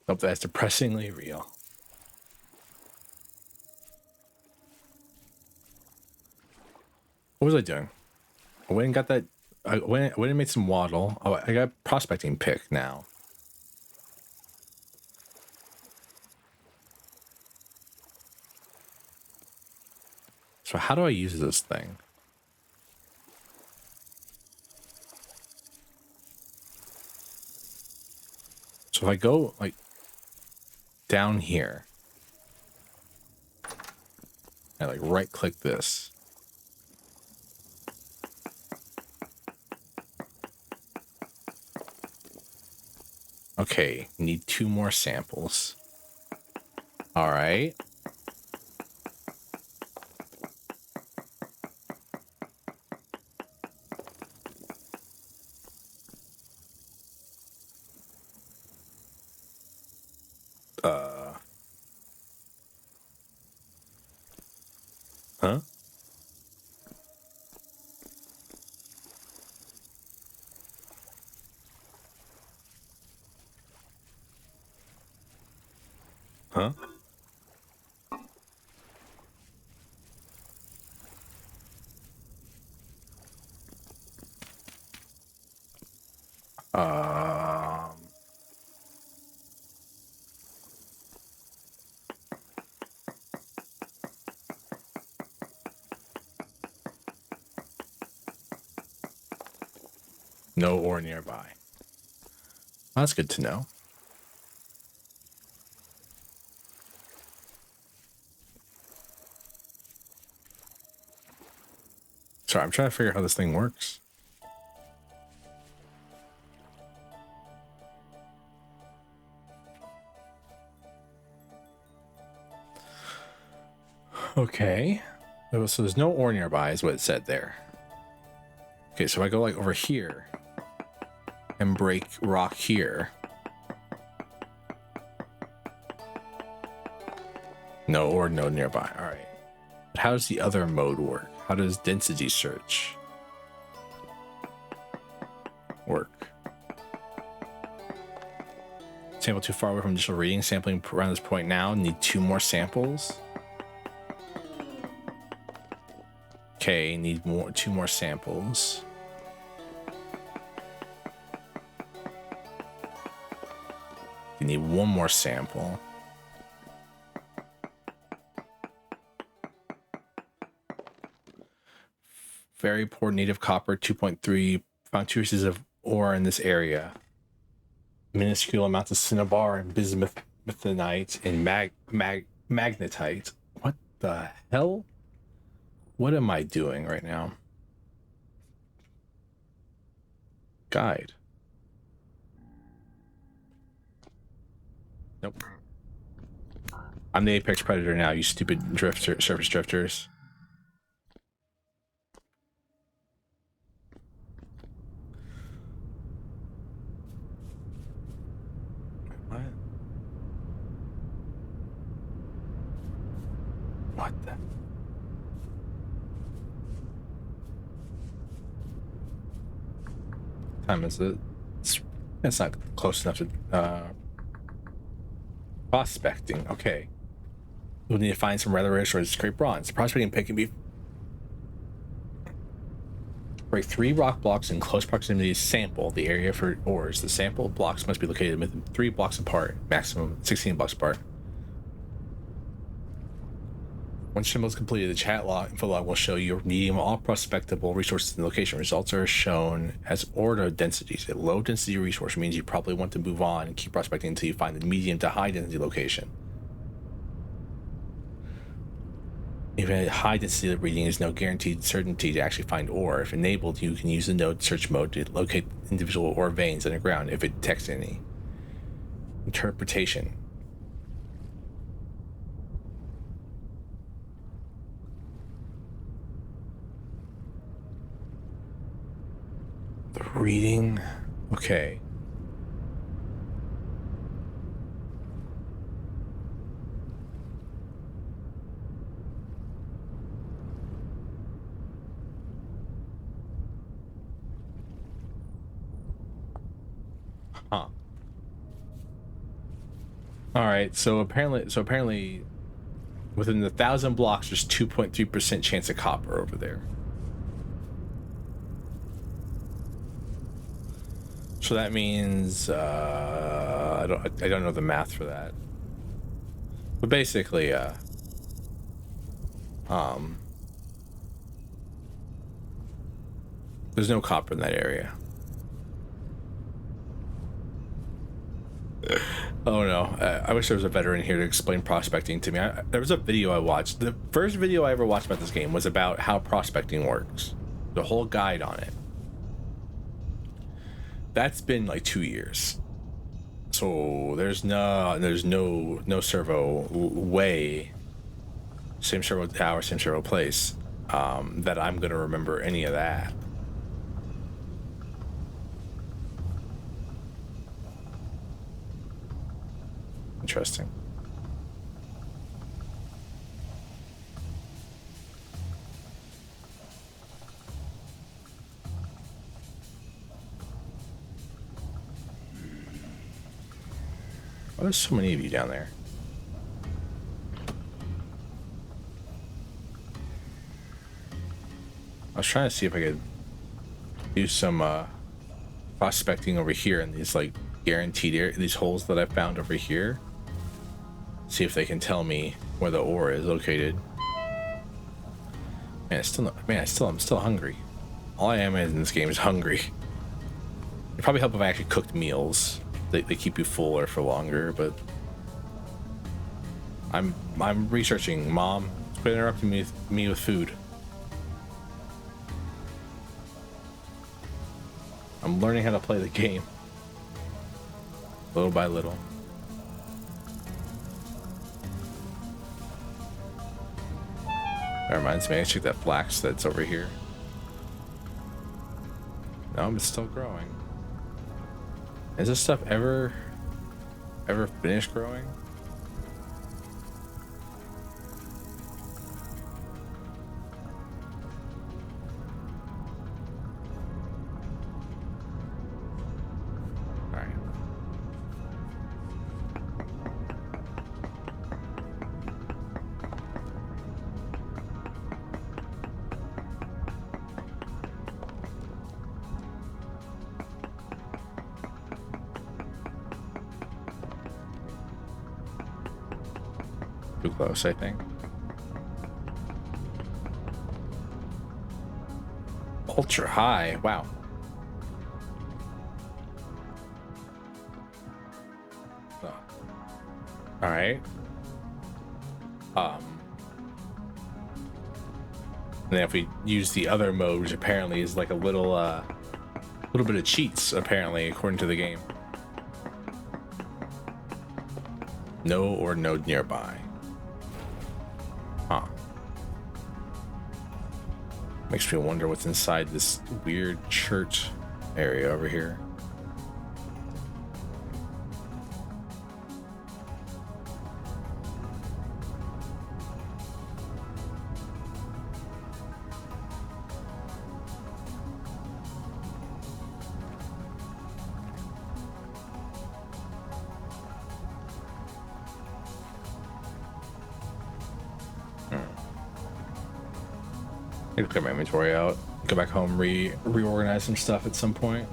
Oh, that's depressingly real. What was I doing? I went and got that. I went and made some waddle. Oh, I got prospecting pick now. So how do I use this thing? So if I go like down here, I like right click this. Okay, need 2 more samples. All right. Huh? Huh? Um, no ore nearby. That's good to know. Sorry, I'm trying to figure out how this thing works. Okay. So there's no ore nearby is what it said there. Okay, so if I go like over here and break rock here. No ore, no nearby. All right. But how does the other mode work? How does density search work? Sample too far away from initial reading. Sampling around this point now. Need 2 more samples. Okay, need 2 more samples. You need 1 more sample. Very poor native copper, 2.3. Found 2 pieces of ore in this area. Minuscule amounts of cinnabar and bismuthinite and magnetite. What the hell? What am I doing right now? Guide. Nope. I'm the apex predator now, you stupid surface drifters. What? What the? Time is it? It's not close enough to prospecting. Okay, we'll need to find some rather rare sources to scrape bronze. The prospecting pit can be break 3 rock blocks in close proximity to sample the area for ores. The sample blocks must be located within 3 blocks apart, maximum 16 blocks apart. Once symbol is completed, the chat log info log will show you medium all prospectable resources in the location. Results are shown as order densities. A low density resource means you probably want to move on and keep prospecting until you find the medium to high density location. Even a high density reading is no guaranteed certainty to actually find ore. If enabled, you can use the node search mode to locate individual ore veins underground if it detects any. Interpretation. The reading. Okay. Huh. All right. So apparently, within the 1,000 blocks, there's 2.3% chance of copper over there. So that means I don't know the math for that. But basically, there's no copper in that area. Oh no, I wish there was a veteran here to explain prospecting to me. There was a video I watched. The first video I ever watched about this game was about how prospecting works. The whole guide on it. That's been like 2 years. So there's no servo way, same servo hour, same servo place, that I'm gonna remember any of that. Interesting. Oh, there's so many of you down there. I was trying to see if I could do some prospecting over here in these like guaranteed these holes that I found over here. See if they can tell me where the ore is located. Man, I'm still hungry. All I am in this game is hungry. It'd probably help if I actually cooked meals. They keep you fuller for longer, but I'm researching. Mom, quit interrupting me with food. I'm learning how to play the game, little by little. That reminds me, I check that flax that's over here. No, it's still growing. Is this stuff ever finished growing? All right. Too close, I think. Ultra high, wow. Oh. All right. And then if we use the other mode, which apparently is like a little bit of cheats, apparently, according to the game. No or node nearby. Makes me wonder what's inside this weird church area over here. I need to clear my inventory out, go back home, reorganize some stuff at some point.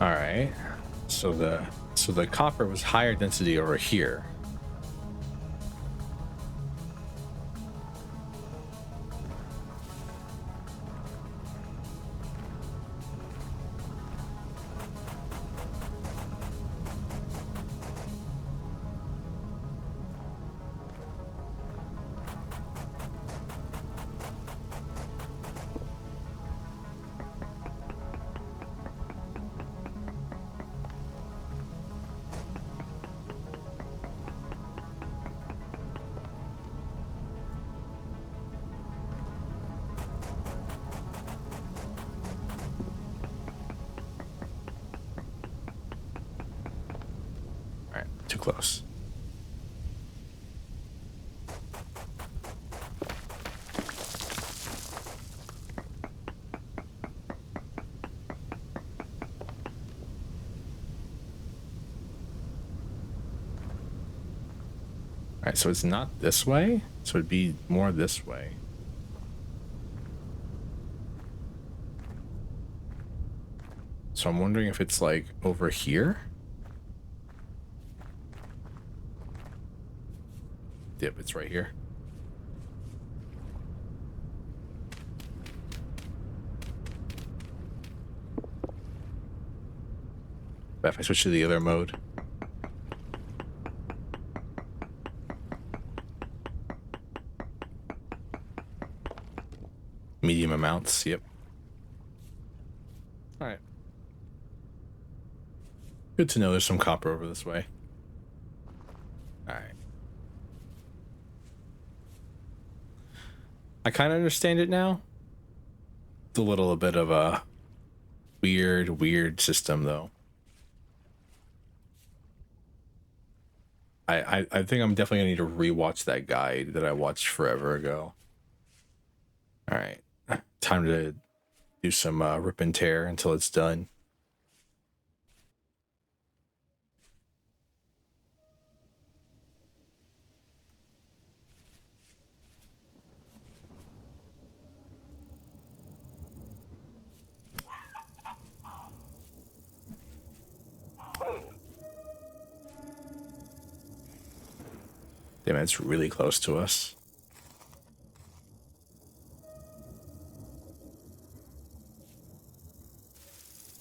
All right, so the copper was higher density over here. All right, too close. All right, so it's not this way, so it'd be more this way. So I'm wondering if it's like over here. Yep, it's right here. But if I switch to the other mode. Medium amounts, yep. All right. Good to know there's some copper over this way. All right. I kind of understand it now. It's a little bit of a weird system, though. I think I'm definitely gonna need to rewatch that guide that I watched forever ago. All right, time to do some rip and tear until it's done. Damn, it's really close to us.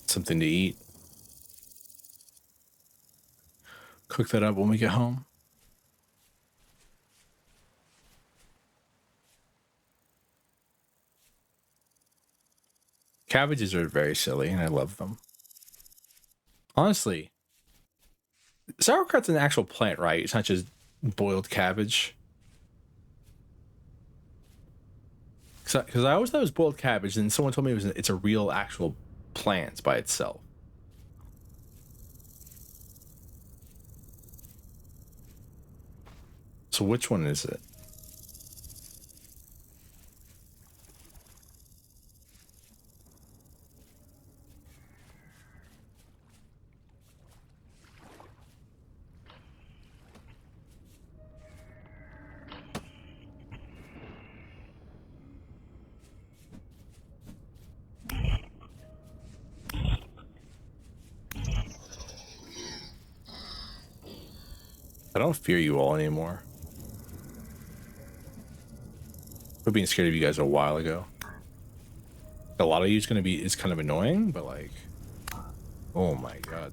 Something to eat. Cook that up when we get home. Cabbages are very silly, and I love them. Honestly, sauerkraut's an actual plant, right? It's not just boiled cabbage. Because I always thought it was boiled cabbage, and someone told me it's a real actual plant by itself. So which one is it? I don't fear you all anymore. I've been scared of you guys a while ago. A lot of you is kind of annoying, but like, oh my god.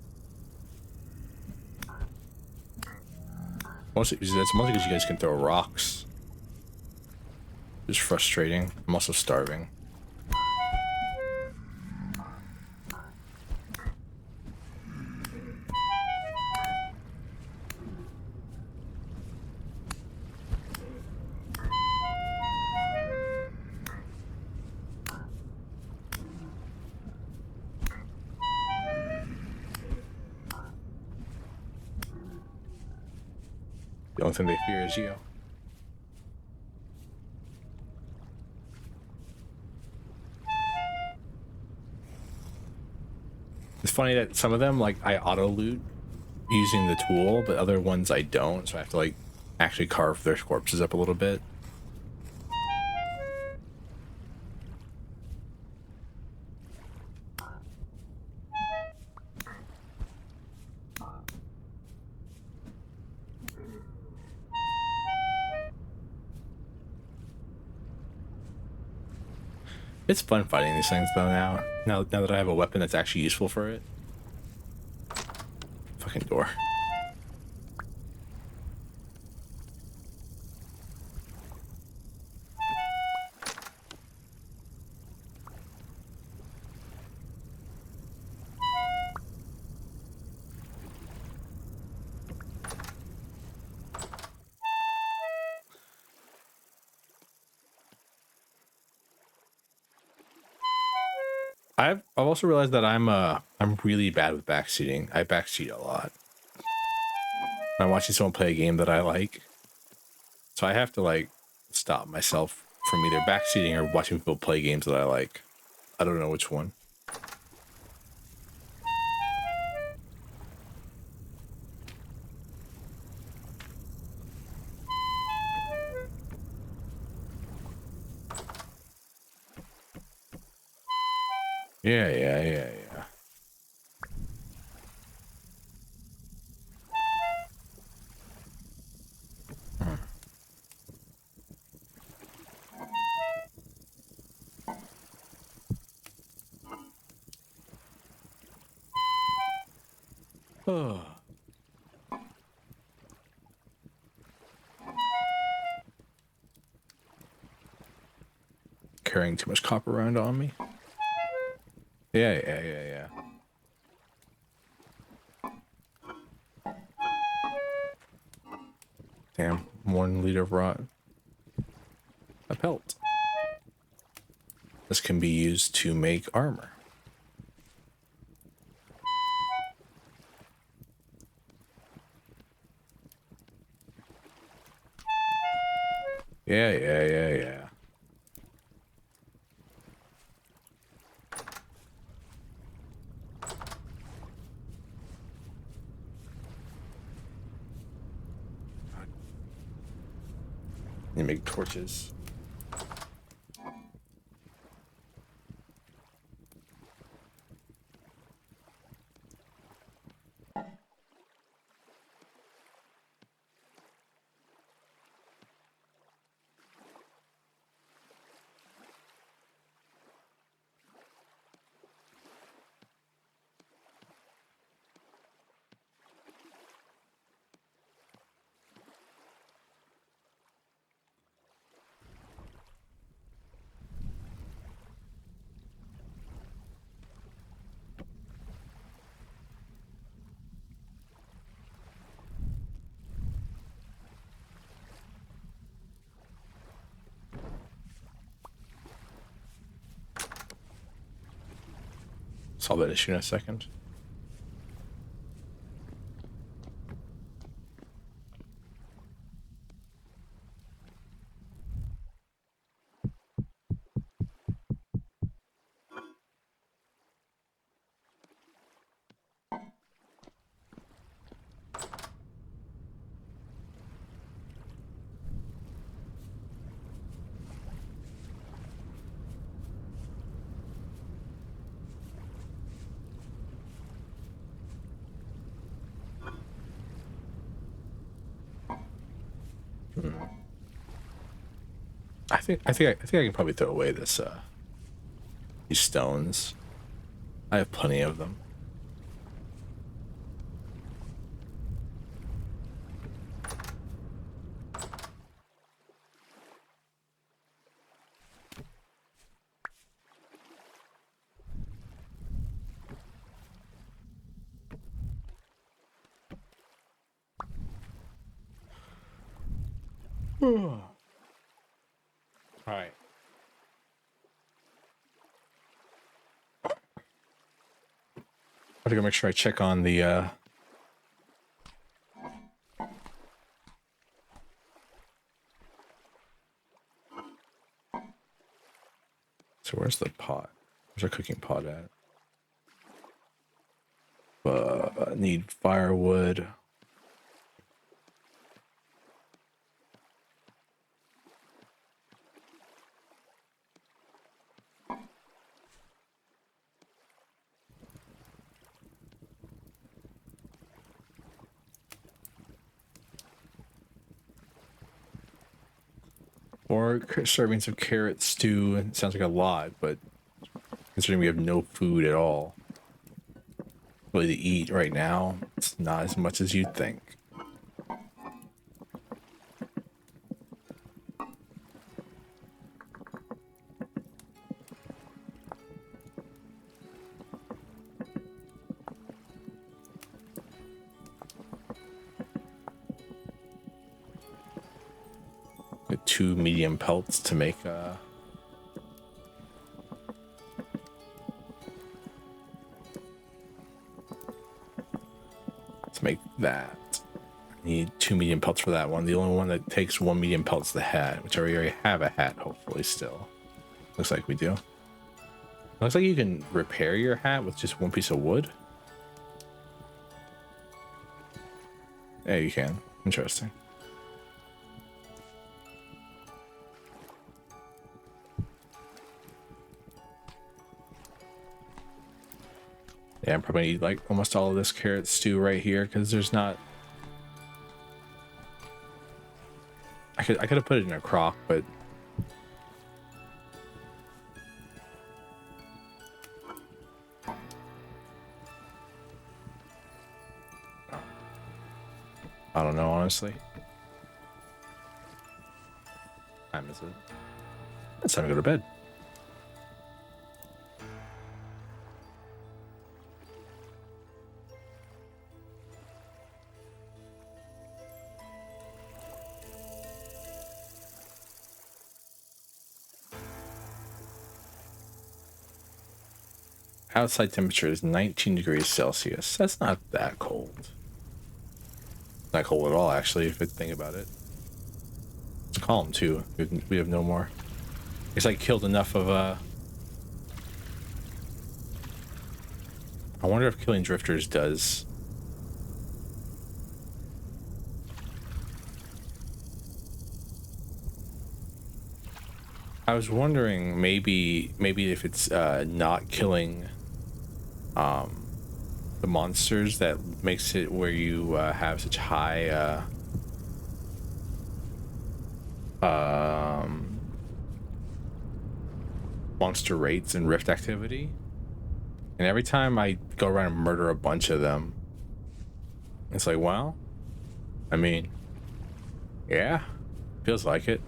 That's mostly because you guys can throw rocks. Just frustrating. I'm also starving. The only thing they fear is you. It's funny that some of them, like, I auto loot using the tool, but other ones I don't, so I have to, like, actually carve their corpses up a little bit. It's fun fighting these things though now that I have a weapon that's actually useful for it. Fucking door. I've also realized that I'm really bad with backseating. I backseat a lot. I'm watching someone play a game that I like, so I have to like stop myself from either backseating or watching people play games that I like. I don't know which one. Yeah. Oh. Carrying too much copper around on me. Yeah. Damn, 1 liter of rot. A pelt. This can be used to make armor. Yeah. You make torches. Solve that issue in a second. think I can probably throw away this these stones. I have plenty of them. All right. I gotta make sure I check on the so where's the pot? Where's our cooking pot at? Need firewood. Or servings of carrot stew. It sounds like a lot, but considering we have no food at all really to eat right now, it's not as much as you'd think. With 2 medium pelts to make that. I need 2 medium pelts for that one. The only one that takes 1 medium pelt is the hat, which I already have a hat, hopefully still. Looks like we do. Looks like you can repair your hat with just 1 piece of wood. Yeah, you can. Interesting. Yeah, I'm probably need like almost all of this carrot stew right here because there's not. I could have put it in a crock, but I don't know honestly. Time is it? It's time to go to bed. Outside temperature is 19 degrees Celsius. That's not that cold. Not cold at all, actually, if you think about it. It's calm, too. We have no more. I guess I killed enough of, I wonder if killing drifters does... I was wondering maybe if it's not killing the monsters that makes it where you have such high monster rates and rift activity. And every time I go around and murder a bunch of them, it's like, well, I mean, yeah, feels like it.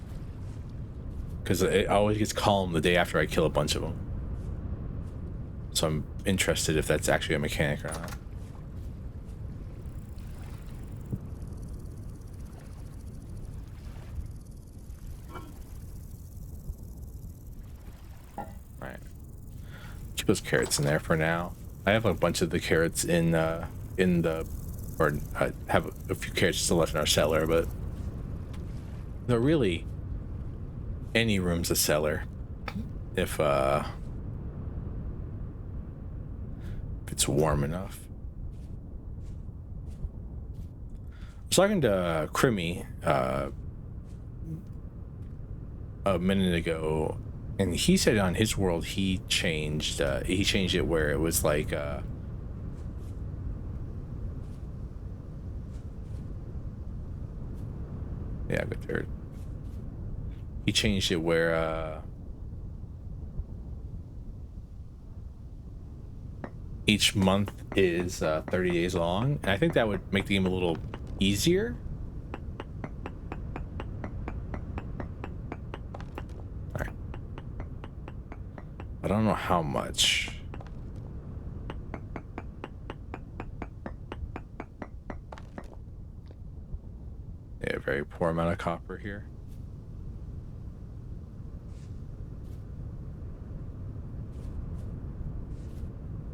Because it always gets calm the day after I kill a bunch of them. So I'm interested if that's actually a mechanic or not. Right. Keep those carrots in there for now. I have a bunch of the carrots in the, or I have a few carrots still left in our cellar, but they're really any room's a cellar if it's warm enough. I was talking to Crimmy a minute ago, and he said on his world he changed it where it was like yeah, good there. he changed it where each month is 30 days long, and I think that would make the game a little easier. All right, I don't know how much. Yeah, very poor amount of copper here.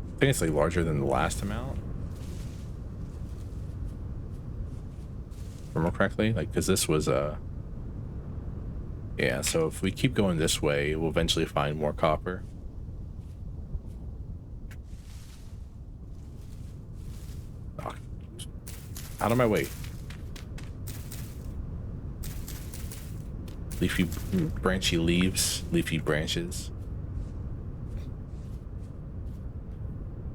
I think it's like larger than the last amount. If I remember correctly, like, because this was yeah, so if we keep going this way, we'll eventually find more copper. Oh, out of my way. Leafy branchy leaves, leafy branches.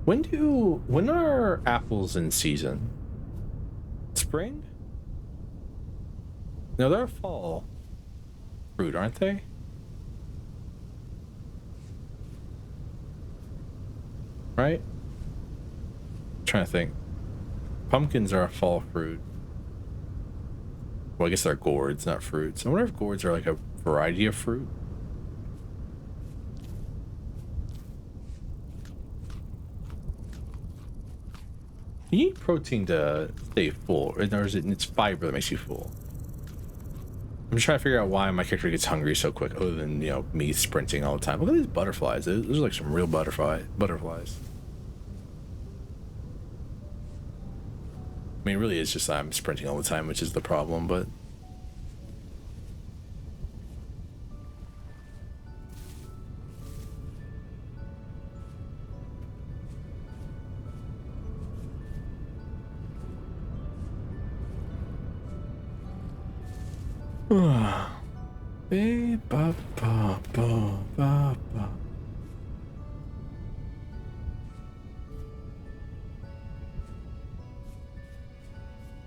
When are apples in season? Spring? No, they're fall fruit, aren't they? Right? I'm trying to think. Pumpkins are a fall fruit. Well, I guess they're gourds, not fruits. I wonder if gourds are like a variety of fruit. You need protein to stay full, or is it it's fiber that makes you full? I'm just trying to figure out why my character gets hungry so quick, other than, you know, me sprinting all the time. Look at these butterflies. Those are like some real butterflies. I mean, really, it's just I'm sprinting all the time, which is the problem, but...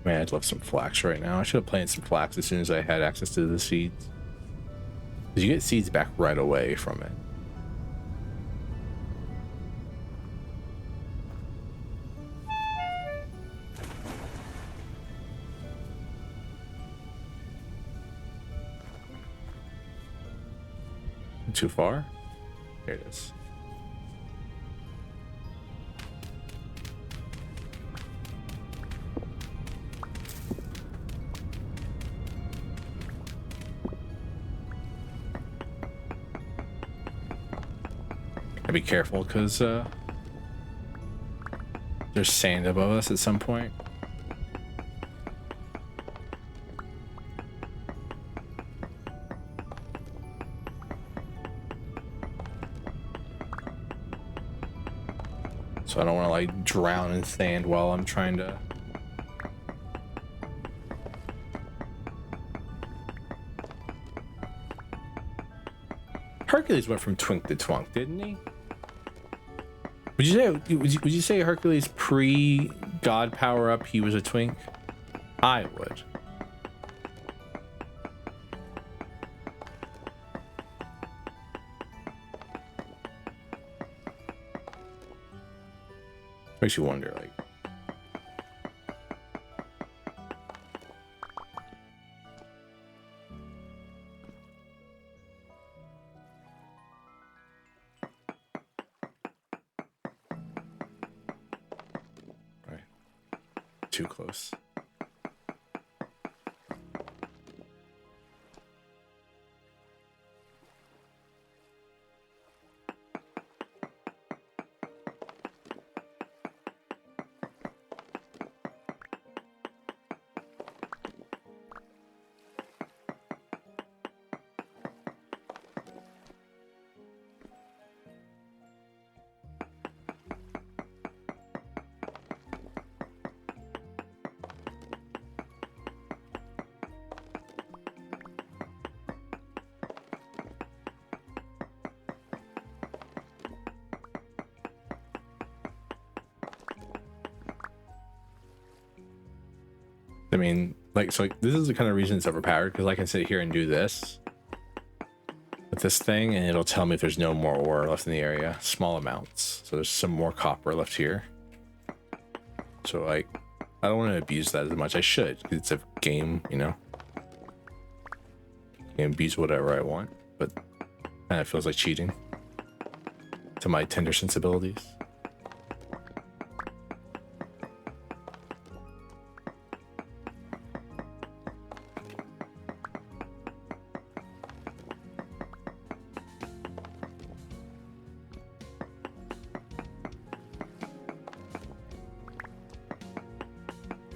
Man, I'd love some flax right now. I should have planted some flax as soon as I had access to the seeds. Because you get seeds back right away from it. Too far? Here it is. Gotta be careful, because there's sand above us at some point. So I don't want to like drown in sand while I'm trying to... Hercules went from twink to twunk, didn't he? Would you say Hercules pre-god power up he was a twink? I would. Makes you wonder, like... Right. Too close. I mean, like, so like, this is the kind of reason it's overpowered, because I can sit here and do this, with this thing, and it'll tell me if there's no more ore left in the area. Small amounts. So there's some more copper left here. So like, I don't want to abuse that as much. I should, because it's a game, you know. I can abuse whatever I want, but kind of feels like cheating to my tender sensibilities.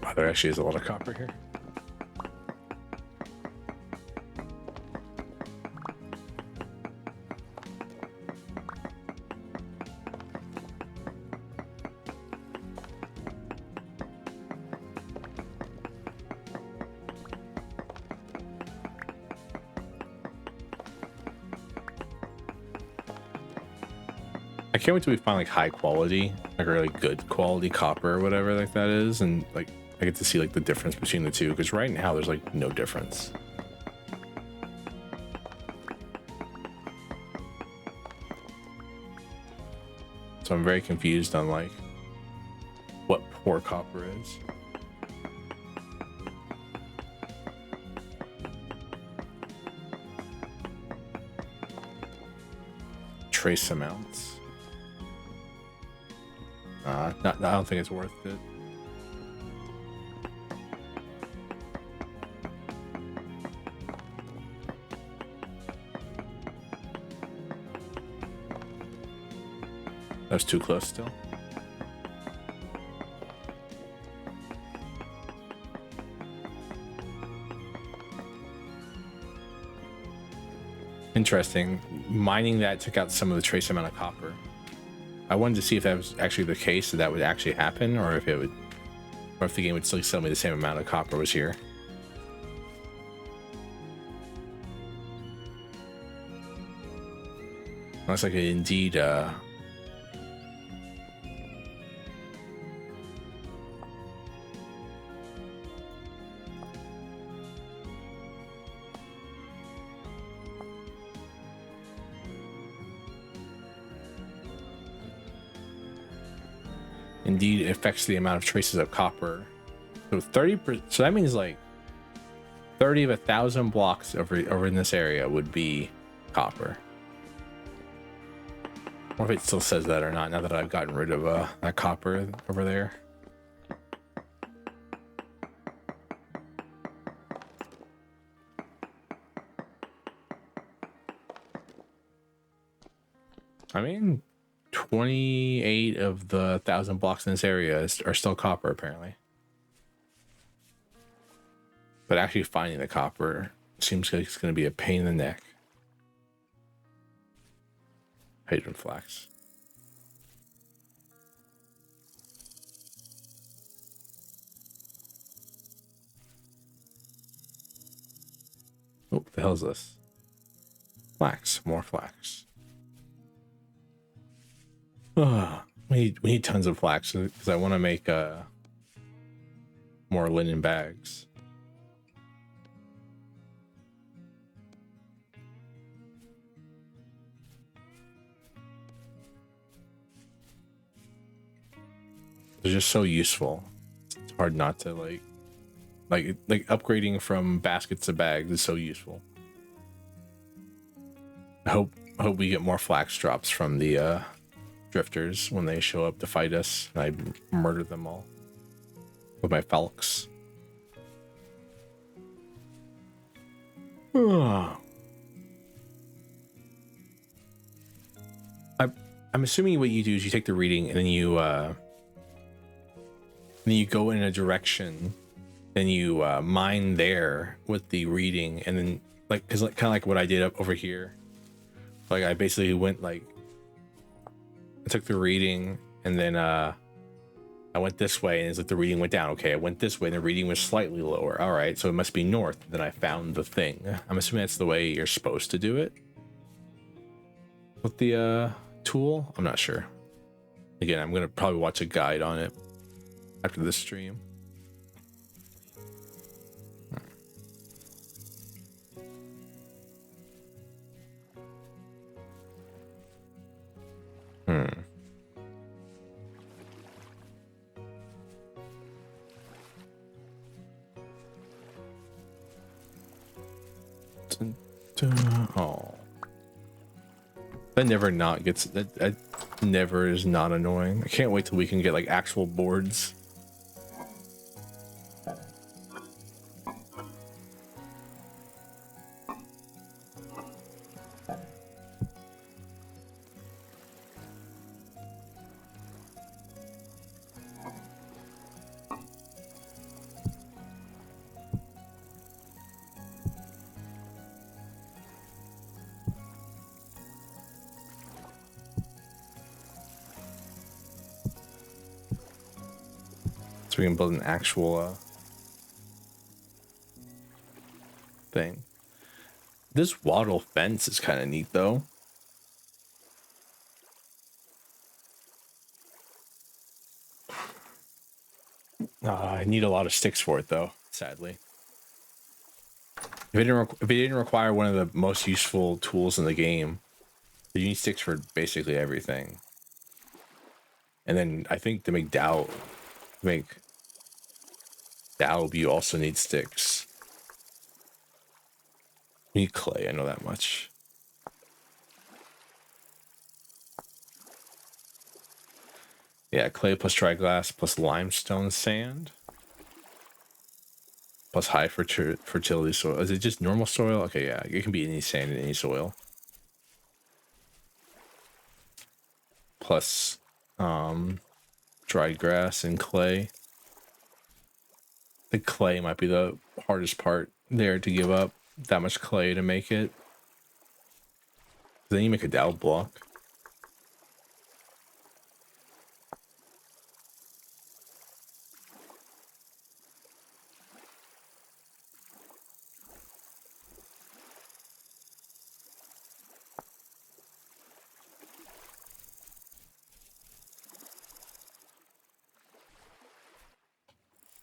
Wow, there actually is a lot of copper here. I can't wait till we find like high quality, like really good quality copper or whatever like that is, and like I get to see like the difference between the two, because right now there's like no difference. So I'm very confused on like what poor copper is. Trace amounts. I don't think it's worth it. That was too close still. Interesting. Mining that took out some of the trace amount of copper. I wanted to see if that was actually the case, that would actually happen, or if it would, or if the game would still sell me the same amount of copper was here. Looks like it indeed indeed affects the amount of traces of copper. So 30%, so that means like 30 of 1,000 blocks over in this area would be copper. I wonder if it still says that or not, now that I've gotten rid of that copper over there. I mean, 28 of the 1,000 blocks in this area are still copper, apparently. But actually finding the copper seems like it's going to be a pain in the neck. Hydrogen flax. Oh, what the hell is this? Flax, more flax. We need tons of flax because I want to make more linen bags. They're just so useful. It's hard not to like upgrading from baskets to bags is so useful. I hope we get more flax drops from the drifters when they show up to fight us, and I murder them all with my falx. I'm assuming what you do is you take the reading and then you go in a direction, then you mine there with the reading, and then like, cause like kind of like what I did up over here. Like I basically went like, I took the reading and then I went this way, and it's like the reading went down. Okay, I went this way and the reading was slightly lower. All right, so it must be north. Then I found the thing. I'm assuming that's the way you're supposed to do it with the tool. I'm not sure. Again, I'm gonna probably watch a guide on it after this stream. Hmm. Dun, dun. Oh. That never not gets that never is not annoying. I can't wait till we can get like actual boards. So we can build an actual thing. This wattle fence is kind of neat though. I need a lot of sticks for it though, sadly. If it didn't require one of the most useful tools in the game, you need sticks for basically everything. And then I think to make dowel, you also need sticks. You need clay, I know that much. Yeah, clay plus dry glass plus limestone sand. Plus high fertility soil. Is it just normal soil? Okay, yeah, it can be any sand in any soil. Plus dried grass and clay. The clay might be the hardest part there to give up. That much clay to make it. Then you make a dowel block.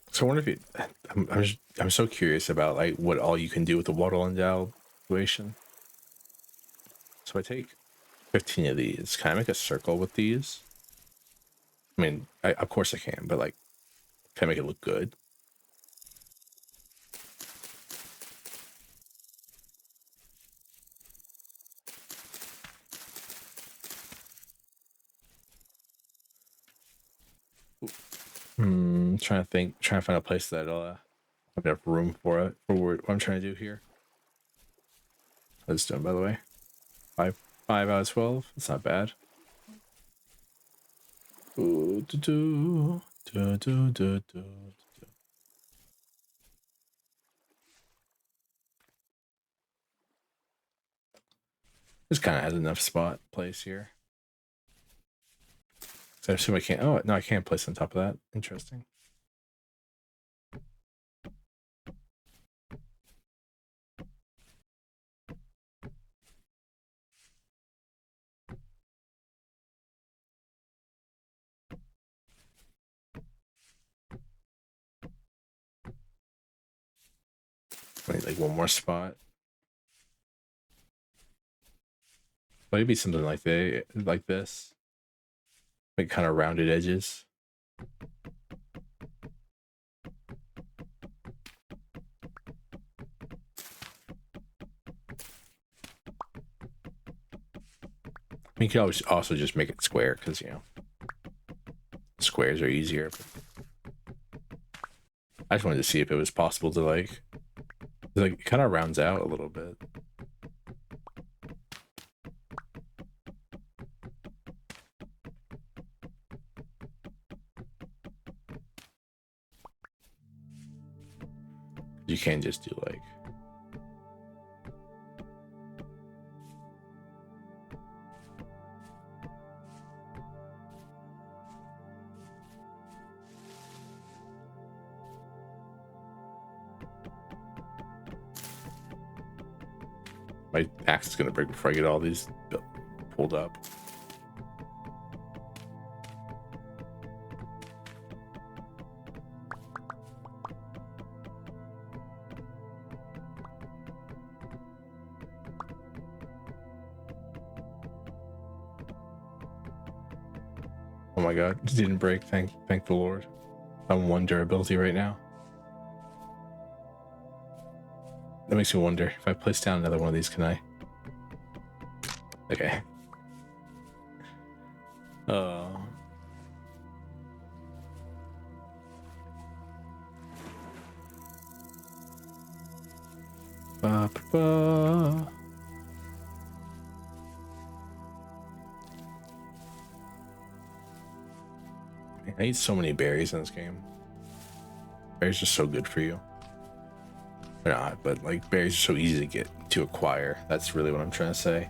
So I wonder if I'm so curious about like what all you can do with the wattle and dowel situation. So I take 15 of these. Can I make a circle with these? I mean, of course I can, but like, can I make it look good? Trying to find a place that'll have enough room for it for what I'm trying to do here. Let's do it, by the way. 5 out of 12. It's not bad. Ooh, This kind of has enough spot place here. So I assume I can't. Oh no, I can't place on top of that. Interesting. Wait, like one more spot. Maybe something like this. Like kind of rounded edges. You can always also just make it square because you know squares are easier. I just wanted to see if it was possible to like it kind of rounds out a little bit. You can't just do like my axe is gonna break before I get all these pulled up. my god, it didn't break. Thank the Lord. I'm 1 durability right now. That makes me wonder if I place down another one of these, can I? Okay. Ba, ba, ba. I eat so many berries in this game. Berries are so good for you. They're not, but like berries are so easy to acquire. That's really what I'm trying to say.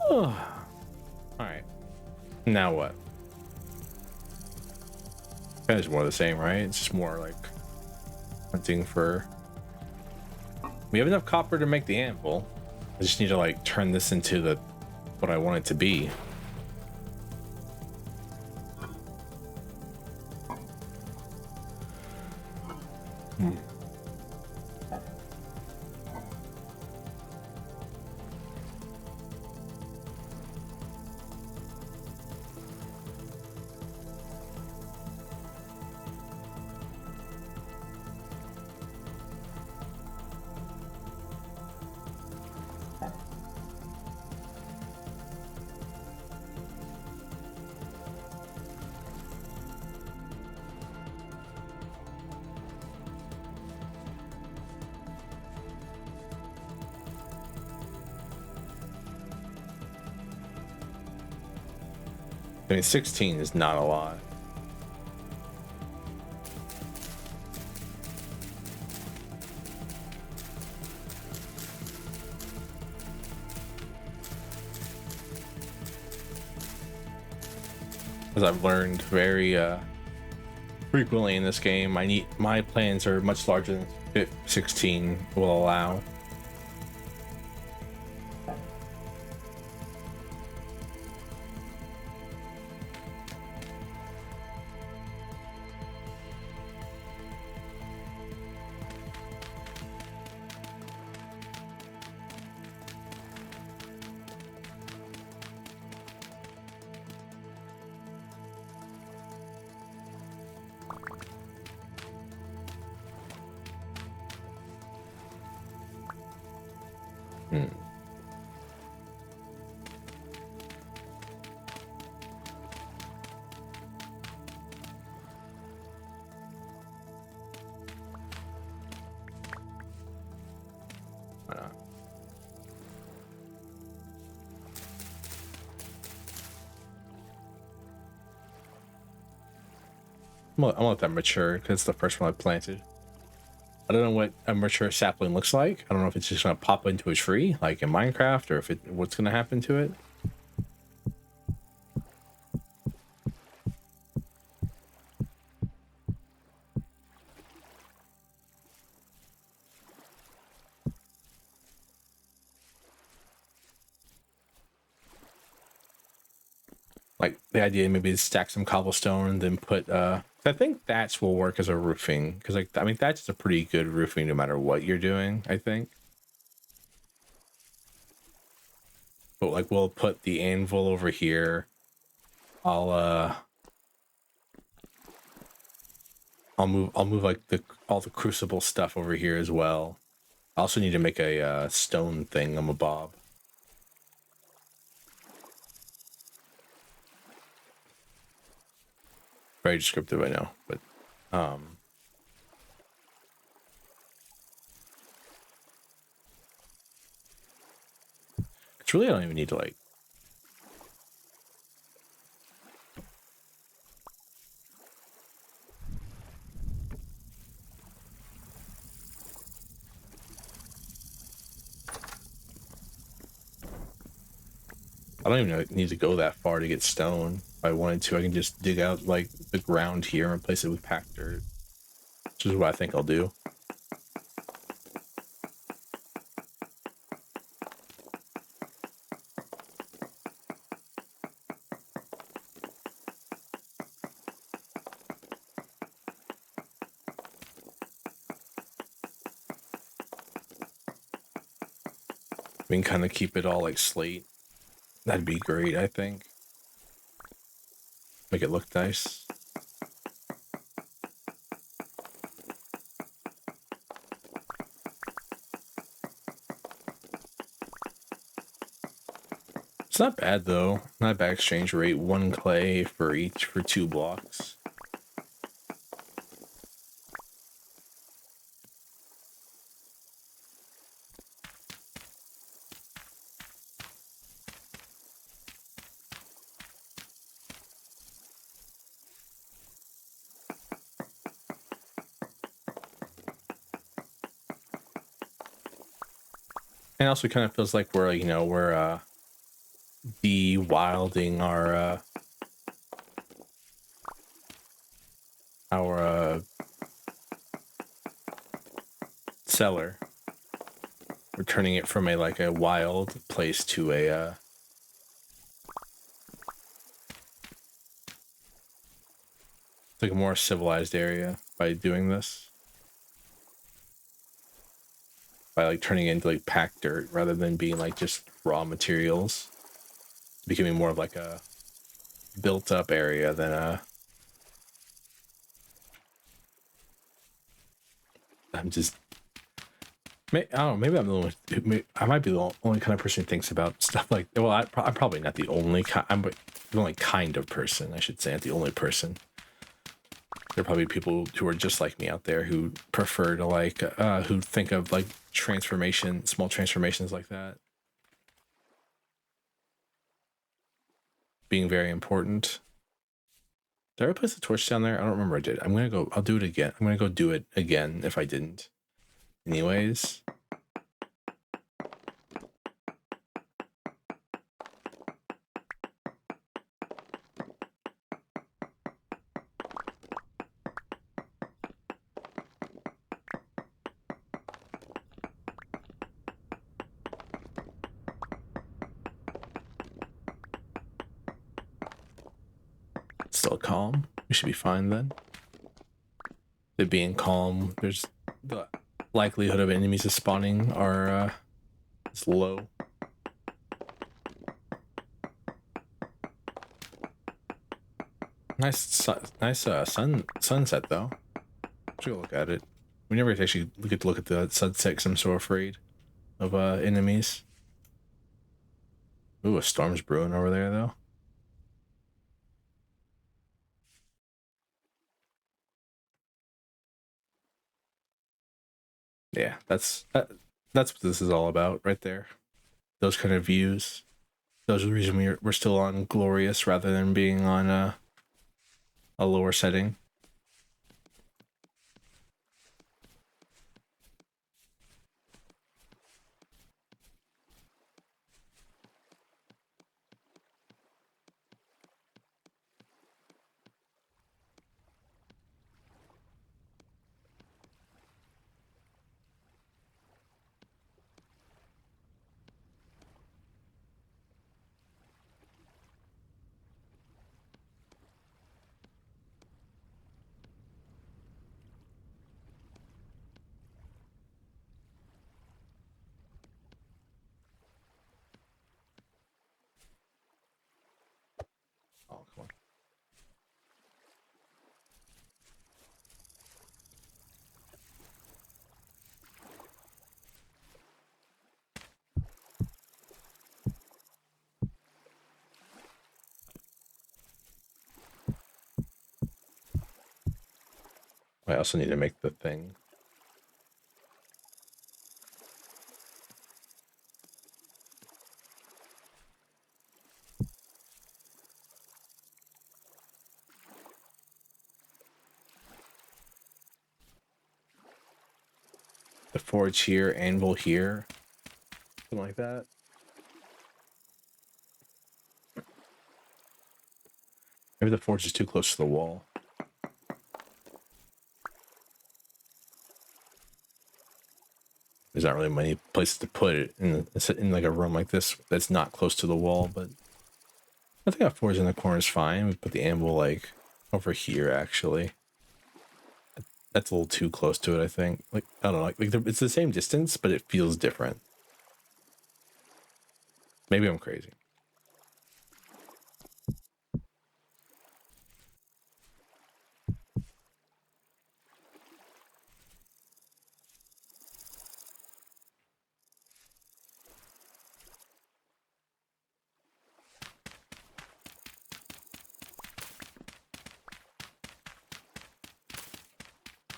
Oh. All right. Now what? Kind of more of the same, right? It's just more like hunting for. We have enough copper to make the anvil. I just need to like turn this into what I want it to be. Hmm. I mean, 16 is not a lot. As I've learned very frequently in this game, my plans are much larger than 16 will allow. I'm gonna let that mature because it's the first one I planted. I don't know what a mature sapling looks like. I don't know if it's just gonna pop into a tree like in Minecraft or what's gonna happen to it. Like the idea maybe is stack some cobblestone and then put I think thatch will work as a roofing because like I mean thatch is a pretty good roofing no matter what you're doing, I think. But like we'll put the anvil over here. I'll move like all the crucible stuff over here as well. I also need to make a stone thing. I'm a bob. Very descriptive, I know, but it's really I don't even need to like. I don't even need to go that far to get stone. If I wanted to, I can just dig out like the ground here and replace it with packed dirt, which is what I think I'll do. We can kind of keep it all like slate. That'd be great, I think. Make it look nice. It's not bad though. Not bad exchange rate. 1 clay for each for 2 blocks. And also kind of feels like we're, you know, we're de-wilding our cellar. We're turning it from a wild place to a like a more civilized area by doing this. By like turning it into like packed dirt rather than being like just raw materials. Becoming more of like a built up area than a I'm just I don't know, maybe I'm the only I might be the only kind of person who thinks about stuff like, well, I'm probably not the only I'm the only kind of person, I should say, not the only person. There are probably people who are just like me out there who prefer to like who think of like small transformations like that being very important. Did I ever place the torch down there? I don't remember I did. I'll do it again. I'm gonna go do it again if I didn't. Anyways. Still calm. We should be fine then. It being calm, there's the likelihood of enemies spawning are is low. Nice sunset though. Take a look at it. We never actually get to look at the sunset because I'm so afraid of enemies. Ooh, a storm's brewing over there though. Yeah, that's what this is all about right there. Those kind of views. Those are the reason we're still on glorious rather than being on a lower setting. Oh, come on. I also need to make the thing. The forge here, anvil here. Something like that. Maybe the forge is too close to the wall. There's not really many places to put it in like a room like this that's not close to the wall, but I think a forge in the corner is fine. We put the anvil like over here actually. That's a little too close to it, I think. Like, I don't know, like it's the same distance, but it feels different. Maybe I'm crazy.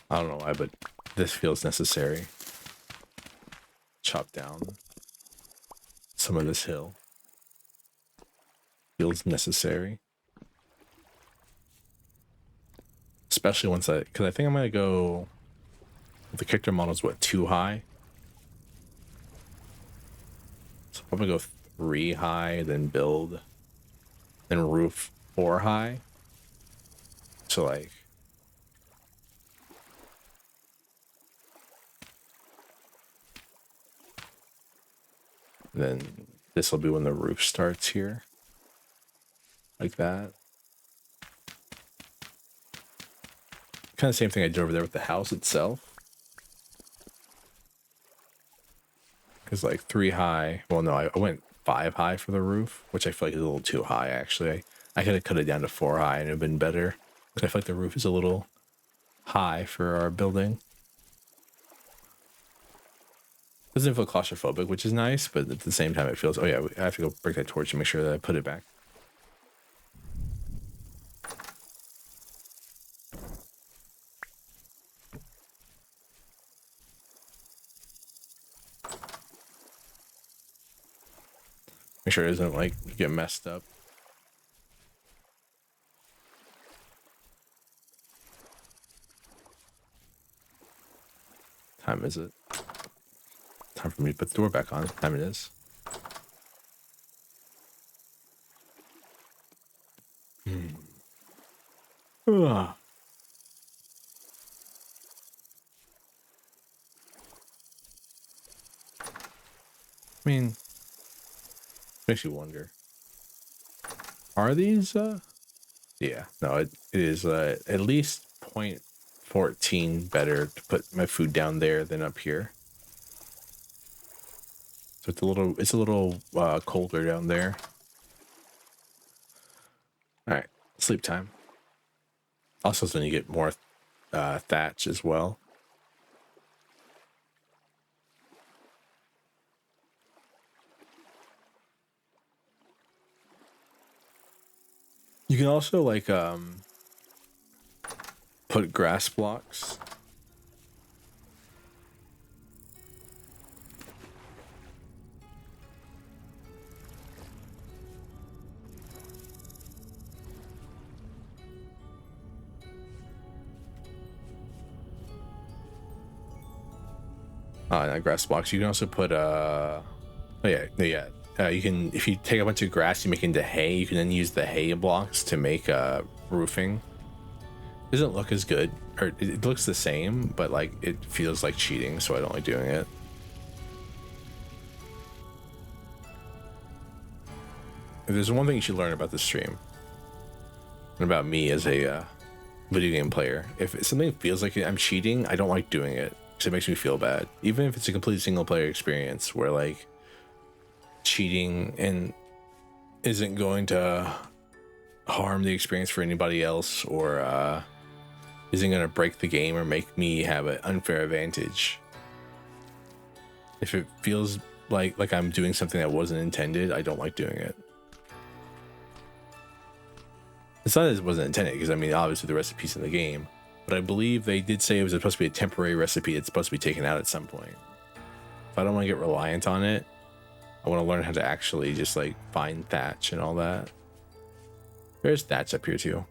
I don't know why, but this feels necessary. Chop down some of this hill. Feels necessary. Especially once because I think I'm gonna go, the character model's what, too high? So I'm gonna go 3 high, then build, then roof 4 high. So like, then this will be when the roof starts here. Like that. Kind of same thing I did over there with the house itself. Because like 3 high, well no, I went 5 high for the roof, which I feel like is a little too high actually. I could have cut it down to 4 high and it would have been better. But I feel like the roof is a little high for our building. Doesn't feel claustrophobic, which is nice, but at the same time it feels, oh yeah, I have to go break that torch and make sure that I put it back. Make sure it doesn't like get messed up. Time is it? Time for me to put the door back on. Time it is. I mean, makes you wonder. Are these yeah, no, it is at least 0.14 better to put my food down there than up here. So it's a little colder down there. All right, sleep time. Also, then you get more thatch as well. You can also like put grass blocks. Not grass blocks. You can also put oh yeah, yeah. You can, if you take a bunch of grass, you make it into hay. You can then use the hay blocks to make roofing. It doesn't look as good, or it looks the same, but like it feels like cheating, so I don't like doing it. If there's one thing you should learn about this stream, and about me as a video game player, if something feels like I'm cheating, I don't like doing it because it makes me feel bad. Even if it's a complete single player experience where like cheating and isn't going to harm the experience for anybody else, or isn't going to break the game or make me have an unfair advantage. If it feels like I'm doing something that wasn't intended, I don't like doing it. It's not that it wasn't intended, because I mean obviously the recipe's in the game, but I believe they did say it was supposed to be a temporary recipe. It's supposed to be taken out at some point. If I don't want to get reliant on it, I want to learn how to actually just like find thatch and all that. There's thatch up here too.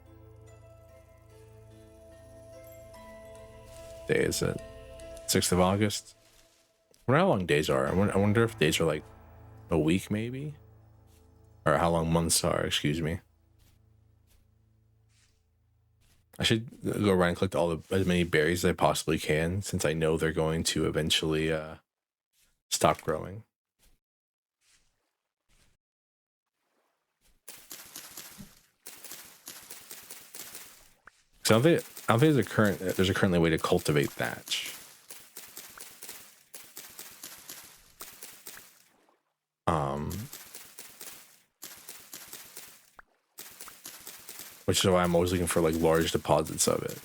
Day is it? 6th of August. I wonder how long days are. I wonder if days are like a week maybe, or how long months are. Excuse me. I should go around and collect as many berries as I possibly can, since I know they're going to eventually stop growing. So I don't think there's a currently way to cultivate thatch. which is why I'm always looking for like large deposits of it.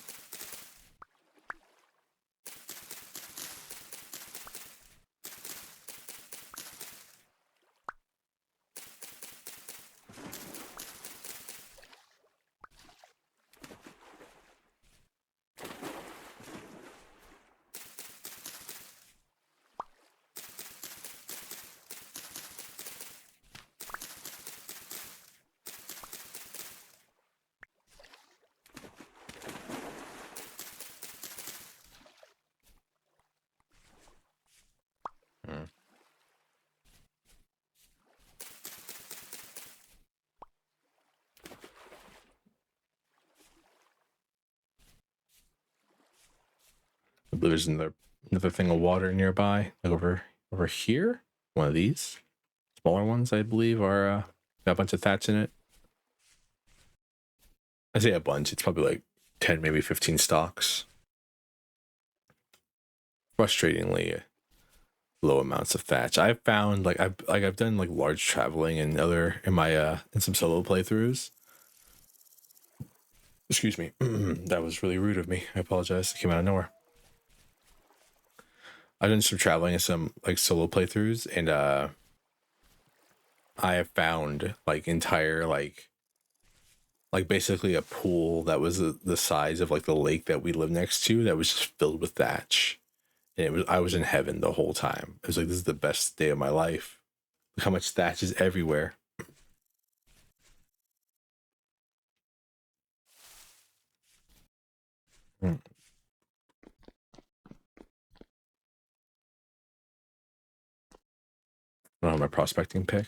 I believe there's another thing of water nearby, like over here. One of these smaller ones, I believe, are got a bunch of thatch in it. I say a bunch. It's probably like 10, maybe 15 stalks. Frustratingly low amounts of thatch. I've found I've done like large traveling and in some solo playthroughs. Excuse me. That was really rude of me. I apologize. It came out of nowhere. I've done some traveling and some like solo playthroughs, and I have found like entire like basically a pool that was the size of like the lake that we live next to that was just filled with thatch. And I was in heaven the whole time. It was like, this is the best day of my life. Look how much thatch is everywhere. I don't have my prospecting pick.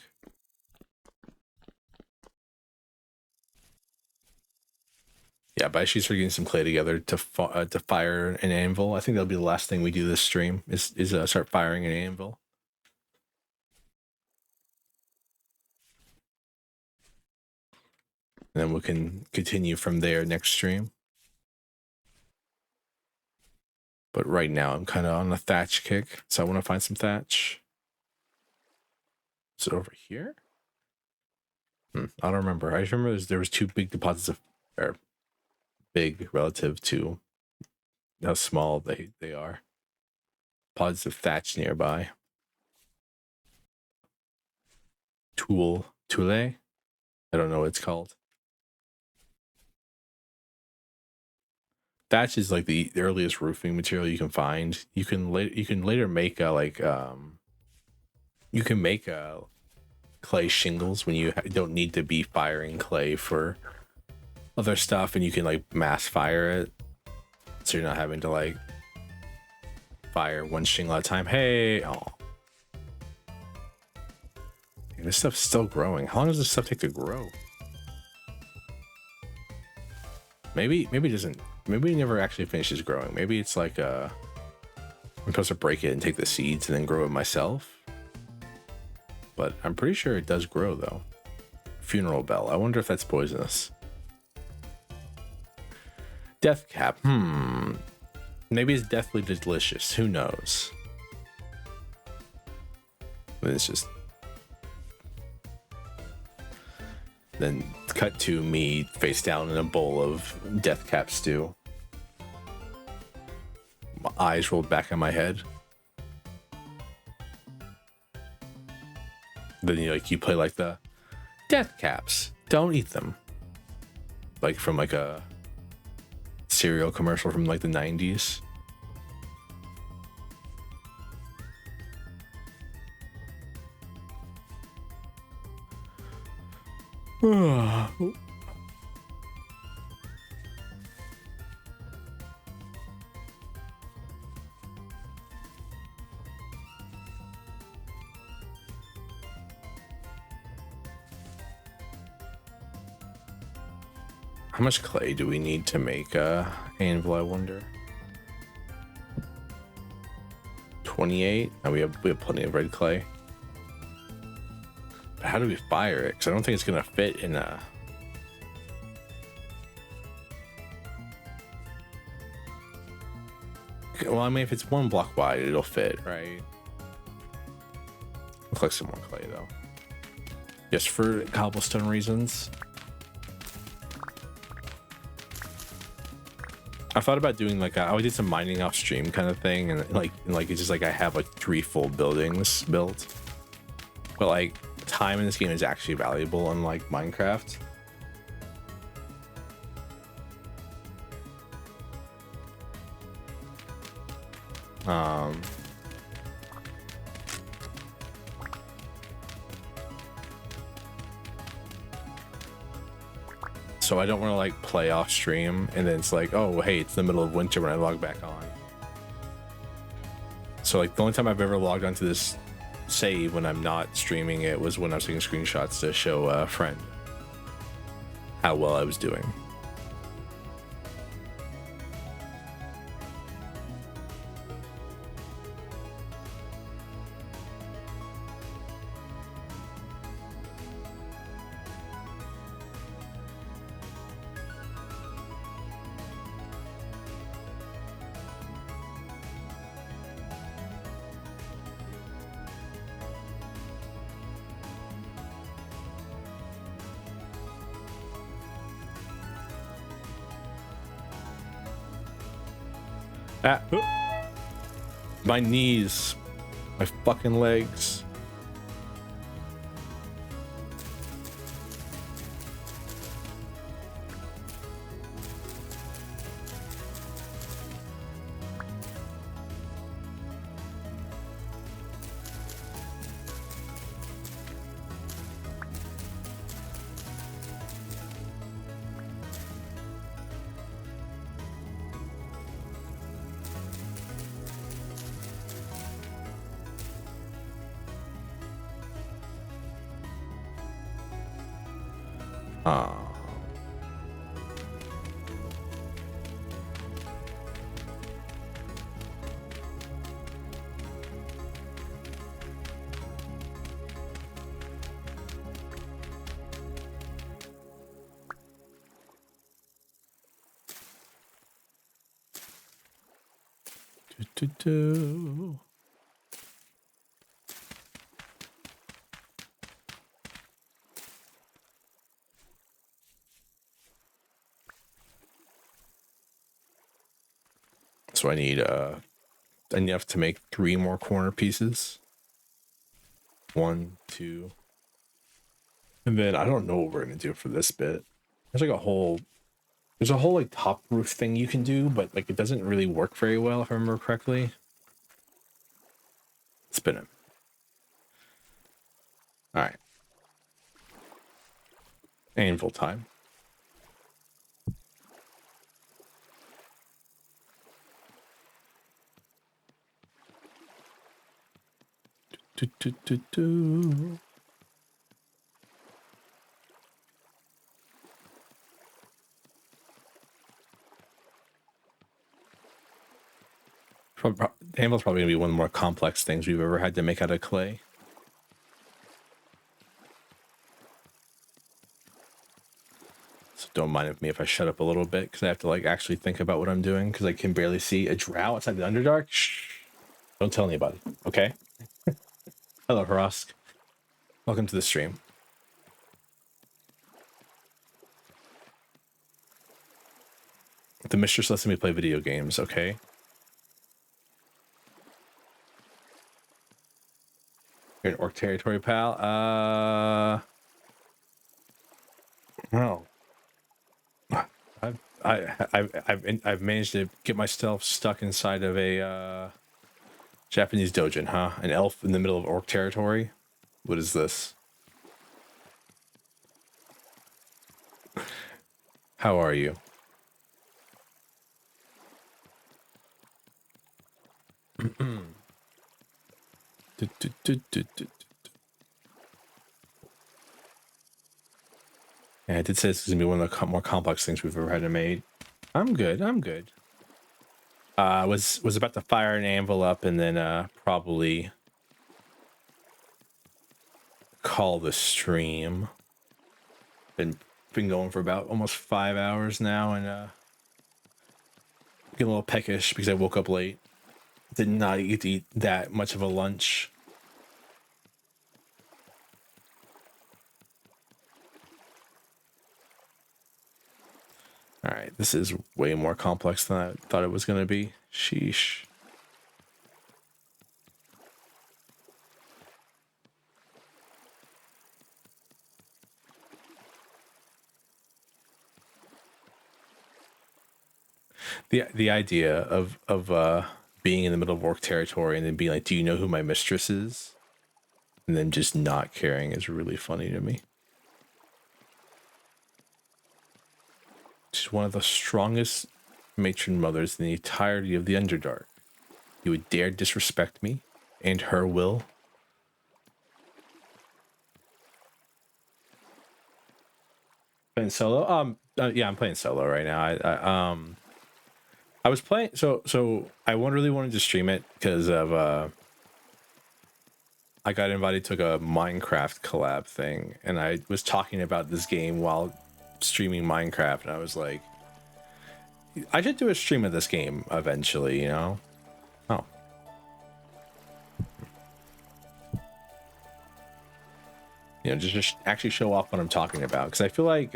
Yeah, but I should start getting some clay together to fire an anvil. I think that'll be the last thing we do this stream is start firing an anvil. And then we can continue from there next stream. But right now I'm kind of on a thatch kick, so I want to find some thatch. Is it over here? I don't remember. I just remember there was two big deposits of, or big relative to how small they are. Pods of thatch nearby. Tule. I don't know what it's called. Thatch is like the earliest roofing material you can find. You can later make clay shingles when you don't need to be firing clay for other stuff, and you can like mass fire it, so you're not having to like fire one shingle at a time. Hey, oh, this stuff's still growing. How long does this stuff take to grow? Maybe it doesn't. Maybe it never actually finishes growing. Maybe it's like I'm supposed to break it and take the seeds and then grow it myself. But I'm pretty sure it does grow though. Funeral bell. I wonder if that's poisonous. Death cap. Maybe it's deathly delicious. Who knows? It's just. Then cut to me face down in a bowl of death cap stew. My eyes rolled back on my head. Then you play like the death caps. Don't eat them. Like from like a cereal commercial from like the 90s. How much clay do we need to make a anvil, I wonder? 28? Oh, we have plenty of red clay. But how do we fire it? Because I don't think it's gonna fit in a. Well, I mean, if it's 1 block wide, it'll fit, right? I'll collect some more clay though. Just for cobblestone reasons. I thought about doing like I did some mining off stream kind of thing, and it's just like I have like 3 full buildings built. But like time in this game is actually valuable, unlike Minecraft. So I don't want to like play off stream and then it's like, oh hey, it's the middle of winter when I log back on. So like the only time I've ever logged onto this save when I'm not streaming it was when I was taking screenshots to show a friend how well I was doing. My knees, my fucking legs. Do. So I need enough to make 3 more corner pieces. 1, 2. And then I don't know what we're gonna do for this bit. There's a whole like top roof thing you can do, but like it doesn't really work very well if I remember correctly. Spin it. All right. Anvil time. Do. Anvil's probably gonna be one of the more complex things we've ever had to make out of clay. So don't mind with me if I shut up a little bit because I have to like actually think about what I'm doing because I can barely see a drow outside the Underdark. Shh. Don't tell anybody, okay? Hello, Harask. Welcome to the stream. The mistress lets me play video games, okay? You're in Orc territory, pal? No. I've managed to get myself stuck inside of a Japanese dojin, huh? An elf in the middle of Orc territory? What is this? How are you? Yeah, I did say this is gonna be one of the more complex things we've ever had to make. I'm good. I'm good. Was about to fire an anvil up and then probably call the stream. Been going for about almost 5 hours now and getting a little peckish because I woke up late. Did not get to eat that much of a lunch. All right, this is way more complex than I thought it was going to be. Sheesh. The idea of being in the middle of orc territory and then being like, "Do you know who my mistress is?" and then just not caring is really funny to me. She's one of the strongest matron mothers in the entirety of the Underdark. You would dare disrespect me and her will? Playing solo? Yeah, I'm playing solo right now. I was playing, so I really wanted to stream it because of I got invited to a Minecraft collab thing, and I was talking about this game while streaming Minecraft, and I was like, I should do a stream of this game eventually, you know? Oh. You know, just actually show off what I'm talking about, because I feel like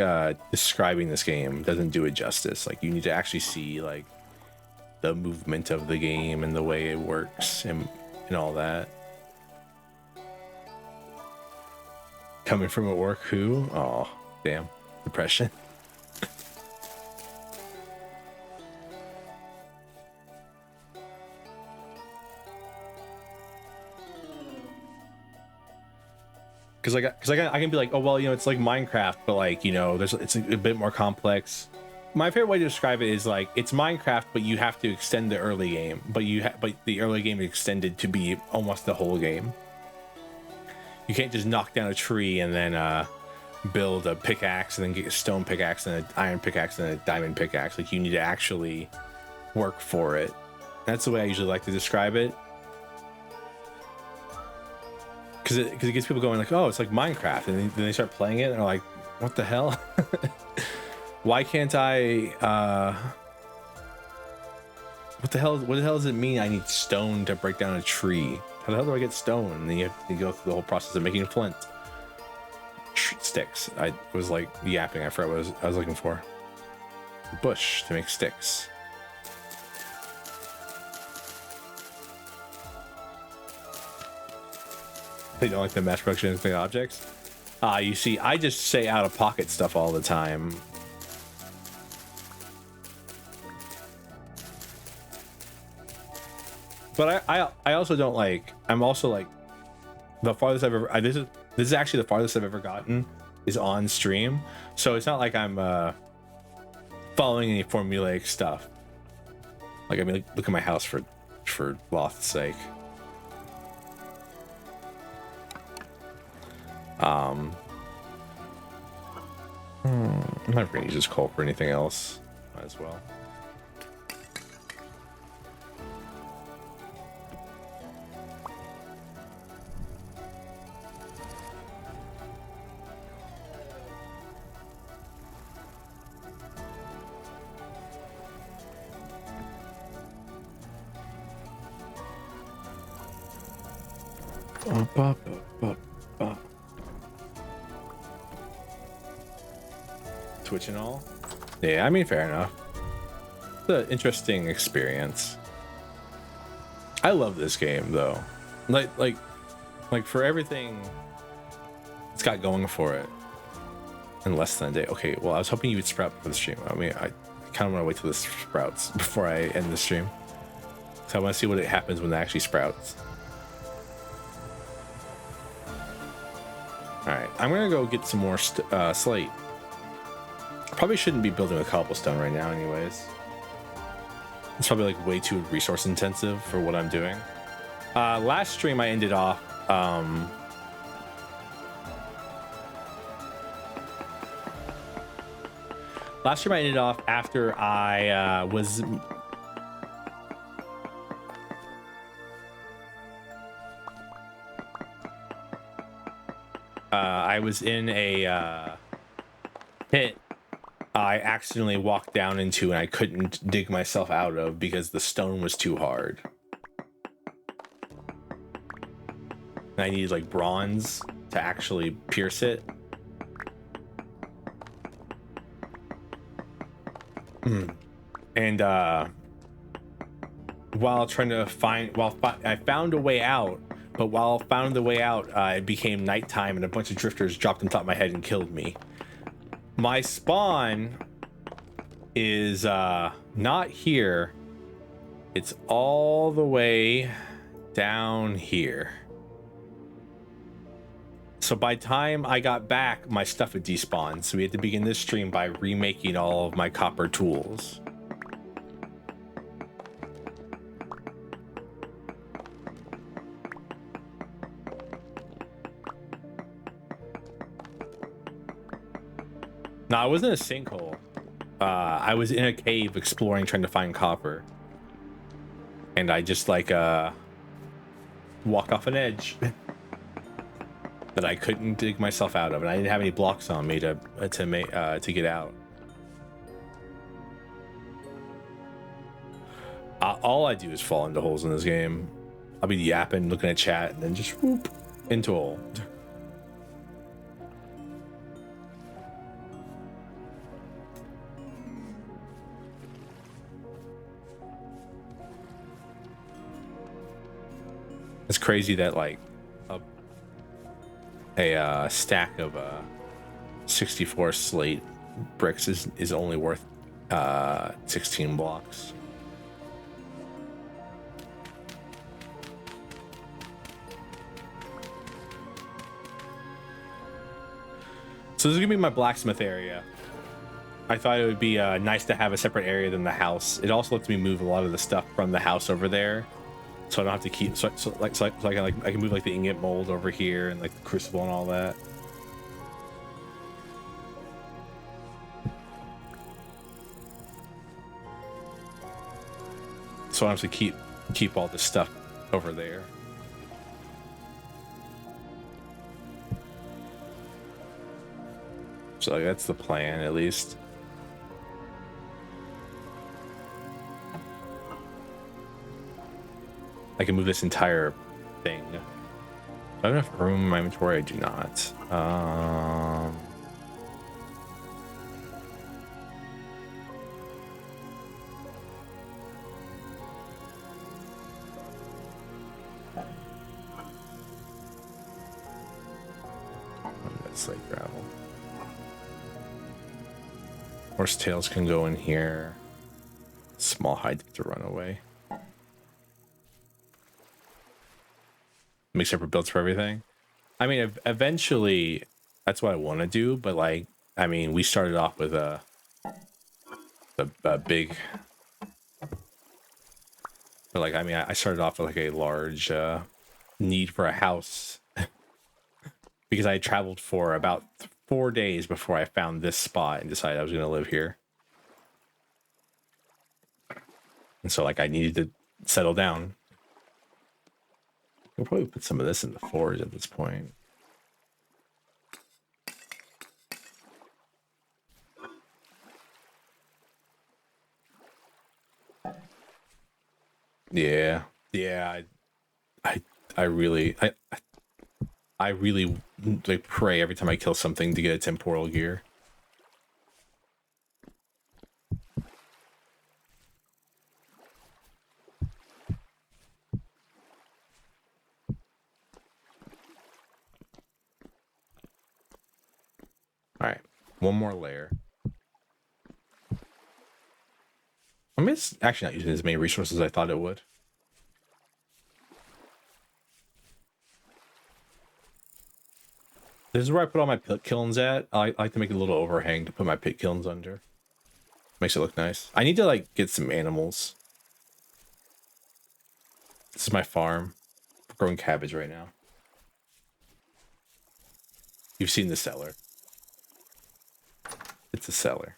describing this game doesn't do it justice. Like, you need to actually see like the movement of the game and the way it works and all that. Coming from a orc who? Oh, damn. Depression. Because I can be like, oh well, you know, it's like Minecraft, but like, you know, it's a bit more complex. My favorite way to describe it is like it's Minecraft, but you have to extend the early game, but the early game is extended to be almost the whole game. You can't just knock down a tree and then build a pickaxe and then get a stone pickaxe and an iron pickaxe and a diamond pickaxe. Like, you need to actually work for it. That's the way I usually like to describe it. Because it gets people going like, oh, it's like Minecraft, and then they start playing it and they're like, what the hell? Why can't I what the hell does it mean I need stone to break down a tree? How the hell do I get stone? And then you have to go through the whole process of making flint. Sticks. I was like yapping. I forgot what I was looking for. Bush to make sticks. They don't like the mass production of objects. You see, I just say out of pocket stuff all the time. But I also don't like. I'm also like the farthest I've ever. This is actually the farthest I've ever gotten is on stream. So it's not like I'm following any formulaic stuff. Like, I mean, look at my house for Loth's sake. I'm not gonna use this coal for anything else. Might as well. Twitch and all. Yeah, I mean, fair enough. It's an interesting experience. I love this game though. Like for everything it's got going for it in less than a day. Okay, well, I was hoping you would sprout for the stream. I mean, I kind of want to wait till this sprouts before I end the stream. So I want to see what happens when it actually sprouts. Alright, I'm gonna go get some more slate. Probably shouldn't be building a cobblestone right now anyways. It's probably like way too resource intensive for what I'm doing. Last stream I ended off after I was in a pit I accidentally walked down into and I couldn't dig myself out of because the stone was too hard. And I needed like bronze to actually pierce it. And while trying to I found a way out, but while found the way out, it became nighttime and a bunch of drifters dropped on top of my head and killed me. My spawn is not here. It's all the way down here. So by the time I got back, my stuff had despawned. So we had to begin this stream by remaking all of my copper tools. No, I wasn't a sinkhole. I was in a cave exploring, trying to find copper. And I just like walked off an edge that I couldn't dig myself out of, and I didn't have any blocks on me to get out. All I do is fall into holes in this game. I'll be yapping, looking at chat, and then just whoop into a hole. It's crazy that like a stack of 64 slate bricks is only worth 16 blocks. So this is gonna be my blacksmith area. I thought it would be nice to have a separate area than the house. It also lets me move a lot of the stuff from the house over there, so I don't have to keep so I can move like the ingot mold over here and like the crucible and all that. So I don't have to keep all this stuff over there. So that's the plan, at least. I can move this entire thing. Do I have enough room in my inventory? I do not. That's like gravel. Horse tails can go in here. Small hide to run away. Make separate builds for everything. I mean, eventually that's what I want to do, but like, I mean, we started off with a big, but like, I mean, I started off with like a large need for a house because I traveled for about 4 days before I found this spot and decided I was going to live here. And so like I needed to settle down. We'll probably put some of this in the forge at this point. Yeah, I really like pray every time I kill something to get a temporal gear. All right, one more layer. I mean, it's actually not using as many resources as I thought it would. This is where I put all my pit kilns at. I like to make a little overhang to put my pit kilns under. Makes it look nice. I need to like get some animals. This is my farm. I'm growing cabbage right now. You've seen the cellar. It's a cellar.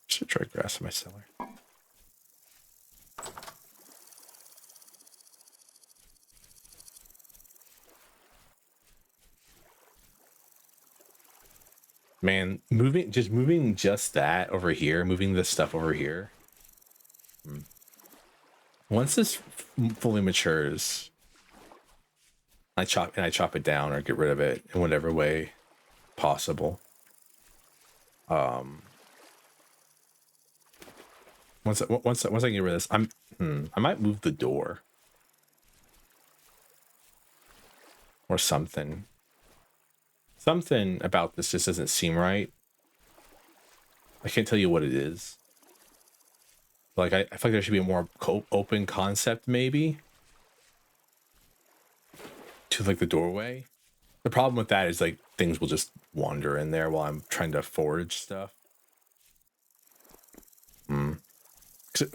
Should try grass in my cellar. Man, moving just that over here, moving this stuff over here. Once this fully matures, I chop it down or get rid of it in whatever way possible. Once I get rid of this, I might move the door or something. Something about this just doesn't seem right. I can't tell you what it is. Like I feel like there should be a more open concept, maybe, to like the doorway. The problem with that is like things will just wander in there while I'm trying to forage stuff. I'm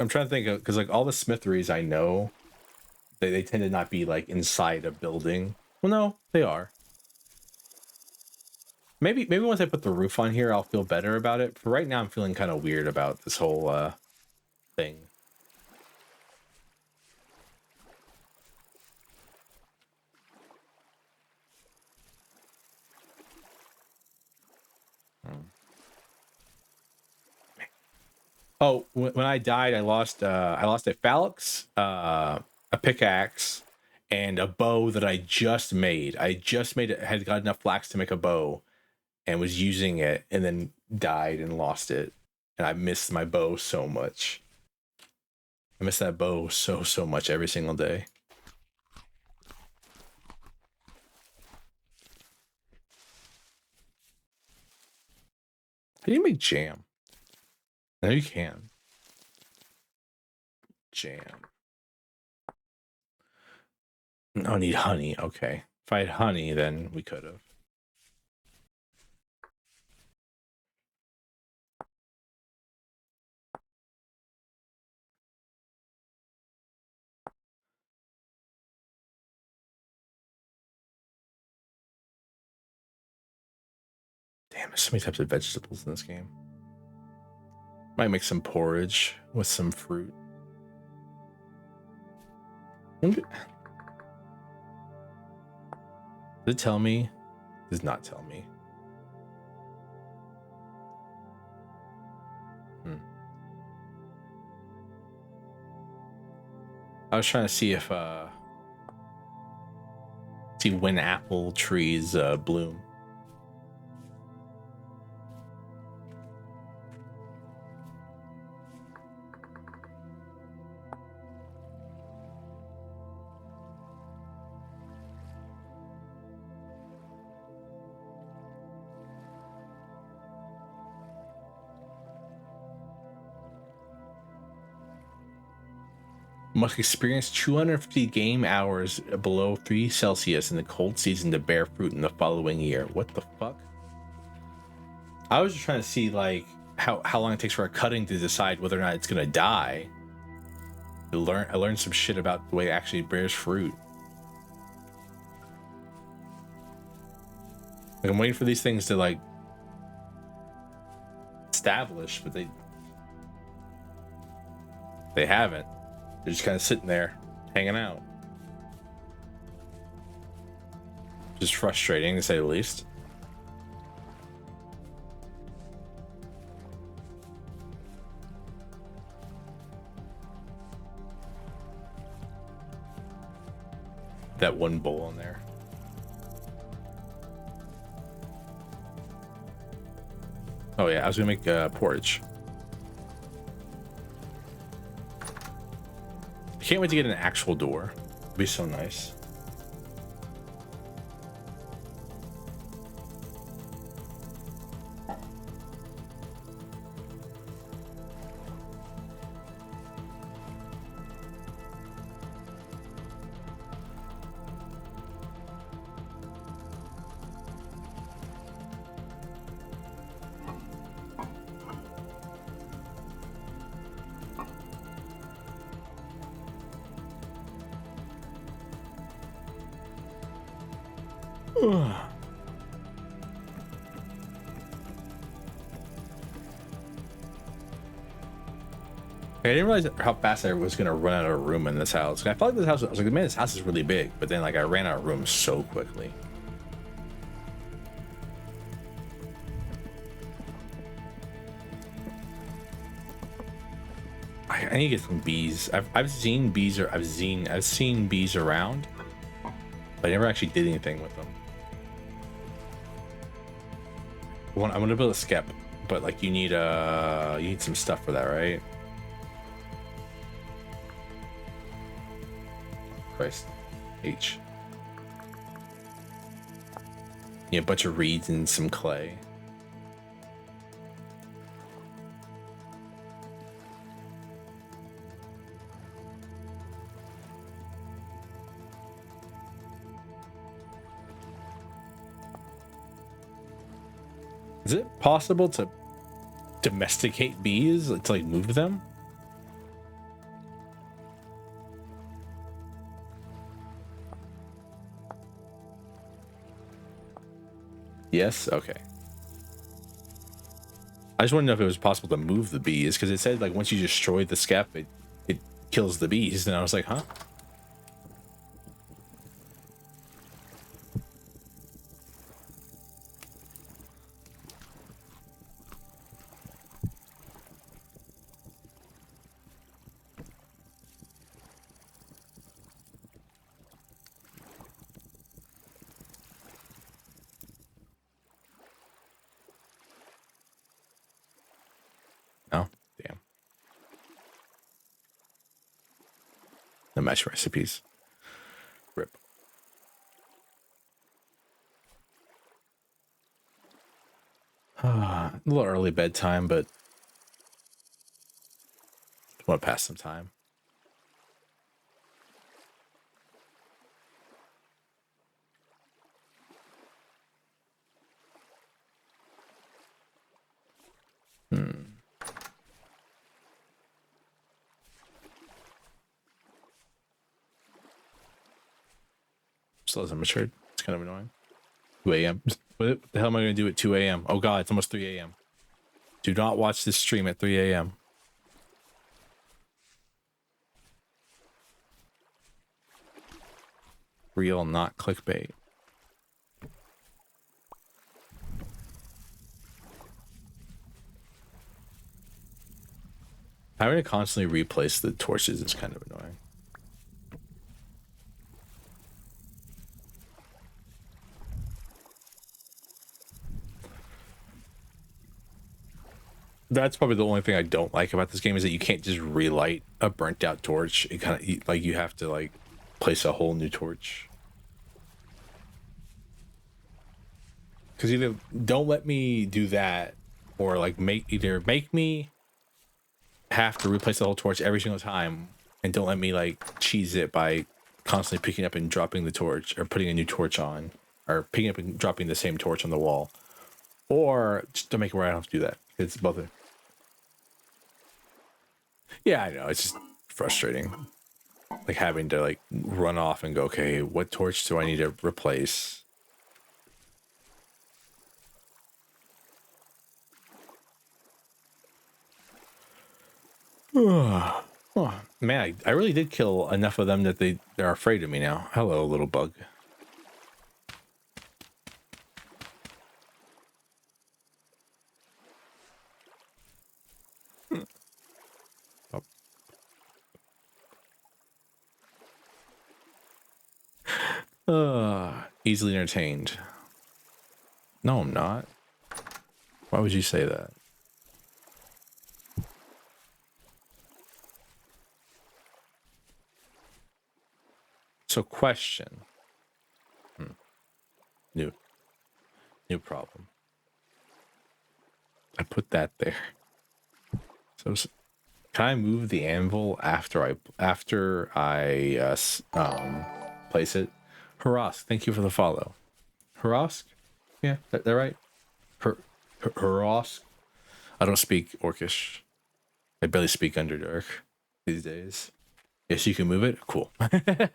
trying to think of, because like all the smitheries I know, they tend to not be like inside a building. Well, no, they are. Maybe once I put the roof on here, I'll feel better about it. For right now, I'm feeling kind of weird about this whole thing. Oh, when I died, I lost a phalanx, a pickaxe, and a bow that I just made. I just made it, had got enough flax to make a bow, and was using it, and then died and lost it. And I missed my bow so much. I miss that bow so much every single day. How do you make jam? I know you can. Jam. No, I need honey. Okay. If I had honey, then we could have. Damn, there's so many types of vegetables in this game. Might make some porridge with some fruit. Does it tell me? Does not tell me. I was trying to see if see when apple trees bloom. Must experience 250 game hours below 3 Celsius in the cold season to bear fruit in the following year. What the fuck? I was just trying to see like how long it takes for a cutting to decide whether or not it's gonna die. I learned some shit about the way it actually bears fruit. Like, I'm waiting for these things to like establish, but they haven't. They're just kind of sitting there, hanging out. Just frustrating, to say the least. That one bowl in there. Oh yeah, I was gonna make porridge. I can't wait to get an actual door. It'd be so nice. I didn't realize how fast I was gonna run out of room in this house. I felt like this house, I was like, man, this house is really big, but then like I ran out of room so quickly. I need to get some bees. I've seen bees, or I've seen bees around, but I never actually did anything with them. I'm gonna build a skep, but like you need some stuff for that, right? Christ, H. Yeah, a bunch of reeds and some clay. Is it possible to domesticate bees, to like move them? Yes. Okay. I just want to know if it was possible to move the bees, because it said like once you destroy the skep, it kills the bees, and I was like, huh? No. Damn. No match recipes. Rip. A little early bedtime, but want to pass some time. Still hasn't matured. It's kind of annoying. 2 a.m. What the hell am I going to do at 2 a.m.? Oh god, it's almost 3 a.m. Do not watch this stream at 3 a.m. Real, not clickbait. Having to constantly replace the torches is kind of annoying. That's probably the only thing I don't like about this game, is that you can't just relight a burnt out torch. It kind of like you have to like place a whole new torch. Because either don't let me do that, or like either make me have to replace the whole torch every single time, and don't let me like cheese it by constantly picking up and dropping the torch, or putting a new torch on, or picking up and dropping the same torch on the wall, or just to make it where I don't have to do that. It's both. Yeah, I know, it's just frustrating, like having to like run off and go, okay, what torch do I need to replace? Oh, man, I really did kill enough of them that they're afraid of me now. Hello, little bug. Easily entertained. No, I'm not. Why would you say that? So, question. New problem. I put that there. So, can I move the anvil after I place it? Harask, thank you for the follow. Harask? Yeah, they're right. Harask? I don't speak Orcish. I barely speak Underdark these days. Yes, you can move it. Cool. I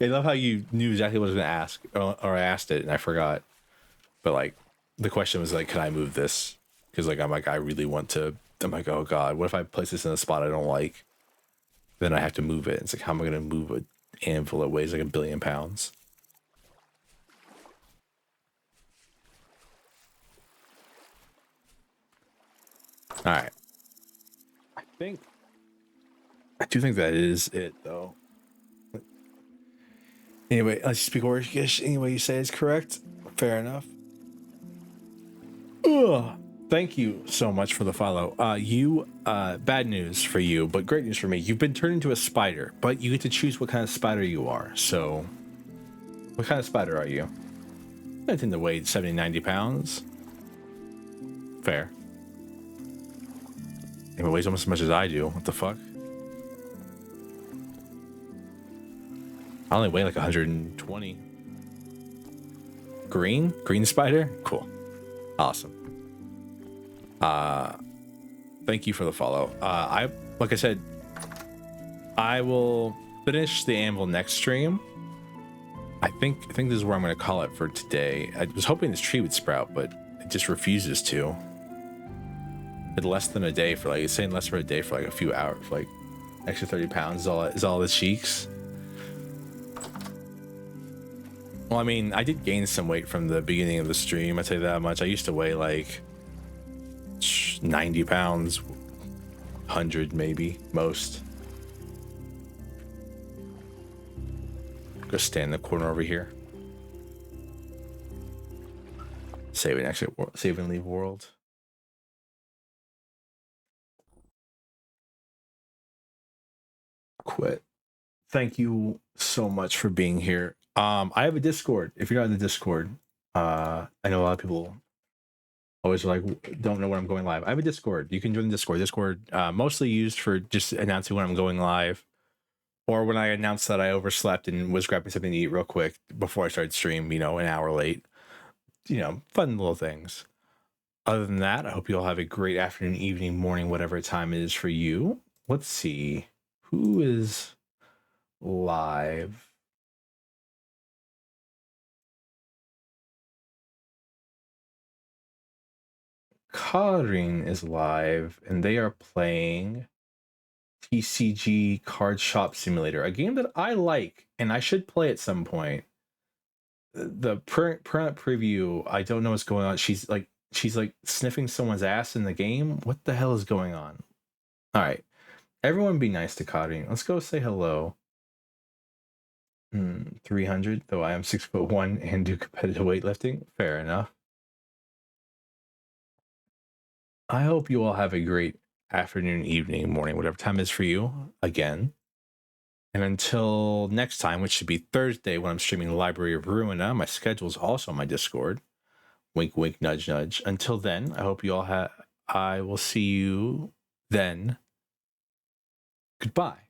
love how you knew exactly what I was going to ask, or I asked it and I forgot. But like, the question was like, can I move this? Because like, I really want to. I'm like, oh god, what if I place this in a spot I don't like? Then I have to move it. It's like, how am I going to move an anvil that weighs like 1 billion pounds? All right. do think that is it, though. Anyway, let's speak Orcish. Anyway, you say is correct. Fair enough. Ugh. Thank you so much for the follow. Bad news for you, but great news for me. You've been turned into a spider, but you get to choose what kind of spider you are. So, what kind of spider are you? I tend to weigh 70, 90 pounds. Fair. It weighs almost as much as I do. What the fuck? I only weigh like 120. Green spider? Cool. Awesome. Thank you for the follow. Like I said, I will finish the anvil next stream. I think this is where I'm going to call it for today. I was hoping this tree would sprout, but it just refuses to. It's less than a day for like, it's saying less for a day for like a few hours, for like extra 30 pounds is all the cheeks. Well, I mean, I did gain some weight from the beginning of the stream. I'd say that much. I used to weigh like 90 pounds, 100 maybe, most. Go stand in the corner over here. Save and leave world. Quit. Thank you so much for being here. I have a Discord. If you're not in the Discord, I know a lot of people always like don't know when I'm going live. I have a Discord. You can join the Discord. Discord mostly used for just announcing when I'm going live, or when I announced that I overslept and was grabbing something to eat real quick before I started stream. You know, an hour late. You know, fun little things. Other than that, I hope you all have a great afternoon, evening, morning, whatever time it is for you. Let's see who is live. Karin is live, and they are playing TCG Card Shop Simulator, a game that I like, and I should play at some point. The current preview, I don't know what's going on. She's like sniffing someone's ass in the game. What the hell is going on? All right, everyone be nice to Karin. Let's go say hello. 300, though I am 6'1" and do competitive weightlifting. Fair enough. I hope you all have a great afternoon, evening, morning, whatever time it is for you again. And until next time, which should be Thursday when I'm streaming Library of Ruina, my schedule is also on my Discord. Wink, wink, nudge, nudge. Until then, I hope you all I will see you then. Goodbye.